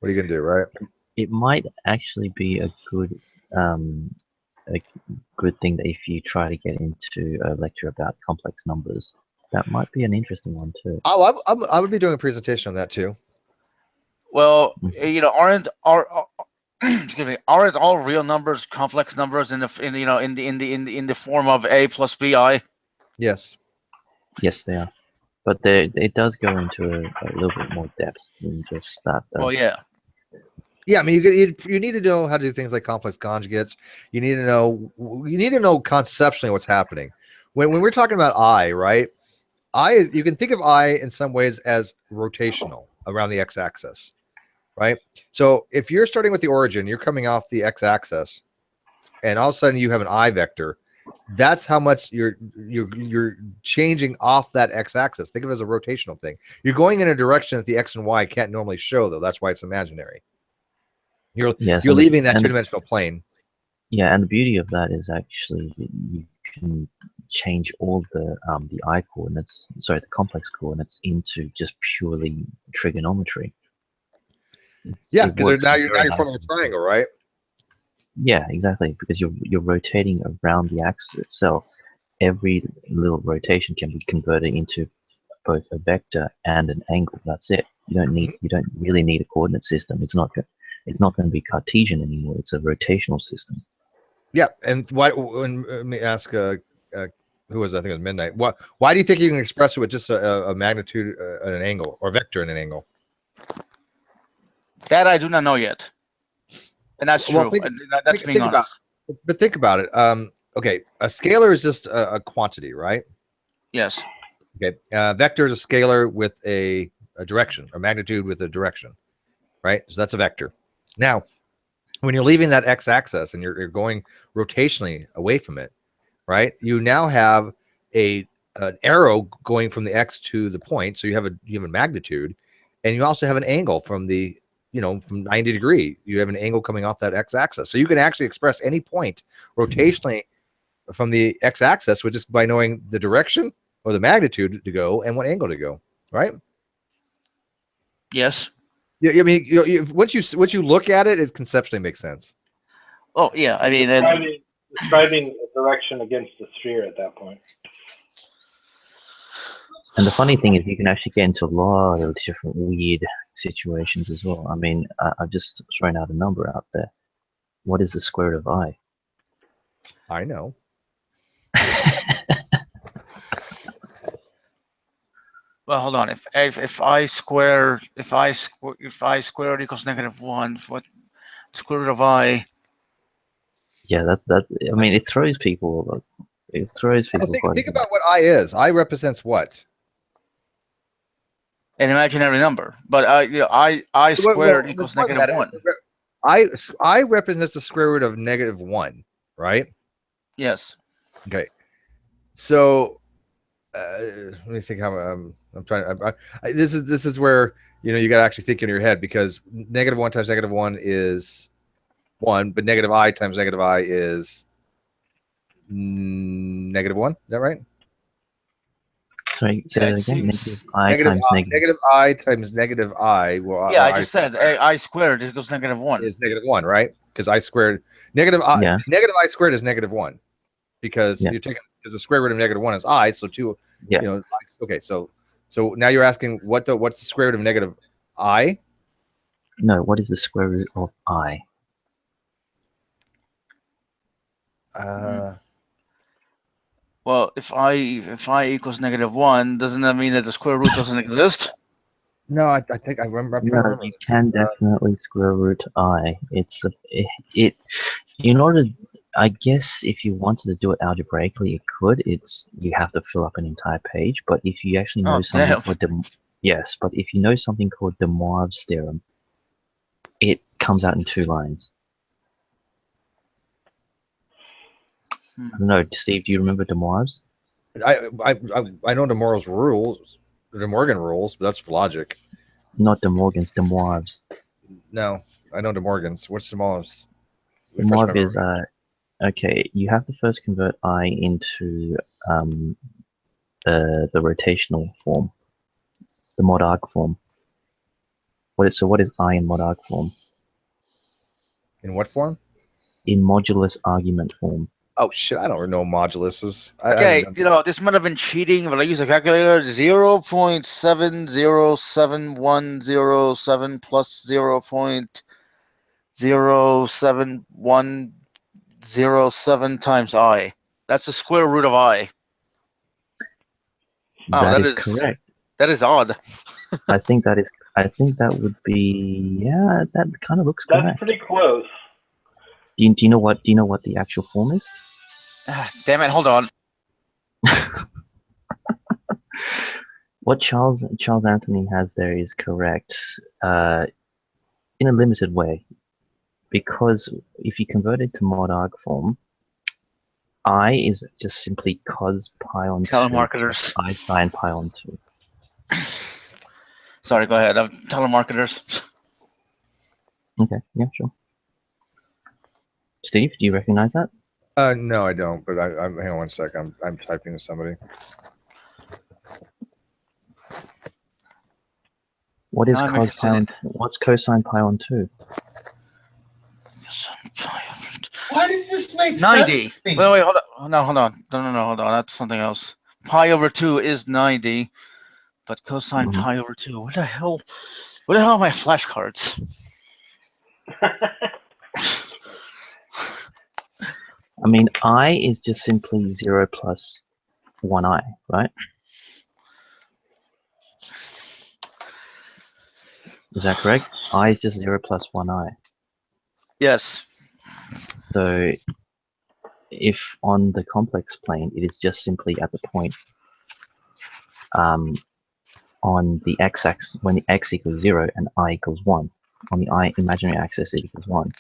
are you gonna do, right? It might actually be a good thing that if you try to get into a lecture about complex numbers, that might be an interesting one too. I would be doing a presentation on that too. Well, excuse me, aren't all real numbers complex numbers in the form of a plus bi? Yes. Yes, they are. But it does go into a little bit more depth than just that. Well, yeah. Yeah, I mean, you need to know how to do things like complex conjugates. You need to know conceptually what's happening. When we're talking about I, right? You can think of I in some ways as rotational around the x-axis, right? So if you're starting with the origin, you're coming off the x-axis, and all of a sudden you have an I vector. That's how much you're changing off that x-axis. Think of it as a rotational thing. You're going in a direction that the x and y can't normally show, though. That's why it's imaginary. You're leaving that two-dimensional plane. Yeah, and the beauty of that is actually you can change all the I coordinates, sorry, the complex coordinates into just purely trigonometry. Yeah, because now you're forming a triangle, right? Yeah, exactly. Because you're rotating around the axis itself. Every little rotation can be converted into both a vector and an angle. That's it. You don't really need a coordinate system. It's not going to be Cartesian anymore. It's a rotational system. Yeah, and why? Let me ask. Who was? I think it was Midnight. Why do you think you can express it with just a magnitude and an angle, or vector and an angle? That I do not know yet, and that's true. That's being honest. But think about it. Okay, a scalar is just a quantity, right? Yes. Okay. Vector is a scalar with a direction, or magnitude with a direction, right? So that's a vector. Now, when you're leaving that x-axis and you're going rotationally away from it, right? You now have an arrow going from the x to the point, so you have a magnitude, and you also have an angle from the from 90 degree. You have an angle coming off that x-axis, so you can actually express any point rotationally from the x-axis with just by knowing the direction or the magnitude to go and what angle to go, right? Yes. Yeah, I mean, once you look at it, it conceptually makes sense. Oh yeah, I mean, describing a direction against the sphere at that point. And the funny thing is, you can actually get into a lot of different weird situations as well. I mean, I've just thrown out a number out there. What is the square root of I? I know. Well, hold on. If I squared equals -1, what square root of I? Yeah, that I mean, it throws people. It throws people. Think about what I is. I represents what? An imaginary number, but I squared equals -1. I represents the square root of -1, right? Yes. Okay. So let me think how I'm trying. This is where you got to actually think in your head, because -1 times -1 is 1, but -I times -I is -1. Is that right? Sorry, say that again. Negative I times -I. Well, yeah, I just said I squared equals -1. Is -1, right? Because I squared negative I squared is -1, because you're taking, because the square root of -1 is I, so 2. Yeah. Okay, so now you're asking what's the square root of -I? No, what is the square root of I? Well, if I equals -1, doesn't that mean that the square root doesn't exist? No, I think I remember. No, you can definitely square root I. In order, I guess, if you wanted to do it algebraically, it could. You have to fill up an entire page. But if you actually know something called but if you know something called de Moivre's theorem, it comes out in 2 lines. I don't know, Steve. Do you remember de Moivre's? I know de Morgan's rules, de Morgan rules, but that's logic. Not de Morgan's, de Moivre's. No, I know de Morgan's. What's de Moivre's? De Moivre is okay. You have to first convert I into the rotational form, the mod arc form. What is I in mod arc form? In what form? In modulus argument form. Oh shit! I don't know moduluses. Okay, this might have been cheating, but I use a calculator. 0.7071007 plus 0.07107 times I. That's the square root of I. Oh, that is correct. That is odd. I think that would be, yeah, that kind of looks That's correct. pretty close. Do you know what the actual form is? Damn it! Hold on. What Charles Anthony has there is correct, in a limited way, because if you convert it to mod arg form, I is just simply cos pi on 2 Telemarketers. I sine pi on 2. Sorry, go ahead. Telemarketers. Okay, yeah, sure. Steve, do you recognize that? No, I don't. But I'm hang on one sec. I'm typing to somebody. What is what's cosine pi on 2? Why does this make 90. sense? Wait, hold on. No, hold on. No, that's something else. Pi over 2 is 90, but cosine pi over 2. What the hell are my flashcards? I mean, I is just simply 0 plus 1i, right? Is that correct? I is just 0 plus 1i. Yes. So if on the complex plane, it is just simply at the point on the x-axis, when the x equals 0 and I equals 1. On the I imaginary axis, it equals 1.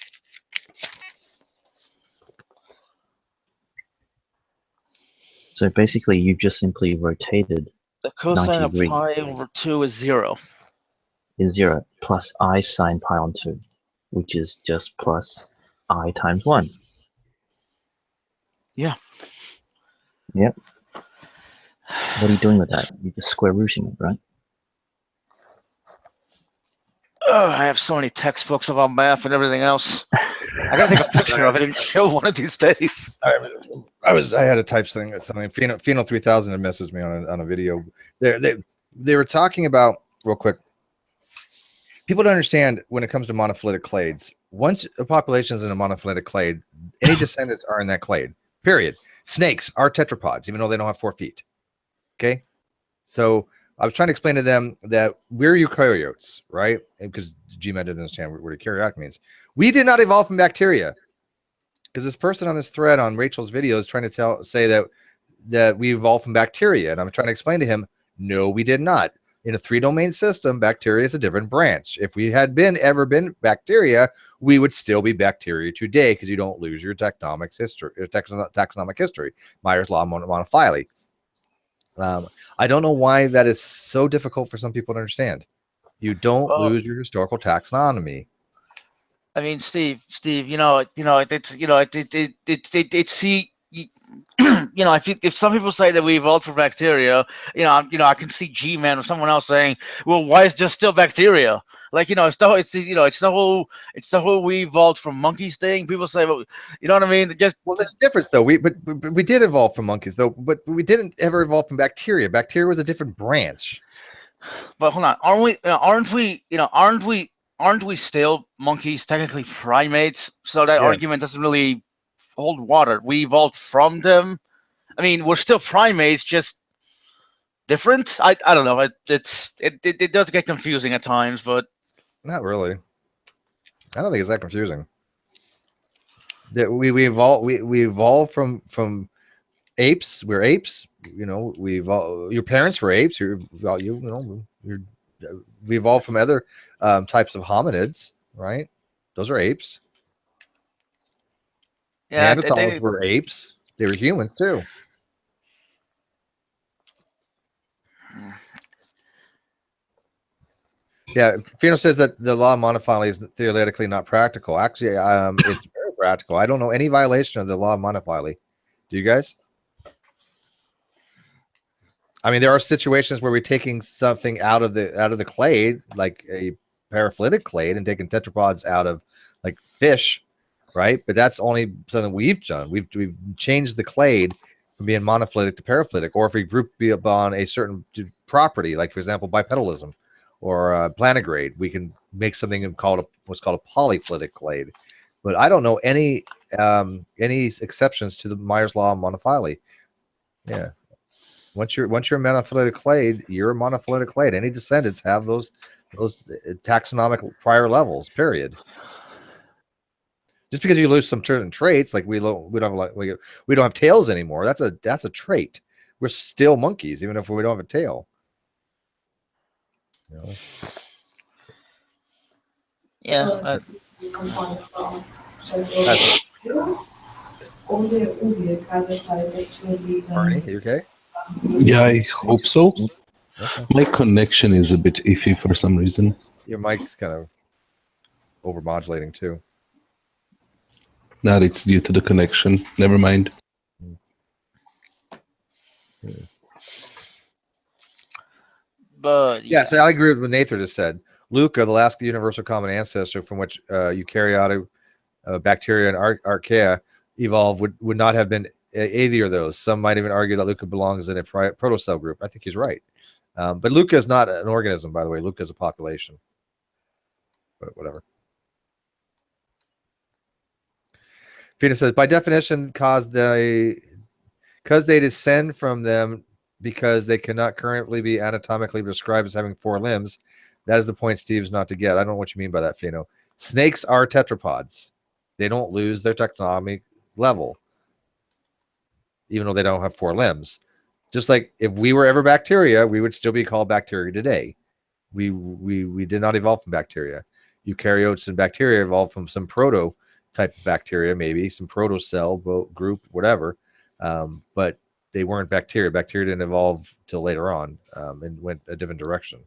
So basically, you've just simply rotated The cosine 90 of degrees. pi over 2 is 0. Is 0 plus I sine pi on 2, which is just plus I times 1. Yeah. Yep. What are you doing with that? You're just square rooting it, right? Oh, I have so many textbooks about math and everything else. I gotta take a picture of it and show one of these days. I had a type something. Pheno 3000 had messaged me on a video. They were talking about, real quick. People don't understand when it comes to monophyletic clades. Once a population is in a monophyletic clade, any descendants are in that clade. Period. Snakes are tetrapods, even though they don't have 4 feet. Okay, so I was trying to explain to them that we're eukaryotes, right? Because GMAT didn't understand what eukaryotic means. We did not evolve from bacteria. Because this person on this thread on Rachel's video is trying to say that we evolved from bacteria, and I'm trying to explain to him, no, we did not. In a 3-domain system, bacteria is a different branch. If we had ever been bacteria, we would still be bacteria today because you don't lose your taxonomic history. Meyer's law of monophyly. I don't know why that is so difficult for some people to understand. You don't lose your historical taxonomy. I mean, Steve, if some people say that we evolved from bacteria, I can see G-Man or someone else saying, well, why is there still bacteria? Like, it's the whole we evolved from monkeys thing. People say, well, you know what I mean? There's a difference though. We did evolve from monkeys though, but we didn't ever evolve from bacteria. Bacteria was a different branch. But hold on, aren't we still monkeys, technically primates? So that argument doesn't really hold water. We evolved from them. I mean, we're still primates, just different. I don't know. It does get confusing at times, but not really. I don't think it's that confusing. That we evolved from apes. We're apes. We evolved. Your parents were apes. We evolved from other types of hominids, right? Those are apes. Yeah, Neanderthals were apes. They were humans too. Yeah, Pheno says that the law of monophyly is theoretically not practical. Actually, it's very practical. I don't know any violation of the law of monophyly. Do you guys? I mean, there are situations where we're taking something out of the clade, like a paraphyletic clade, and taking tetrapods out of like fish, right? But that's only something we've done. We've changed the clade from being monophyletic to paraphyletic, or if we group upon a certain property, like for example bipedalism, or plantigrade. We can make something called what's called a polyphyletic clade. But I don't know any exceptions to the Myers law of monophyly. Yeah. Once you're a monophyletic clade, you're a monophyletic clade. Any descendants have those taxonomic prior levels. Period. Just because you lose some certain traits, like we don't have tails anymore. That's a trait. We're still monkeys, even if we don't have a tail. You know? Yeah. Barney, you okay? Yeah, I hope so. Okay. My connection is a bit iffy for some reason. Your mic's kind of overmodulating too. That it's due to the connection. Never mind. But yeah, so I agree with what Nathan just said. Luca, the last universal common ancestor from which eukaryotic bacteria and archaea evolved, would not have been either of those. Some might even argue that Luca belongs in a protocell group. I think he's right. But Luca is not an organism, by the way. Luca is a population. But whatever. Fina says, by definition, because they descend from them because they cannot currently be anatomically described as having 4 limbs. That is the point Steve's not to get. I don't know what you mean by that, Fino. Snakes are tetrapods. They don't lose their taxonomic level, even though they don't have 4 limbs. Just like if we were ever bacteria, we would still be called bacteria today. We did not evolve from bacteria. Eukaryotes and bacteria evolved from some proto type of bacteria, maybe some protocell group, whatever. But they weren't bacteria. Bacteria didn't evolve till later on and went a different direction.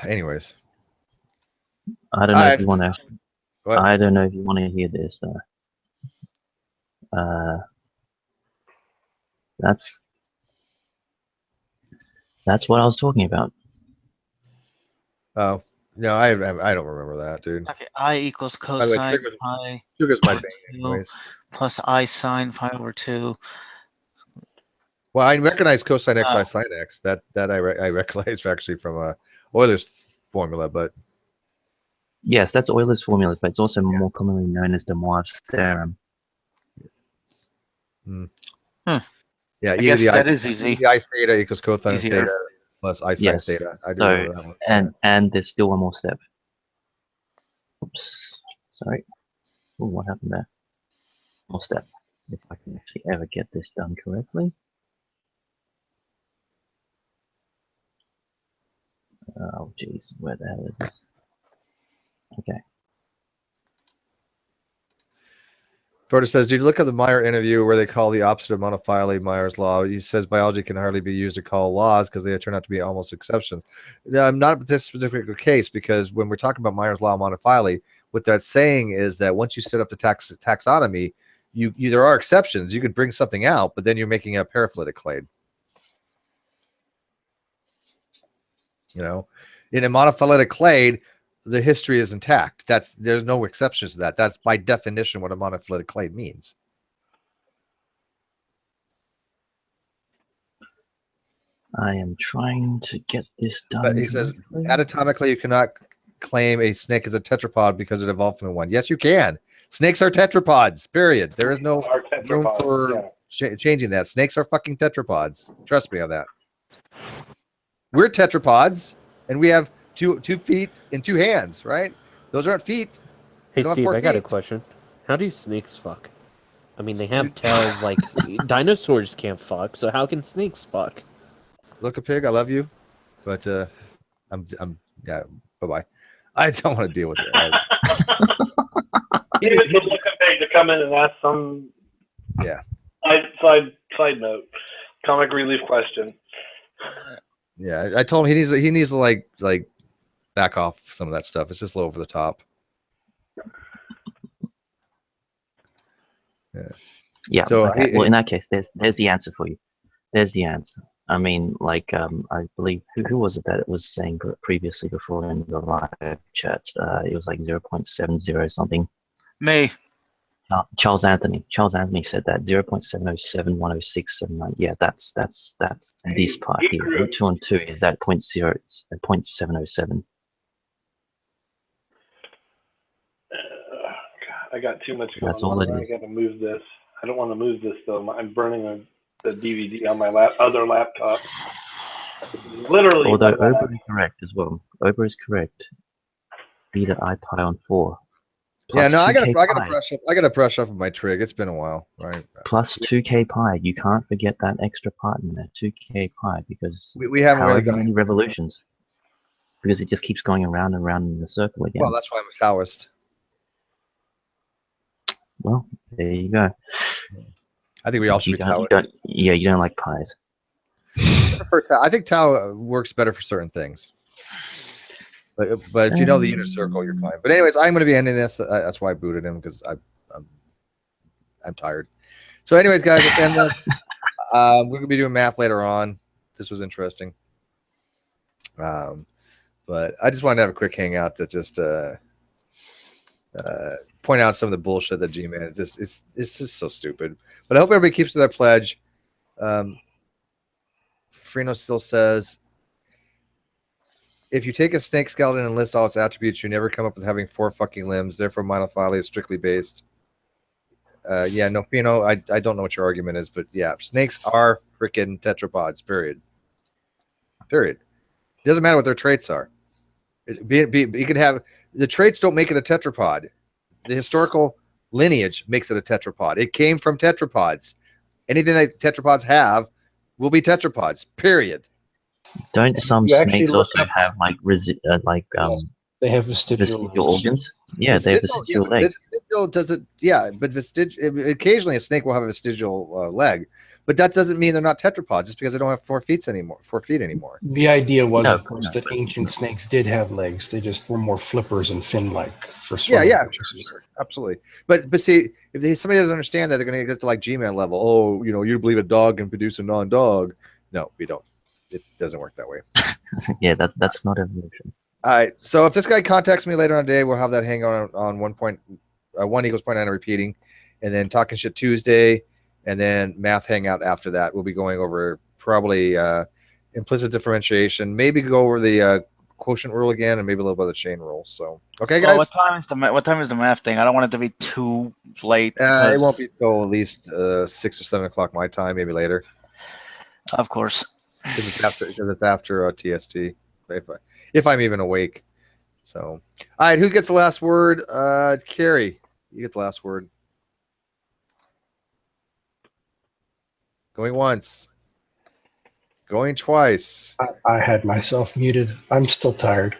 Anyways, I don't know if you want to. I don't know if you want to hear this though. That's what I was talking about. Oh no, I don't remember that, dude. Okay, I equals cosine pi. Sugar's my thing, anyways. Plus I sine pi over 2. Well, I recognize cosine x, I sine x. That I recognize actually from Euler's formula, but yes, that's Euler's formula, but it's also more commonly known as de Moivre's theorem. Yeah, I guess that is easy. I theta equals cosine theta plus I sine Yes. theta. I do So, remember that one. and there's still one more step. Oops, sorry. Ooh, what happened there? More step. If I can actually ever get this done correctly. Oh, jeez, where the hell is this? Okay. Florida says, did you look at the Meyer interview where they call the opposite of monophyly Meyer's law? He says biology can hardly be used to call laws because they turn out to be almost exceptions. Not this specific case, because when we're talking about Meyer's law of monophyly, what that's saying is that once you set up the taxonomy, you there are exceptions. You can bring something out, but then you're making a paraphyletic clade. You know, in a monophyletic clade, the history is intact. There's no exceptions to that. That's by definition what a monophyletic clade means. I am trying to get this done. But he says anatomically you cannot claim a snake as a tetrapod because it evolved from one. Yes, you can. Snakes are tetrapods. Period. There is no room for changing that. Snakes are fucking tetrapods. Trust me on that. We're tetrapods, and we have two feet and 2 hands, right? Those aren't feet. Hey, Steve, I got a question. How do snakes fuck? I mean, they have tails like dinosaurs can't fuck, so how can snakes fuck? Look, a pig, I love you, but I'm yeah. Bye bye. I don't want to deal with it. He was the looking pig to come in and ask some. Yeah. Side note, comic relief question. Yeah, I told him he needs to like back off some of that stuff. It's just a little over the top. Yeah. Yeah. So okay. Well, in that case, there's the answer for you. There's the answer. I mean, like, I believe who was it that it was saying previously before in the live chat? It was like 0.70 something. Me. Charles Anthony said that 0.7071069. Yeah, that's this part here. Root 2 and 2 is that 0.707. I got too much going That's all on. it I is. got to move this. I don't want to move this though. I'm burning the DVD on my other laptop. Literally. Although Ober is correct as well. Ober is correct. Beta iPi on 4. Yeah, no, I gotta pi. brush up. I gotta brush up on my trig. It's been a while, right? Plus 2k pi. You can't forget that extra part in there. 2k pi because we haven't really however many revolutions. Because it just keeps going around and around in the circle again. Well, that's why I'm a Taoist. Well, there you go. I think we all should be Tao. You don't like pies. I prefer Tao. I think Tao works better for certain things. But if you know the unit circle, you're fine. But anyways, I'm going to be ending this. That's why I booted him, because I'm tired. So anyways, guys, let's end this. We're going to be doing math later on. This was interesting. But I just wanted to have a quick hangout to just point out some of the bullshit that G-Man. It's just so stupid. But I hope everybody keeps to their pledge. Freno still says, if you take a snake skeleton and list all its attributes, you never come up with having 4 fucking limbs. Therefore, monophyly is strictly based. Yeah, no, Freno, I don't know what your argument is, but yeah, snakes are freaking tetrapods, period. Period. It doesn't matter what their traits are. You can have, the traits don't make it a tetrapod. The historical lineage makes it a tetrapod. It came from tetrapods. Anything that tetrapods have will be tetrapods, period. Don't some snakes also have like they have vestigial organs? Yeah, they have vestigial legs. Vestigial doesn't, yeah, but occasionally a snake will have a vestigial leg, but that doesn't mean they're not tetrapods just because they don't have 4 feet anymore. The idea was, of course, that ancient snakes did have legs. They just were more flippers and fin-like for swimming. Yeah, sure, absolutely. But see, if somebody doesn't understand that, they're going to get to like G-Man level. Oh, you believe a dog can produce a non-dog? No, we don't. It doesn't work that way. Yeah, that's not evolution. All right. So if this guy contacts me later on today, we'll have that hang on 1 equals 0.9 repeating, and then Talking Shit Tuesday, and then math hangout after that. We'll be going over probably implicit differentiation, maybe go over the quotient rule again, and maybe a little bit of the chain rule. So okay, guys. Well, what time is the math thing? I don't want it to be too late. It won't be till at least 6 or 7 o'clock my time, maybe later. Of course. Because it's after TST, if I'm even awake. So, all right, who gets the last word? Carrie, you get the last word. Going once. Going twice. I had myself muted. I'm still tired.